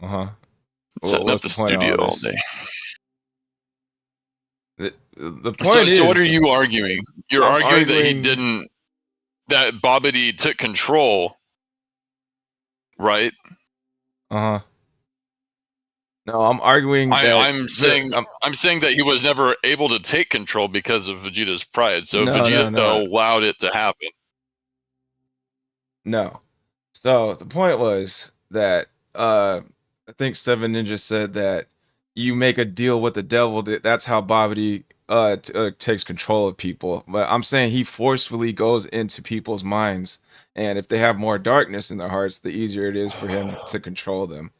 Well, setting up what's the the point of studio all all this? day. The point is, So what are you arguing? You're I'm arguing that he arguing- didn't, that Bobbity took control, right? No, I'm arguing that I'm saying that he was never able to take control because of Vegeta's pride. So Vegeta allowed it to happen. No. So the point was that I think Seven Ninja said that you make a deal with the devil. That's how Bobbity takes control of people. But I'm saying he forcefully goes into people's minds, and if they have more darkness in their hearts, the easier it is for him to control them.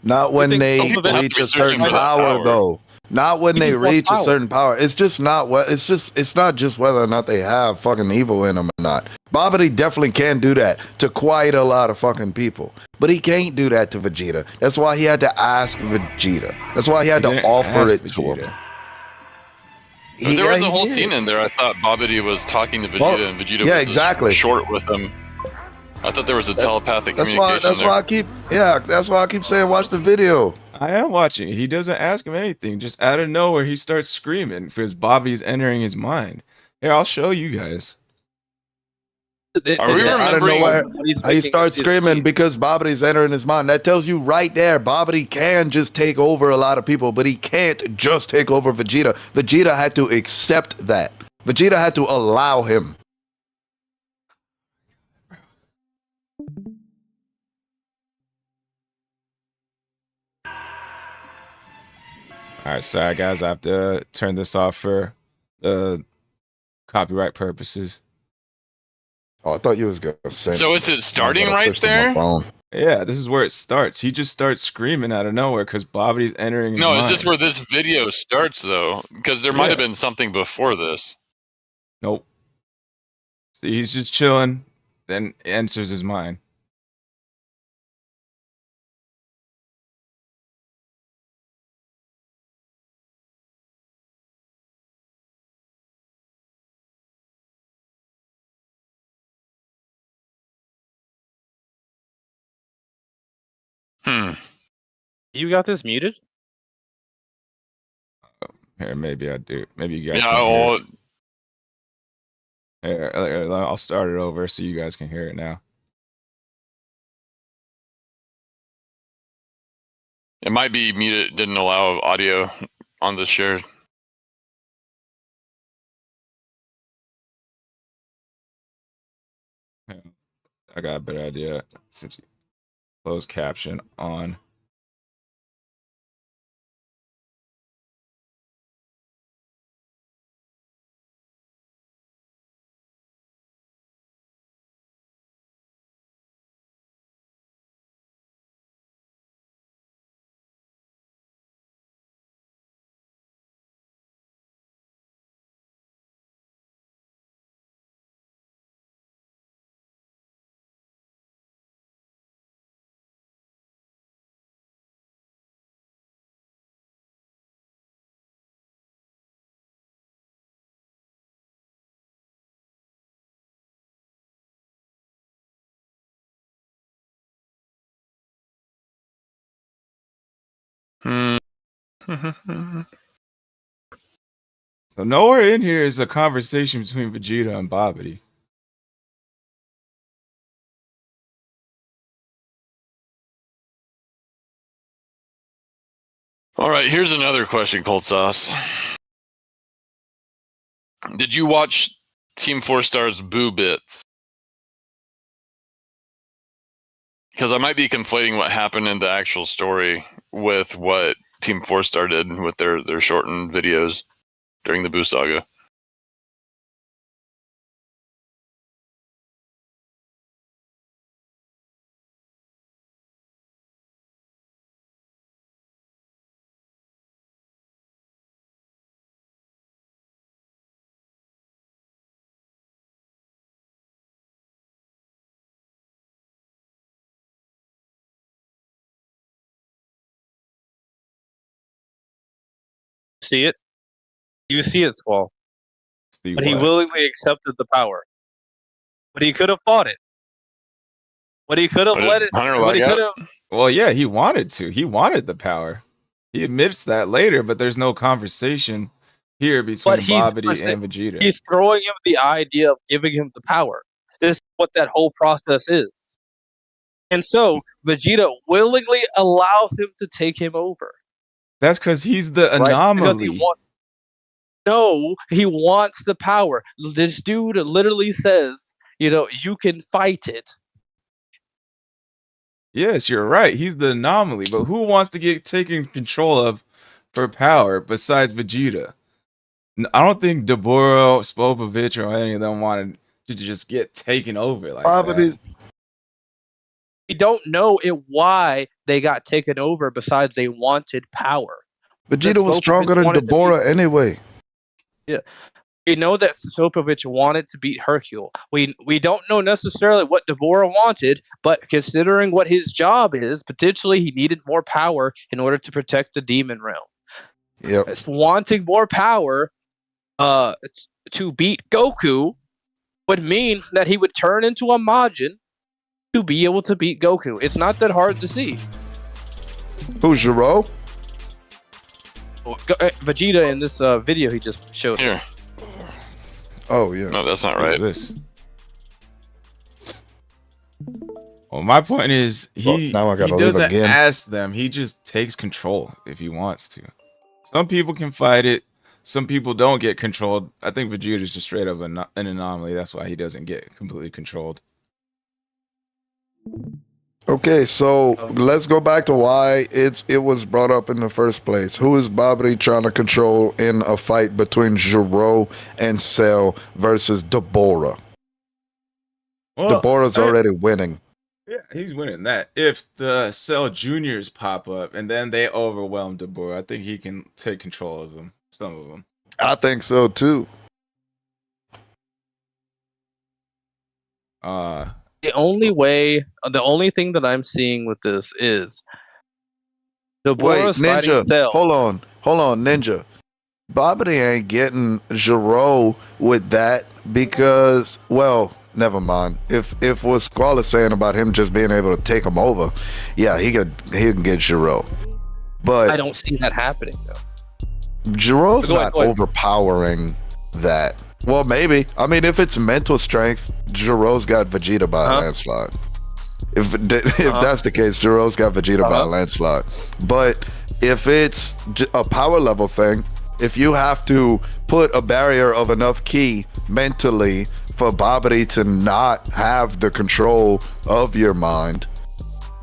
Not when they reach a certain power, though. Not when they reach a certain power. It's just not what. It's not just whether or not they have fucking evil in them or not. Bobbity definitely can do that to quiet a lot of fucking people, but he can't do that to Vegeta. That's why he had to ask Vegeta. That's why he had to offer it to him. There was a whole scene in there. I thought Bobbity was talking to Vegeta, and Vegeta was short with him. I thought there was a telepathic communication. That's why I keep saying watch the video. I am watching. He doesn't ask him anything. Just out of nowhere, he starts screaming because Bobby's entering his mind. Here, I'll show you guys. Are we remembering he starts screaming because Bobbity entering his mind? That tells you right there, Bobbity can just take over a lot of people, but he can't just take over Vegeta. Vegeta had to accept that. Vegeta had to allow him. All right, sorry guys, I have to turn this off for copyright purposes. Oh, I thought you was gonna say. So is it starting right there? Yeah, this is where it starts. He just starts screaming out of nowhere because Bobbity's entering his mind. Is this where this video starts though? Because there might have been something before this. Nope. See, he's just chilling, then enters his mind. You got this muted? Here, maybe I do. Maybe you guys. Yeah. Here, I'll start it over so you guys can hear it now. It might be muted. Didn't allow audio on the shared. I got a better idea since you close caption on. So nowhere in here is a conversation between Vegeta and Bobbity. All right, here's another question, Cold Sauce. Did you watch Team 4 Star's Boo Bits? Because I might be conflating what happened in the actual story with what Team 4 Star did with their shortened videos during the Boo Saga. See it? You see it, Squall. But he willingly accepted the power. But he could have fought it. But he could have let it. Hunter But he lag could out? have. Well, yeah, he wanted to. He wanted the power. He admits that later, but there's no conversation here between Babidi and Vegeta. He's throwing him the idea of giving him the power. This is what that whole process is. And so Vegeta willingly allows him to take him over. That's because he's the Right? anomaly. No, he wants the power. This dude literally says, you can fight it. Yes, you're right. He's the anomaly, but who wants to get taken control of for power besides Vegeta? I don't think Deborah, Spopovich, or any of them wanted to just get taken over like that. We don't know why they got taken over besides they wanted power. Vegeta was stronger than Deborah anyway. Yeah. We know that Spopovich wanted to beat Hercule. We don't know necessarily what Deborah wanted, but considering what his job is, potentially he needed more power in order to protect the demon realm. Yep. Wanting more power to beat Goku would mean that he would turn into a Majin to be able to beat Goku. It's not that hard to see. Who's Gero? Vegeta in this video he just showed. Here. Oh, yeah. No, that's not right. This. Well, my point is, he doesn't ask them. He just takes control if he wants to. Some people can fight it. Some people don't get controlled. I think Vegeta is just straight up an anomaly. That's why he doesn't get completely controlled. Okay, so let's go back to why it was brought up in the first place. Who is Babidi trying to control in a fight between Gero and Cell versus Deborah? Well, Deborah's already winning. Yeah, he's winning that. If the Cell Juniors pop up and then they overwhelm Deborah, I think he can take control of them. Some of them. I think so too. The only thing that I'm seeing with this is Deborah's Ninja. Cell. Hold on, Ninja. Babidi ain't getting Gero with that because, well, never mind. If what Squall is saying about him just being able to take him over, yeah, he can get Gero. But I don't see that happening though. Gero's not overpowering that. Well, maybe. I mean, if it's mental strength, Gero's got Vegeta by a landslide. If that's the case, Gero's got Vegeta by a landslide. But if it's a power level thing, if you have to put a barrier of enough ki mentally for Babidi to not have the control of your mind,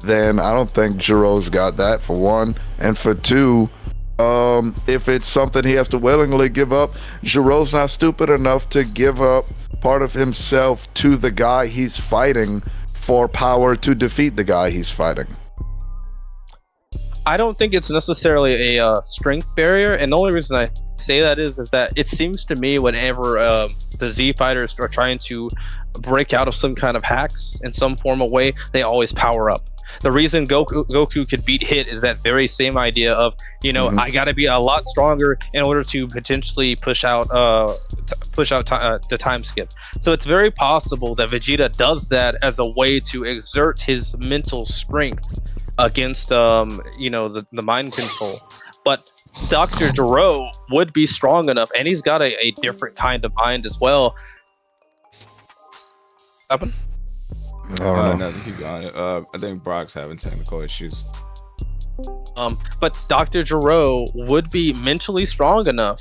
then I don't think Gero's got that, for one. And for two, if it's something he has to willingly give up, Gero's not stupid enough to give up part of himself to the guy he's fighting for power to defeat the guy he's fighting. I don't think it's necessarily a strength barrier, and the only reason I say that is that it seems to me whenever the Z fighters are trying to break out of some kind of hacks in some form of way, they always power up. The reason Goku could beat Hit is that very same idea of, I got to be a lot stronger in order to potentially push out the time skip. So it's very possible that Vegeta does that as a way to exert his mental strength against the mind control. But Dr. Gero would be strong enough, and he's got a different kind of mind as well. Happen? I don't know. No, keep going. I think Brock's having technical issues. But Dr. Gero would be mentally strong enough,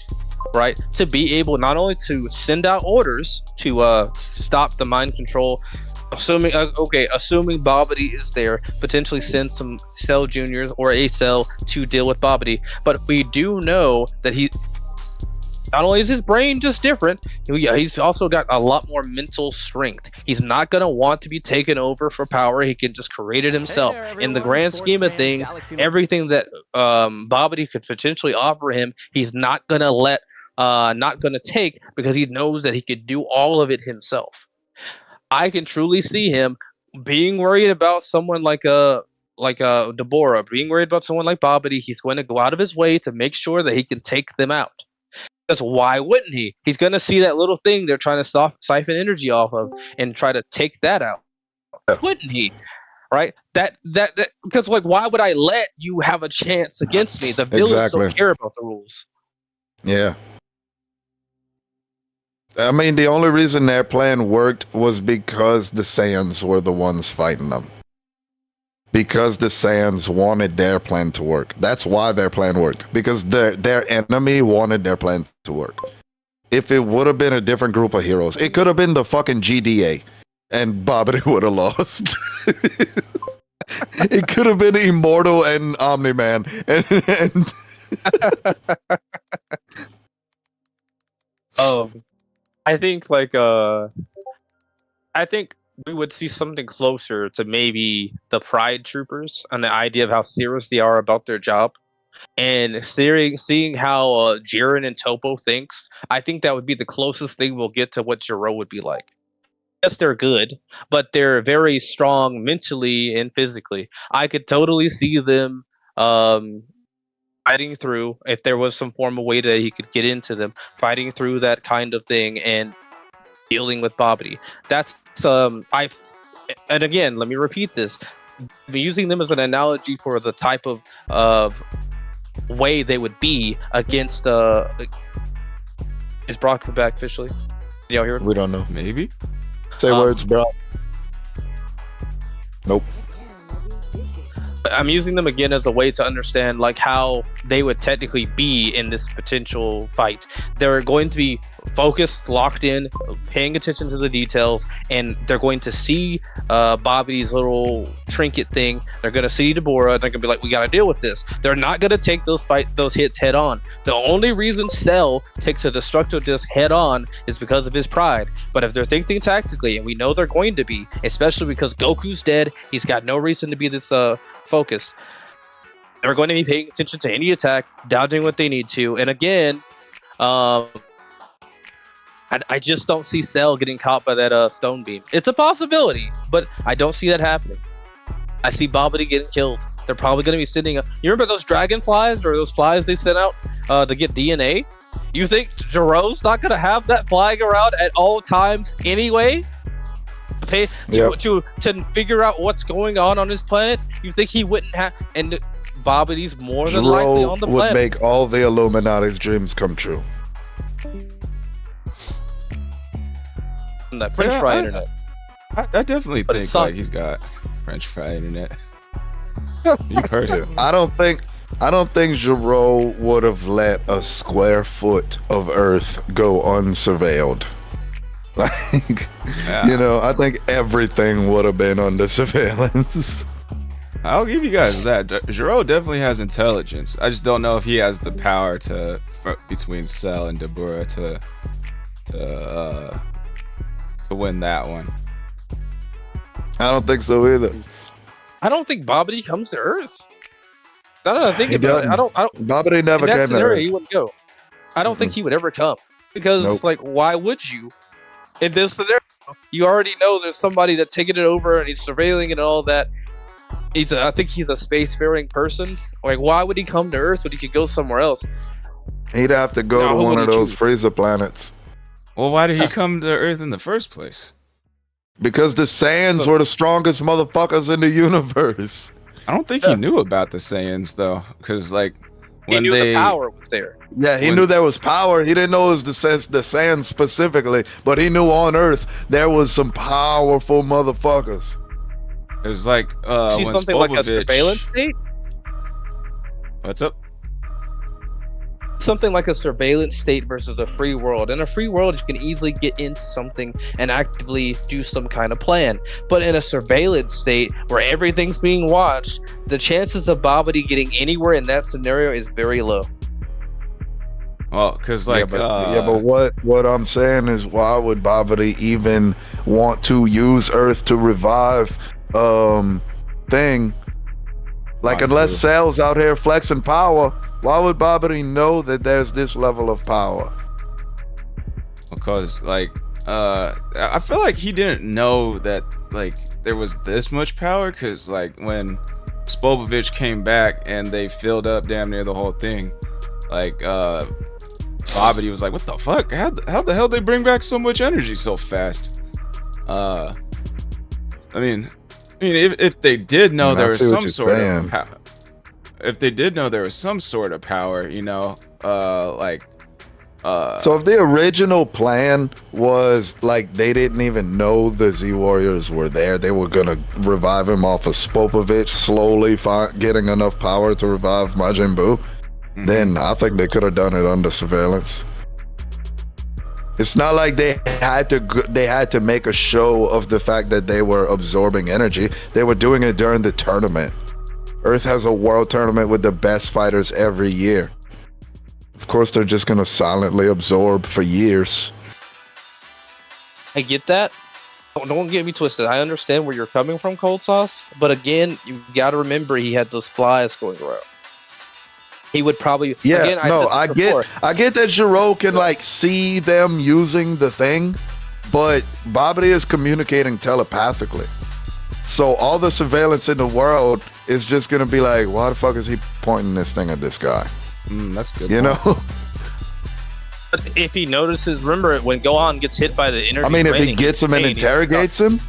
right, to be able not only to send out orders to stop the mind control, assuming Babidi is there, potentially send some Cell Juniors or a Cell to deal with Babidi. But we do know that he not only is his brain just different, he's also got a lot more mental strength. He's not going to want to be taken over for power. He can just create it himself. In the grand scheme of things, everything that Babidi could potentially offer him, he's not going to take, because he knows that he could do all of it himself. I can truly see him being worried about someone like Deborah, being worried about someone like Babidi. He's going to go out of his way to make sure that he can take them out. Because why wouldn't he? He's gonna see that little thing they're trying to siphon energy off of and try to take that out. Wouldn't he? Right? That because like why would I let you have a chance against me? The villains Exactly. don't care about the rules. Yeah. I mean, the only reason their plan worked was because the Saiyans were the ones fighting them. Because the Saiyans wanted their plan to work. That's why their plan worked. Because their enemy wanted their plan to work. If it would have been a different group of heroes, it could have been the fucking GDA, and Babidi would have lost. It could have been Immortal and Omni-Man, and I think I think we would see something closer to maybe the Pride Troopers and the idea of how serious they are about their job, and seeing how Jiren and Topo thinks. I think that would be the closest thing we'll get to what Jiro would be like. Yes, they're good, but they're very strong mentally and physically. I could totally see them fighting through, if there was some form of way that he could get into them, fighting through that kind of thing and dealing with Babidi. That's and again, let me repeat this. I'm using them as an analogy for the type of way they would be against is Brock back officially? Did y'all hear it? we don't know. Maybe. Say words, bro. Nope. I'm using them again as a way to understand like how they would technically be in this potential fight. They're going to be focused, locked in, paying attention to the details, and they're going to see Bobby's little trinket thing. They're going to see Deborah, and they're going to be like, we got to deal with this. They're not going to take those hits head on. The only reason Cell takes a destructive disc head on is because of his pride. But if they're thinking tactically, and we know they're going to be, especially because Goku's dead, he's got no reason to be this focused. They're going to be paying attention to any attack, dodging what they need to, and again, I just don't see Cell getting caught by that stone beam. It's a possibility, but I don't see that happening. I see Babidi getting killed. They're probably going to be sending you remember those dragonflies or those flies they sent out to get DNA? You think Jiro's not going to have that flying around at all times anyway? To figure out what's going on his planet? You think he wouldn't have? And Babidi's more than likely on the would planet. make all the Illuminati's dreams come true. On that French fry internet. I definitely think like he's got French fry internet. Me personally. I don't think Jiro would have let a square foot of Earth go unsurveilled. Like, you know, I think everything would have been under surveillance. I'll give you guys that. Jiro definitely has intelligence. I just don't know if he has the power to between Cell and Deborah to win that one. I don't think so either. I don't think Babidi comes to Earth. Now that I think about it, I don't. Babidi never in that came to scenario, Earth. he wouldn't go. I don't think he would ever come because, like, why would you? In this scenario, you already know there's somebody that's taking it over and he's surveilling and all that. I think he's a spacefaring person. Like, why would he come to Earth when he could go somewhere else? He'd have to go to one of those freezer planets. Well, why did he come to Earth in the first place? Because the Saiyans were the strongest motherfuckers in the universe. I don't think he knew about the Saiyans though, because like when he knew the power was there. Yeah, he knew there was power. He didn't know it was the Saiyans specifically, but he knew on Earth there was some powerful motherfuckers. It was like when something Spopovich... like a surveillance state. What's up? Something like a surveillance state versus a free world. In a free world, you can easily get into something and actively do some kind of plan. But in a surveillance state where everything's being watched, the chances of Babidi getting anywhere in that scenario is very low. Well, because like but what I'm saying is, why would Babidi even want to use Earth to revive thing? Like, unless Cell's out here flexing power, why would Babidi know that there's this level of power? Because like I feel like he didn't know that like there was this much power, because like when Spopovich came back and they filled up damn near the whole thing, like Bobbity was like, "What the fuck? How the hell they bring back so much energy so fast?" I mean, if they did know there was some sort of power, if they did know there was some sort of power, you know, So if the original plan was like they didn't even know the Z Warriors were there, they were gonna revive him off of Spopovich, slowly getting enough power to revive Majin Buu, then I think they could have done it under surveillance. It's not like they had to make a show of the fact that they were absorbing energy. They were doing it during the tournament. Earth has a world tournament with the best fighters every year. Of course, they're just going to silently absorb for years. I get that. Don't get me twisted. I understand where you're coming from, Cold Sauce. But again, you got to remember he had those flies going around. He would probably... Yeah, again, I get that Giro can like see them using the thing, but Bobbity is communicating telepathically. So all the surveillance in the world is just going to be like, why the fuck is he pointing this thing at this guy? That's good. You know? But if he notices, remember when Gohan gets hit by the energy. I mean, if he gets him and interrogates him,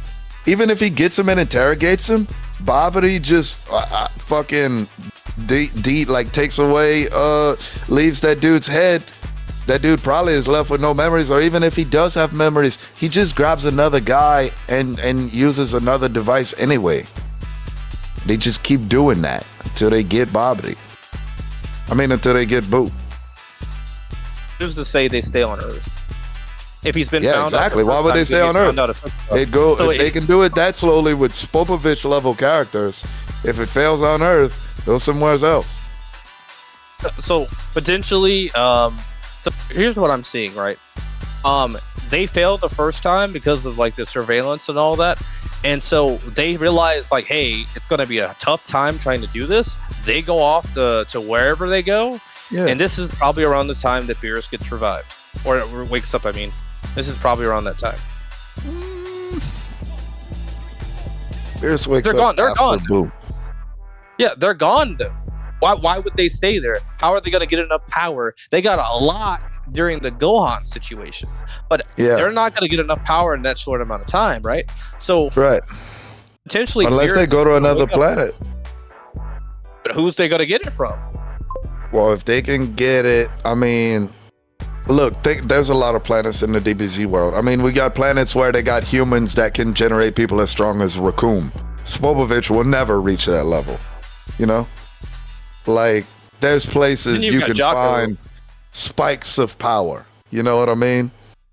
even if he gets him and interrogates him, Bobbity just fucking like takes away, leaves that dude's head. That dude probably is left with no memories, or even if he does have memories, he just grabs another guy and uses another device anyway. They just keep doing that until they get Bobbity. I mean, until they get Boo. Who's to say they stay on Earth? If he's been found exactly. out, Why would they stay on Earth? If they can do it that slowly with Spopovich level characters. If it fails on Earth, go somewhere else. So potentially, so here's what I'm seeing, right? They failed the first time because of like the surveillance and all that, and so they realize like, hey, it's going to be a tough time trying to do this. They go off to wherever they go, and this is probably around the time that Beerus gets revived or wakes up. I mean, this is probably around that time. Beerus wakes They're up. They're gone. Boo. Yeah, they're gone. Though. Why would they stay there? How are they going to get enough power? They got a lot during the Gohan situation, but they're not going to get enough power in that short amount of time, right? So potentially, unless they go to another planet. But who's they going to get it from? Well, if they can get it, I mean, look, there's a lot of planets in the DBZ world. I mean, we got planets where they got humans that can generate people as strong as Raccoon. Spopovich will never reach that level, you know? Like, there's places you can find spikes of power. You know what I mean?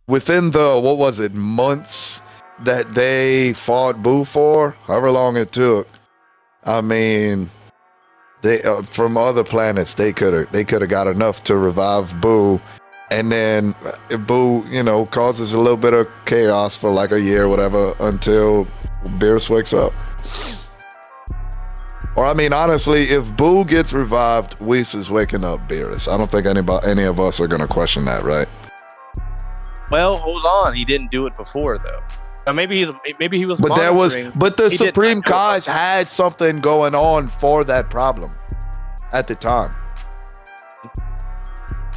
Within the, what was it, months that they fought Boo for, however long it took, I mean, they from other planets, they could have got enough to revive Boo. And then Boo, you know, causes a little bit of chaos for like a year or whatever until Beerus wakes up. Or I mean, honestly, if Boo gets revived, Whis is waking up Beerus. I don't think any of us are going to question that, right? Well, hold on. He didn't do it before, though. Now, maybe he was. But the Supreme Kais had something going on for that problem at the time.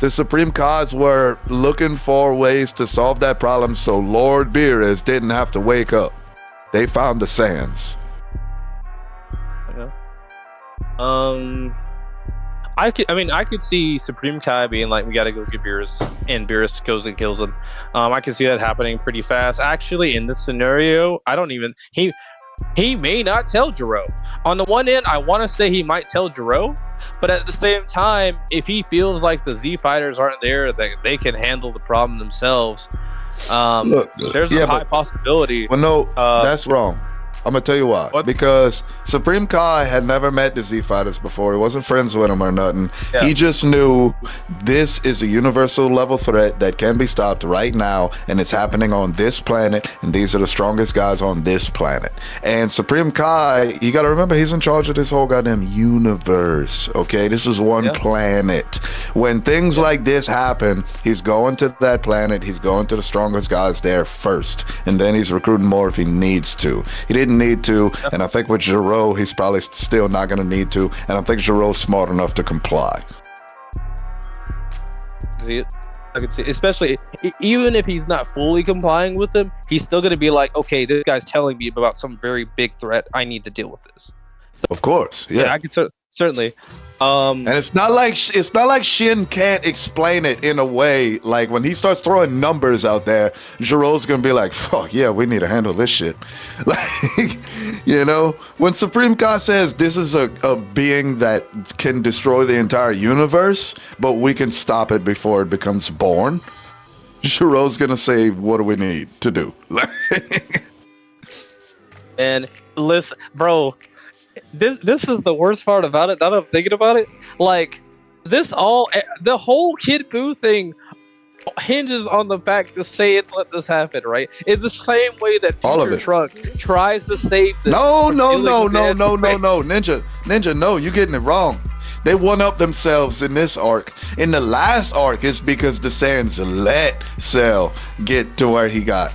The Supreme Kais were looking for ways to solve that problem, so Lord Beerus didn't have to wake up. They found the sands. I could see Supreme Kai being like, we gotta go get Beerus, and Beerus goes and kills him. I can see that happening pretty fast. Actually, in this scenario, he may not tell Giro. On the one end, I want to say he might tell Giro, but at the same time, if he feels like the Z fighters aren't there, that they can handle the problem themselves, there's a high possibility. Well, no, that's wrong. I'm gonna tell you why. What? Because Supreme Kai had never met the Z fighters before. He wasn't friends with them or nothing. Yeah. He just knew this is a universal level threat that can be stopped right now, and it's happening on this planet, and these are the strongest guys on this planet. And Supreme Kai, you gotta remember, he's in charge of this whole goddamn universe. Okay, this is one planet. When things like this happen, he's going to that planet. He's going to the strongest guys there first, and then he's recruiting more if he needs to. He didn't need to, and I think with Giro, he's probably still not going to need to, and I think Giro's smart enough to comply. I can see, especially even if he's not fully complying with them, he's still going to be like, okay, this guy's telling me about some very big threat. I need to deal with this. So, Of course, yeah. I could certainly. And it's not like Shin can't explain it in a way. Like when he starts throwing numbers out there, Giroux's gonna be like, "Fuck yeah, we need to handle this shit." Like, when Supreme Ka says this is a being that can destroy the entire universe, but we can stop it before it becomes born, Giroux's gonna say, "What do we need to do?" And listen, bro. This is the worst part about it. Now that I'm thinking about it, like the whole Kid Buu thing hinges on the fact that Saiyans let this happen, right? In the same way that All of Future it. Trunks tries to save this. No, from no, dealing no, with no, the no, no, anti- no, Ninja, no, you're getting it wrong. They one up themselves in this arc. In the last arc, it's because the Saiyans let Cell get to where he got.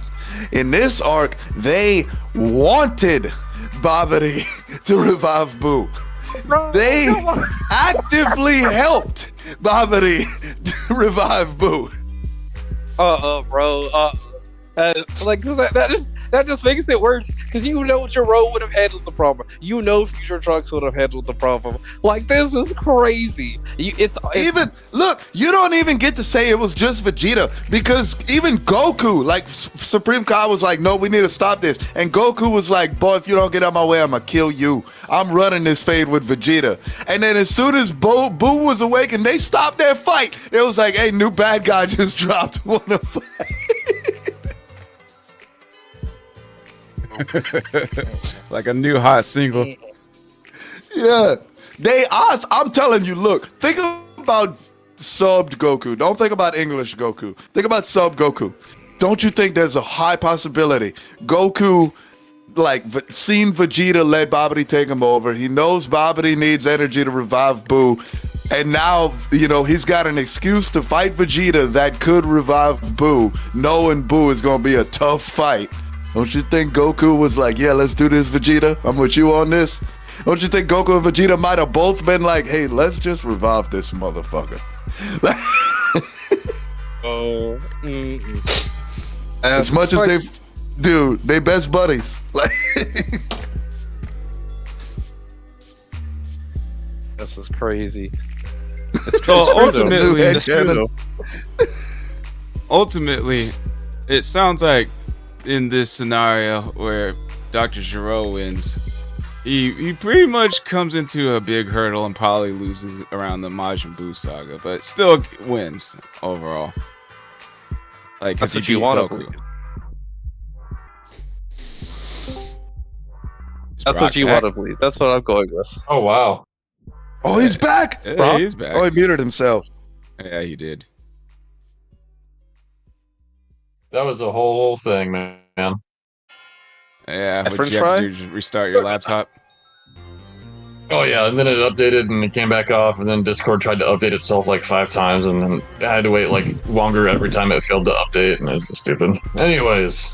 In this arc, they wanted Babidi to revive Buu. They actively helped Babidi revive Buu. Bro. Like that just makes it worse because Jiro would have handled the problem. Future Trunks would have handled the problem. Like this is crazy. It's Even look, you don't even get to say it was just Vegeta because even Goku, like Supreme Ka was like, "No, we need to stop this," and Goku was like, "Boy, if you don't get out my way, I'm gonna kill you. I'm running this fade with Vegeta." And then as soon as Buu was awakened, they stopped their fight. It was like, "Hey, new bad guy just dropped. Wanna fight?" Like a new hot single. Yeah. I'm telling you, look, think about subbed Goku. Don't think about English Goku. Think about subbed Goku. Don't you think there's a high possibility Goku, like, seen Vegeta let Babidi take him over. He knows Babidi needs energy to revive Buu. And now, he's got an excuse to fight Vegeta that could revive Buu, knowing Buu is going to be a tough fight. Don't you think Goku was like, "Yeah, let's do this, Vegeta. I'm with you on this"? Don't you think Goku and Vegeta might have both been like, "Hey, let's just revive this motherfucker"? As much as they best buddies. Like, this is crazy. So ultimately, New headcanon. ultimately, it sounds like in this scenario where Dr. Giro wins, he pretty much comes into a big hurdle and probably loses around the Majin Buu saga, but still wins overall. Like, That's what you want to believe. That's what you want to believe. That's what I'm going with. Oh wow. oh, he's back. Yeah, he's back. Oh, he muted himself. Yeah, he did. That was a whole thing, man. Yeah, what French you have fry? to do is just restart your laptop. Oh yeah, and then it updated and it came back off, and then Discord tried to update itself like 5 times, and then I had to wait like longer every time it failed to update, and it was stupid. Anyways,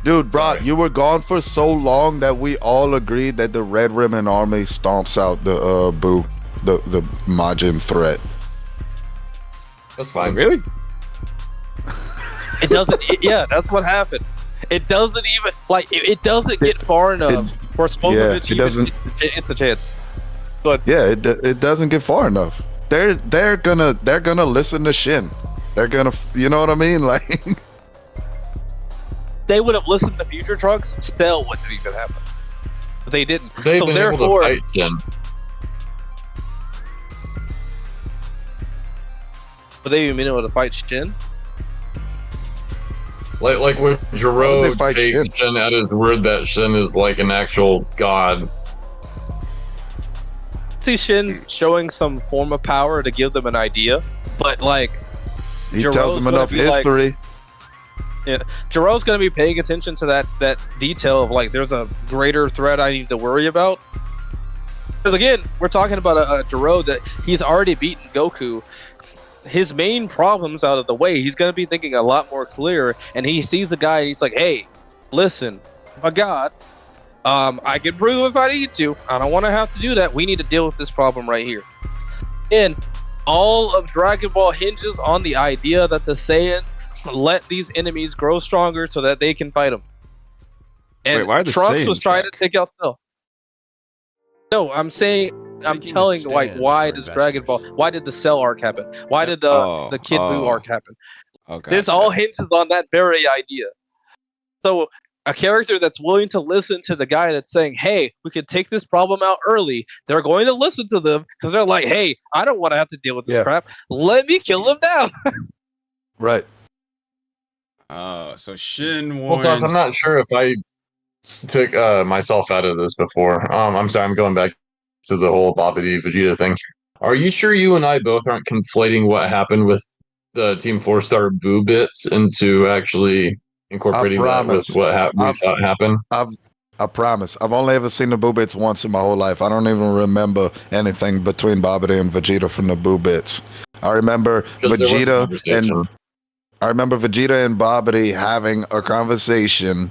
Dude, Brock, you were gone for so long that we all agreed that the Red Ribbon Army stomps out the Buu, the Majin threat. that's fine. Really? It doesn't. Yeah, that's what happened. It doesn't even it doesn't get far enough for Spokovich. it doesn't. It's a chance. Good. Yeah, it doesn't get far enough. They're gonna listen to Shin. They're gonna, you know what I mean? Like, They would have listened to Future Trunks. Still wouldn't even happen. But they didn't. They've so been able to therefore, fight Shin. but they even been able to fight Shin. Like when How Giro would they fight takes Shin at his word that Shin is like an actual god. See Shin showing some form of power to give them an idea, but like he Jiro's tells them gonna enough be like- history. Jiro's going to be paying attention to that detail of like there's a greater threat I need to worry about. Because again, we're talking about a Jiro that he's already beaten Goku. His main problem's out of the way. He's going to be thinking a lot more clear, and he sees the guy and he's like, "Hey, listen, my God, I can prove if I need to. I don't want to have to do that. We need to deal with this problem right here." And All of Dragon Ball hinges on the idea that the Saiyans let these enemies grow stronger so that they can fight them. And Wait, why are the Trunks was Saiyans trying back? to take out Cell. No, I'm telling like why does Dragon Ball? Why did the Cell arc happen? Why did the Kid Buu arc happen? Okay. This all hinges on that very idea. So a character that's willing to listen to the guy that's saying, "Hey, we can take this problem out early," they're going to listen to them because they're like, "Hey, I don't want to have to deal with this crap. Let me kill them now." Right. So Shin Well, warns. Toss, I'm not sure if I took myself out of this before. I'm sorry, I'm going back to the whole Babidi Vegeta thing. Are you sure you and I both aren't conflating what happened with the Team 4-Star Boo bits into actually incorporating that with what we thought happened? I promise. I've only ever seen the Boo Bits once in my whole life. I don't even remember anything between Babidi and Vegeta from the Boo Bits. I remember Vegeta and Babidi having a conversation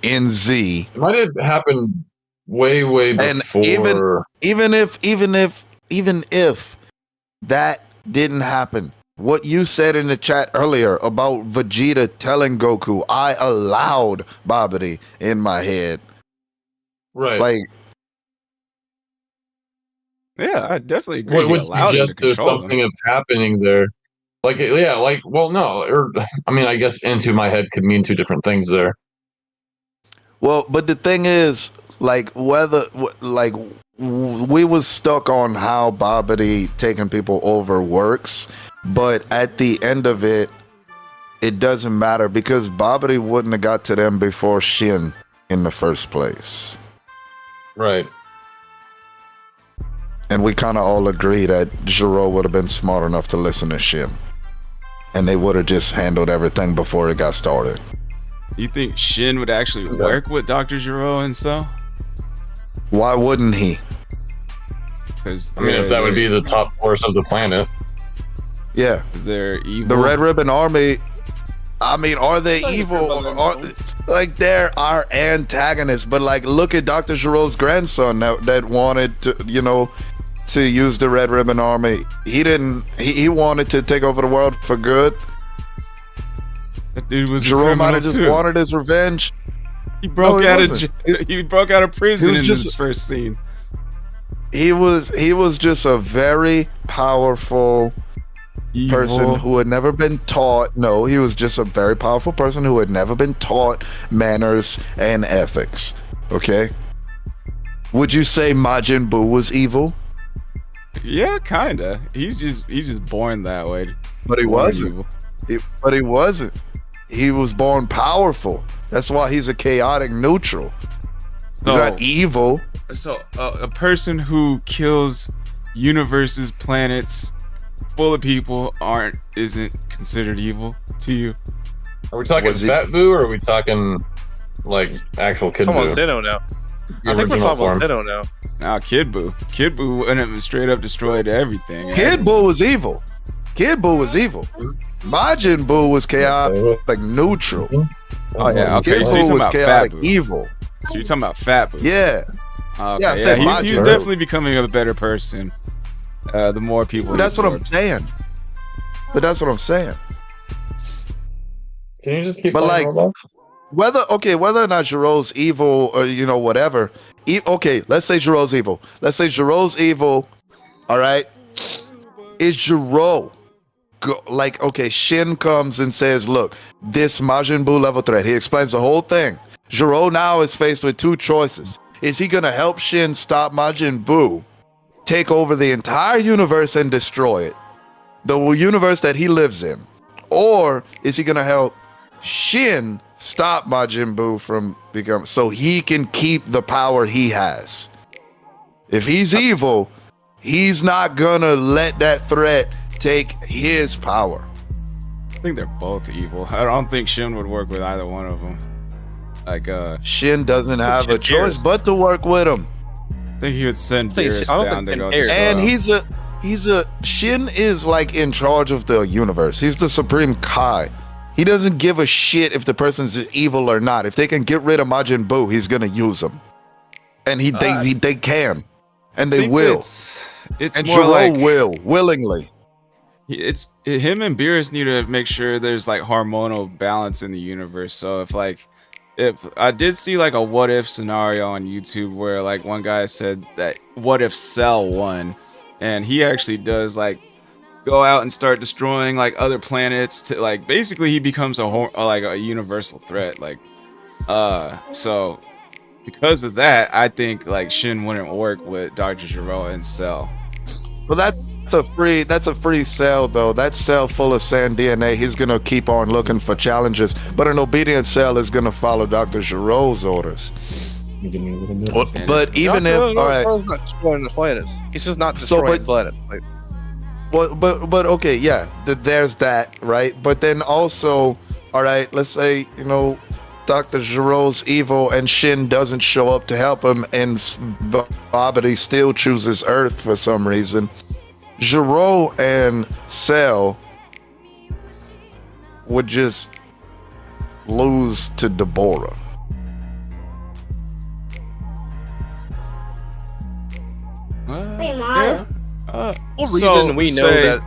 in Z. It might have happened way before. And even if that didn't happen, what you said in the chat earlier about Vegeta telling Goku, I allowed Babidi in my head. Right. Like, yeah, I definitely agree. Would suggest there's something of happening there. Like, yeah, like, well, no, or I mean, I guess into my head could mean two different things there. Well, but the thing is, like, we was stuck on how Babidi taking people over works, but at the end of it, it doesn't matter because Babidi wouldn't have got to them before Shin in the first place. Right. And we kind of all agree that Gero would have been smart enough to listen to Shin. And they would have just handled everything before it got started. Do you think Shin would actually work with Dr. Gero and so? Why wouldn't he? Because I mean, if that would be the top force of the planet. Yeah. They're evil. The Red Ribbon Army, I mean, are they evil? Like, they're our antagonists. But, like, look at Dr. Gero's grandson that wanted to, to use the Red Ribbon Army. He wanted to take over the world for good. That dude was Gero might have just wanted his revenge. He broke out of prison in his first scene. He was just a very powerful person who had never been taught. No, he was just a very powerful person who had never been taught manners and ethics. Okay? Would you say Majin Buu was evil? Yeah, kinda. He's just born that way. But he wasn't. But he wasn't. He was born powerful. That's why he's a chaotic neutral. He's not evil. So a person who kills universes, planets full of people isn't considered evil to you? Are we talking Fat Buu or are we talking like actual Kid Buu? Zeno now. I think we're talking about Zeno now. Nah, Kid Buu. Kid Buu went and straight up destroyed everything. Kid Buu was evil. Majin Buu was chaotic neutral. Oh yeah, okay. Kid So you're Buu talking was about chaotic Fat Buu. evil. So you're talking about Fat Buu. Yeah. Okay. Yeah, I said he's definitely becoming a better person. The more people. But that's what I'm saying. Can you just keep? But like, whether or not Gero's evil or whatever. Okay, let's say Gero's evil. All right. Is Gero Shin comes and says, look, this Majin Buu level threat. He explains the whole thing. Gero now is faced with two choices. Is he going to help Shin stop Majin Buu, take over the entire universe and destroy it, the universe that he lives in? Or is he going to help Shin stop Majin Buu from becoming, so he can keep the power he has? If he's evil, he's not going to let that threat take his power. I think they're both evil. I don't think Shin would work with either one of them. Like, Shin doesn't have a choice but to work with him. I think he would send Beerus down to go destroy and him. Shin is like in charge of the universe. He's the supreme Kai. He doesn't give a shit if the person's evil or not. If they can get rid of Majin Buu, he's gonna use them. And they can. And they will. It's and more Gero like will willingly. it's him and Beerus need to make sure there's like hormonal balance in the universe. So if I did see like a what if scenario on YouTube where like one guy said that what if Cell won, and he actually does like go out and start destroying like other planets to like basically he becomes like a universal threat. Like so because of that, I think like Shin wouldn't work with Dr. Gero and Cell. Well, that's a free cell though. That cell full of sand DNA, he's gonna keep on looking for challenges. But an obedient cell is gonna follow Dr. Gero's orders. But even if all right, Gero's not destroying the planets. He's just not destroying planets. Like, but okay, yeah, there's that, right? But then also, all right, let's say Dr. Gero's evil and Shin doesn't show up to help him, and Babidi still chooses Earth for some reason. Gero and Cell would just lose to Deborah. Hey, Mom. The reason we know that.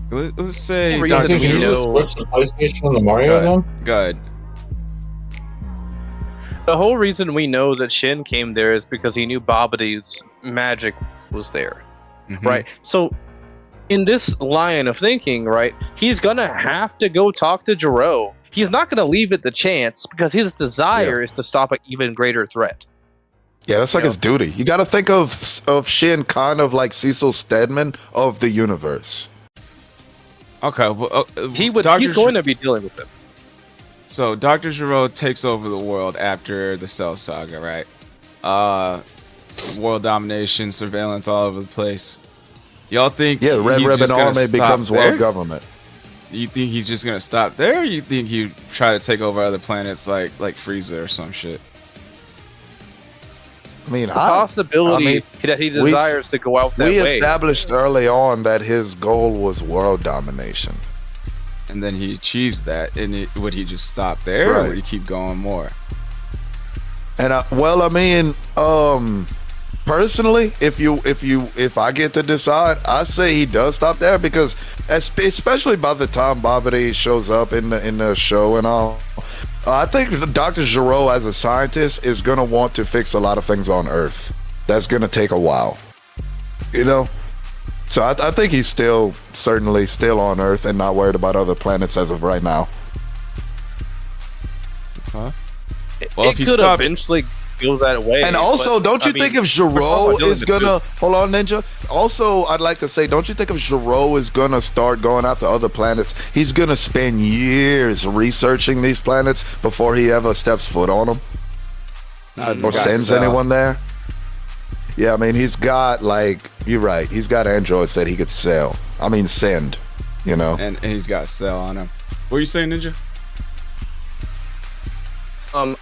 Let's say The Dr. reason we know. Switch the PlayStation and the Mario again? Good. The whole reason we know that Shin came there is because he knew Babidi's magic was there, right? So, in this line of thinking, right, he's gonna have to go talk to Gero. He's not gonna leave it the chance because his desire is to stop an even greater threat. Yeah, that's like his duty. You got to think of Shin kind of like Cecil Stedman of the universe. Okay, well, he's going to be dealing with him. So Dr. Gero takes over the world after the Cell Saga, right? World domination, surveillance all over the place. Y'all think Red Ribbon Army becomes world government? You think he's just gonna stop there? Or you think he'd try to take over other planets like Frieza or some shit? I mean, the possibility that he desires to go out that way. We established early on that his goal was world domination. And then he achieves that, and would he just stop there, or would he keep going more? And personally, if I get to decide, I say he does stop there, because especially by the time Babidi shows up in the show and all, I think Dr. Gero as a scientist is gonna want to fix a lot of things on Earth. That's gonna take a while, So I think he's certainly still on Earth and not worried about other planets as of right now. Well, if he could eventually go that way. And also, don't you think if Gero is gonna hold on, Ninja? Also, I'd like to say, don't you think if Gero is gonna start going after other planets, he's gonna spend years researching these planets before he ever steps foot on them or sends anyone there? Yeah, I mean, he's got you're right. He's got androids that he could send. And he's got Cell on him. What are you saying, Ninja?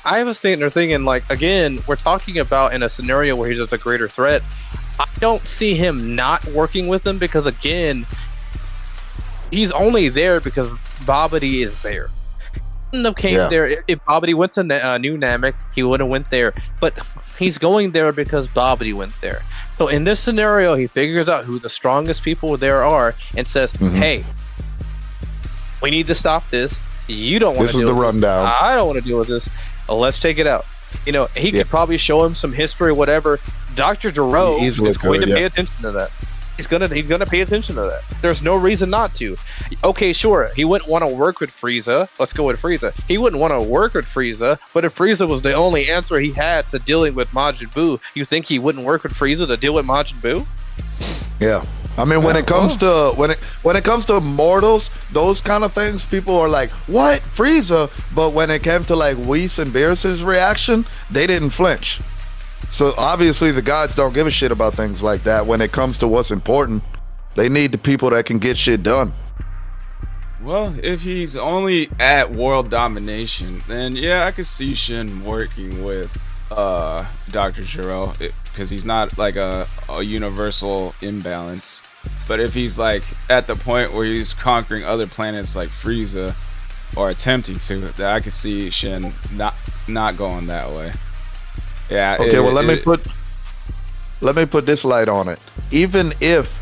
I was thinking, again, we're talking about in a scenario where he's just a greater threat. I don't see him not working with them because, again, he's only there because Babidi is there. He wouldn't have came there if Babidi went to New Namek. He would have went there, but he's going there because Babidi went there. So in this scenario, he figures out who the strongest people there are and says, "Hey, we need to stop this. You don't want to deal with this. This is the rundown. I don't want to deal with this. Let's take it out." He could probably show him some history, whatever. Dr. Gero is going to pay attention to that. He's gonna pay attention to that. There's no reason not to. Okay, sure, he wouldn't want to work with Frieza. Let's go with Frieza. He wouldn't want to work with Frieza, but if Frieza was the only answer he had to dealing with Majin Buu, you think he wouldn't work with Frieza to deal with Majin Buu? Yeah. I mean, when it comes to mortals, those kind of things, people are like, "What, Frieza?" But when it came to Whis and Beerus's reaction, they didn't flinch. So obviously, the gods don't give a shit about things like that. When it comes to what's important, they need the people that can get shit done. Well, if he's only at world domination, then yeah, I could see Shin working with Dr. Gero, because he's not a universal imbalance. But if he's at the point where he's conquering other planets like Frieza, or attempting to, then I could see Shin not going that way. Yeah. Okay. Let me put let me put this light on it. Even if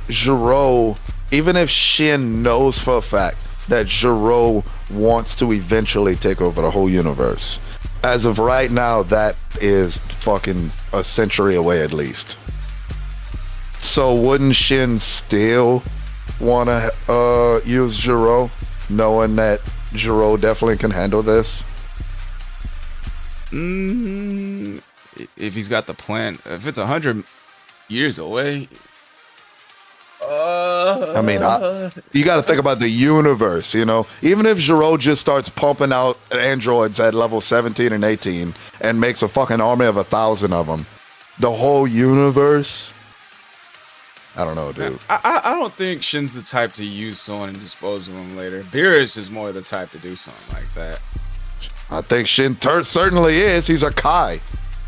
Shin knows for a fact that Giro wants to eventually take over the whole universe, as of right now, that is fucking a century away at least. So wouldn't Shin still want to use Giro, knowing that Giro definitely can handle this? If he's got the plan, if it's 100 years away, I mean, you got to think about the universe, you know? Even if Giro just starts pumping out androids at level 17 and 18 and makes a fucking army of 1,000 of them, the whole universe, I don't know, dude. I don't think Shin's the type to use someone and dispose of him later. Beerus is more the type to do something like that. I think Shin certainly is. He's a Kai.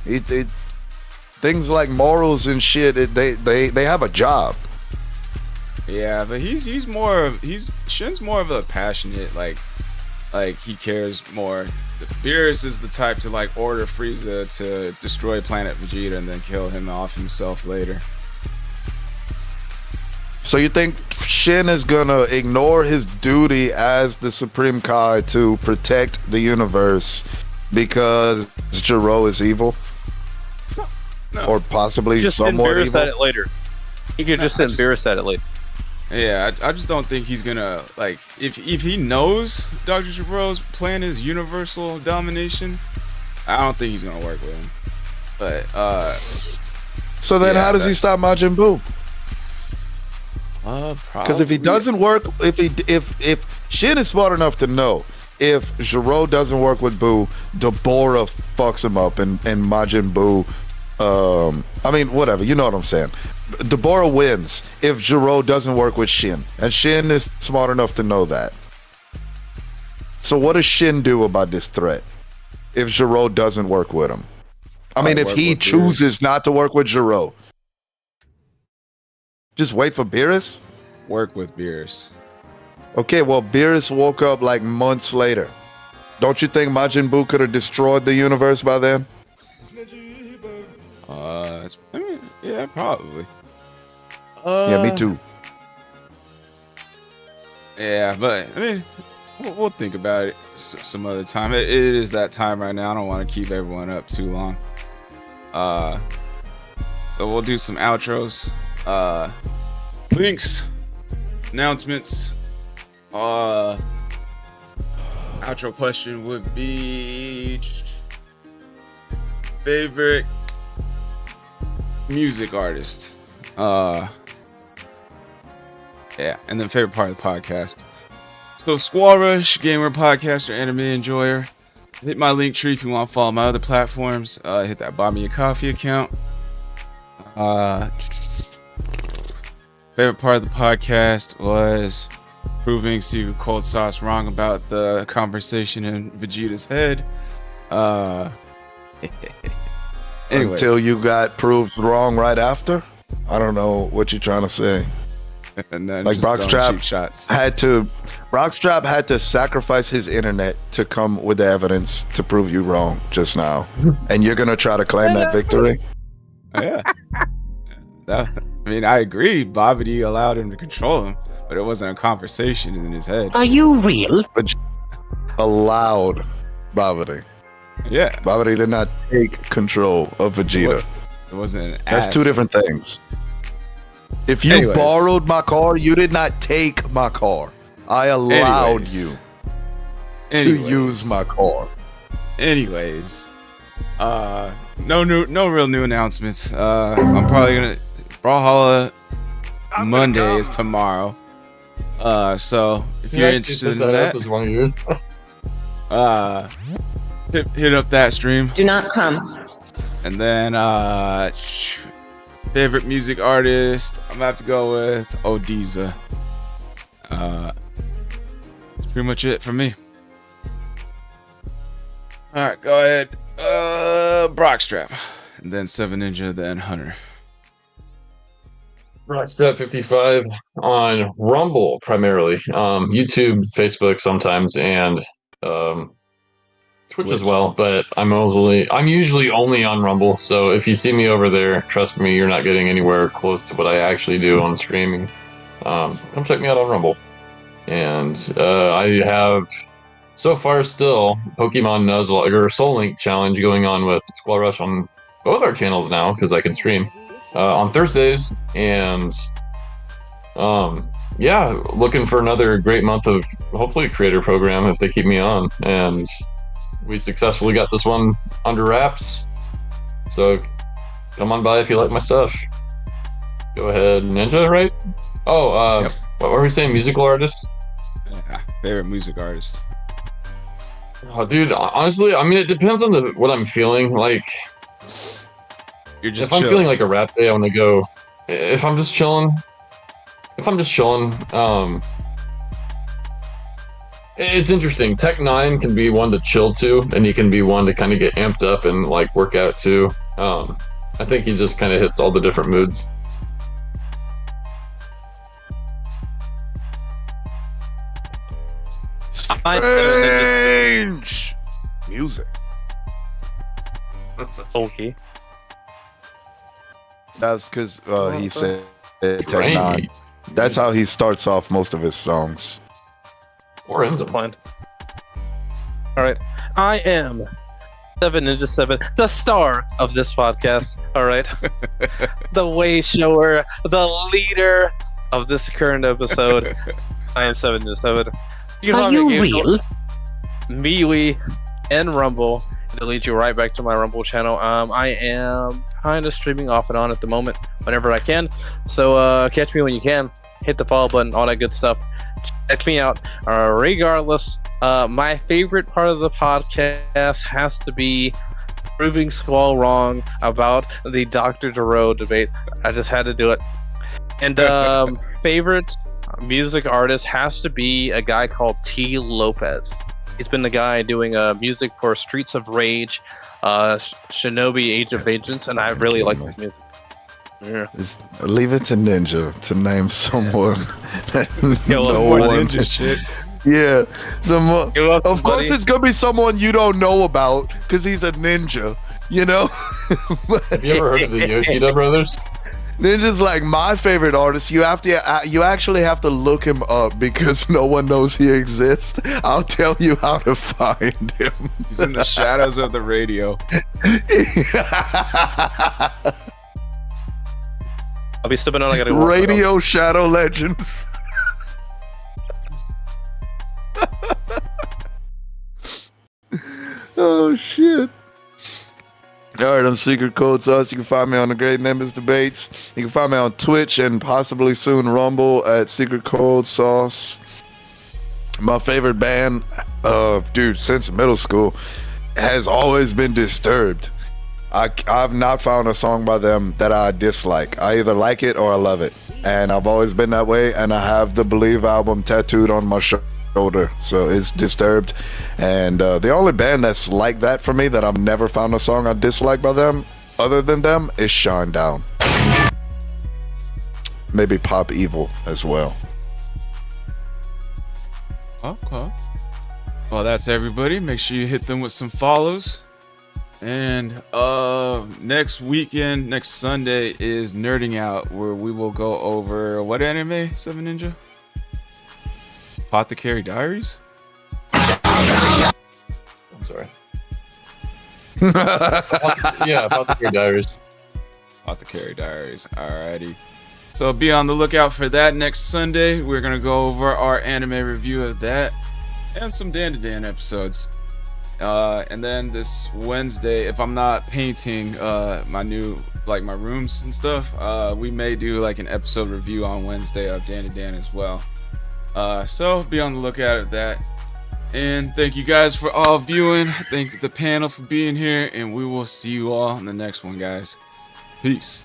It's things like morals and shit. They have a job. Yeah, but Shin's more of a passionate, like he cares more. Beerus is the type to like order Frieza to destroy planet Vegeta and then kill him off himself later. So you think Shin is gonna ignore his duty as the Supreme Kai to protect the universe because Giro is evil? No. Or possibly Just send somewhat Beerus evil? at it later. He could just send Beerus at it later. Yeah, I just don't think he's gonna, like, if he knows Dr. Giro's plan is universal domination, I don't think he's gonna work with him. But So then yeah, how does he stop Majin Buu? Because if he doesn't work, if Shin is smart enough to know, if Giro doesn't work with Buu, Deborah fucks him up and Majin Buu, I mean, whatever, you know what I'm saying. Deborah wins if Giro doesn't work with Shin, and Shin is smart enough to know that. So what does Shin do about this threat if Giro doesn't work with him? I mean, if he chooses not to work with Giro, just wait for Beerus? work with Beerus. Okay, well, Beerus woke up like months later. Don't you think Majin Buu could have destroyed the universe by then? Yeah, probably. Yeah, me too. Yeah, but I mean, we'll think about it some other time. It is that time right now. I don't want to keep everyone up too long. So we'll do some outros. Links, announcements. Outro question would be favorite music artist. Yeah, and then favorite part of the podcast. So Squall Rush, gamer, podcaster, anime enjoyer. Hit my link tree if you want to follow my other platforms. Hit that Buy Me a Coffee account. Favorite part of the podcast was proving Secret Cold Sauce wrong about the conversation in Vegeta's head. Anyways. Until you got proved wrong right after? I don't know what you're trying to say. Like Brockstrap had to sacrifice his internet to come with the evidence to prove you wrong just now. And you're gonna try to claim that victory? Yeah. I mean, I agree. Babidi allowed him to control him, but it wasn't a conversation in his head. Are you real? Allowed Babidi. Yeah. Babidi did not take control of Vegeta. It wasn't an That's two different things. If you borrowed my car, you did not take my car. I allowed you to use my car. Anyways, no real new announcements. I'm probably gonna Brawlhalla Monday is tomorrow. So if you're interested in that, was one of yours. hit up that stream. Do not come. And then favorite music artist, I'm gonna have to go with Odiza. That's pretty much it for me. Alright, go ahead. Brockstrap. And then 7 Ninja, then Hunter. Rockstrap 55 on Rumble primarily. YouTube, Facebook sometimes, and Twitch as well, but I'm usually only on Rumble. So if you see me over there, trust me, you're not getting anywhere close to what I actually do on streaming. Come check me out on Rumble. And I have so far still Pokemon Nuzlocke or Soul Link challenge going on with Squall Rush on both our channels now because I can stream on Thursdays. And yeah, looking for another great month of hopefully a creator program if they keep me on. And we successfully got this one under wraps. So come on by if you like my stuff. Go ahead, Ninja, right? Oh, Yep. What were we saying? Musical artist? Yeah, favorite music artist. Oh, dude, honestly, I mean, it depends on what I'm feeling. Like, You're just if I'm chill. feeling like a rap day, I want to go. If I'm just chilling, it's interesting. Tech 9 can be one to chill to, and he can be one to kind of get amped up and like work out too. I think he just kind of hits all the different moods. Strange music. Okay. That's because he said Tech Strange. 9. That's how he starts off most of his songs. Or ends The up. plan. All right. I am 7 Ninja 7, the star of this podcast. All right. The way shower, the leader of this current episode. I am 7 Ninja 7. You can Are find me you at real? MeWe and Rumble. It'll lead you right back to my Rumble channel. I am kind of streaming off and on at the moment whenever I can. So catch me when you can. Hit the follow button, all that good stuff. Check me out. Regardless, my favorite part of the podcast has to be proving Squall wrong about the Dr. Duro debate. I just had to do it. And favorite music artist has to be a guy called T. Lopez. He's been the guy doing music for Streets of Rage, Shinobi Age of Vengeance, and I really like his music. Yeah. Leave it to Ninja to name someone. Yo, Some more one. ninja shit. Yeah, someone. You're welcome, Of course, buddy. it's gonna be someone you don't know about because he's a ninja. You know. Have you ever heard of the Yoshida brothers? Ninja's like my favorite artist. You actually have to look him up because no one knows he exists. I'll tell you how to find him. He's in the shadows of the radio. I'll be sipping on. I gotta go. Radio Shadow Legends. Oh shit. All right, I'm Secret Code Sauce. You can find me on the Great Nimbus Debates. You can find me on Twitch and possibly soon Rumble at Secret Code Sauce. My favorite band, dude, since middle school, has always been Disturbed. I've not found a song by them that I dislike. I either like it or I love it. And I've always been that way, and I have the Believe album tattooed on my shoulder. So it's Disturbed. And the only band that's like that for me that I've never found a song I dislike by them, other than them, is Shine Down. Maybe Pop Evil as well. Okay. Well, that's everybody. Make sure you hit them with some follows. And next weekend, next Sunday is Nerding Out, where we will go over what anime, 7 Ninja? Apothecary Diaries? I'm sorry. Yeah, Apothecary Diaries. Apothecary Diaries. Alrighty. So be on the lookout for that next Sunday. We're gonna go over our anime review of that and some Dan to Dan episodes. And then this Wednesday, if I'm not painting my new, like my rooms and stuff, we may do like an episode review on Wednesday of Dan to Dan as well. So be on the lookout of that. And thank you guys for all viewing. Thank the panel for being here, and we will see you all in the next one, guys. Peace.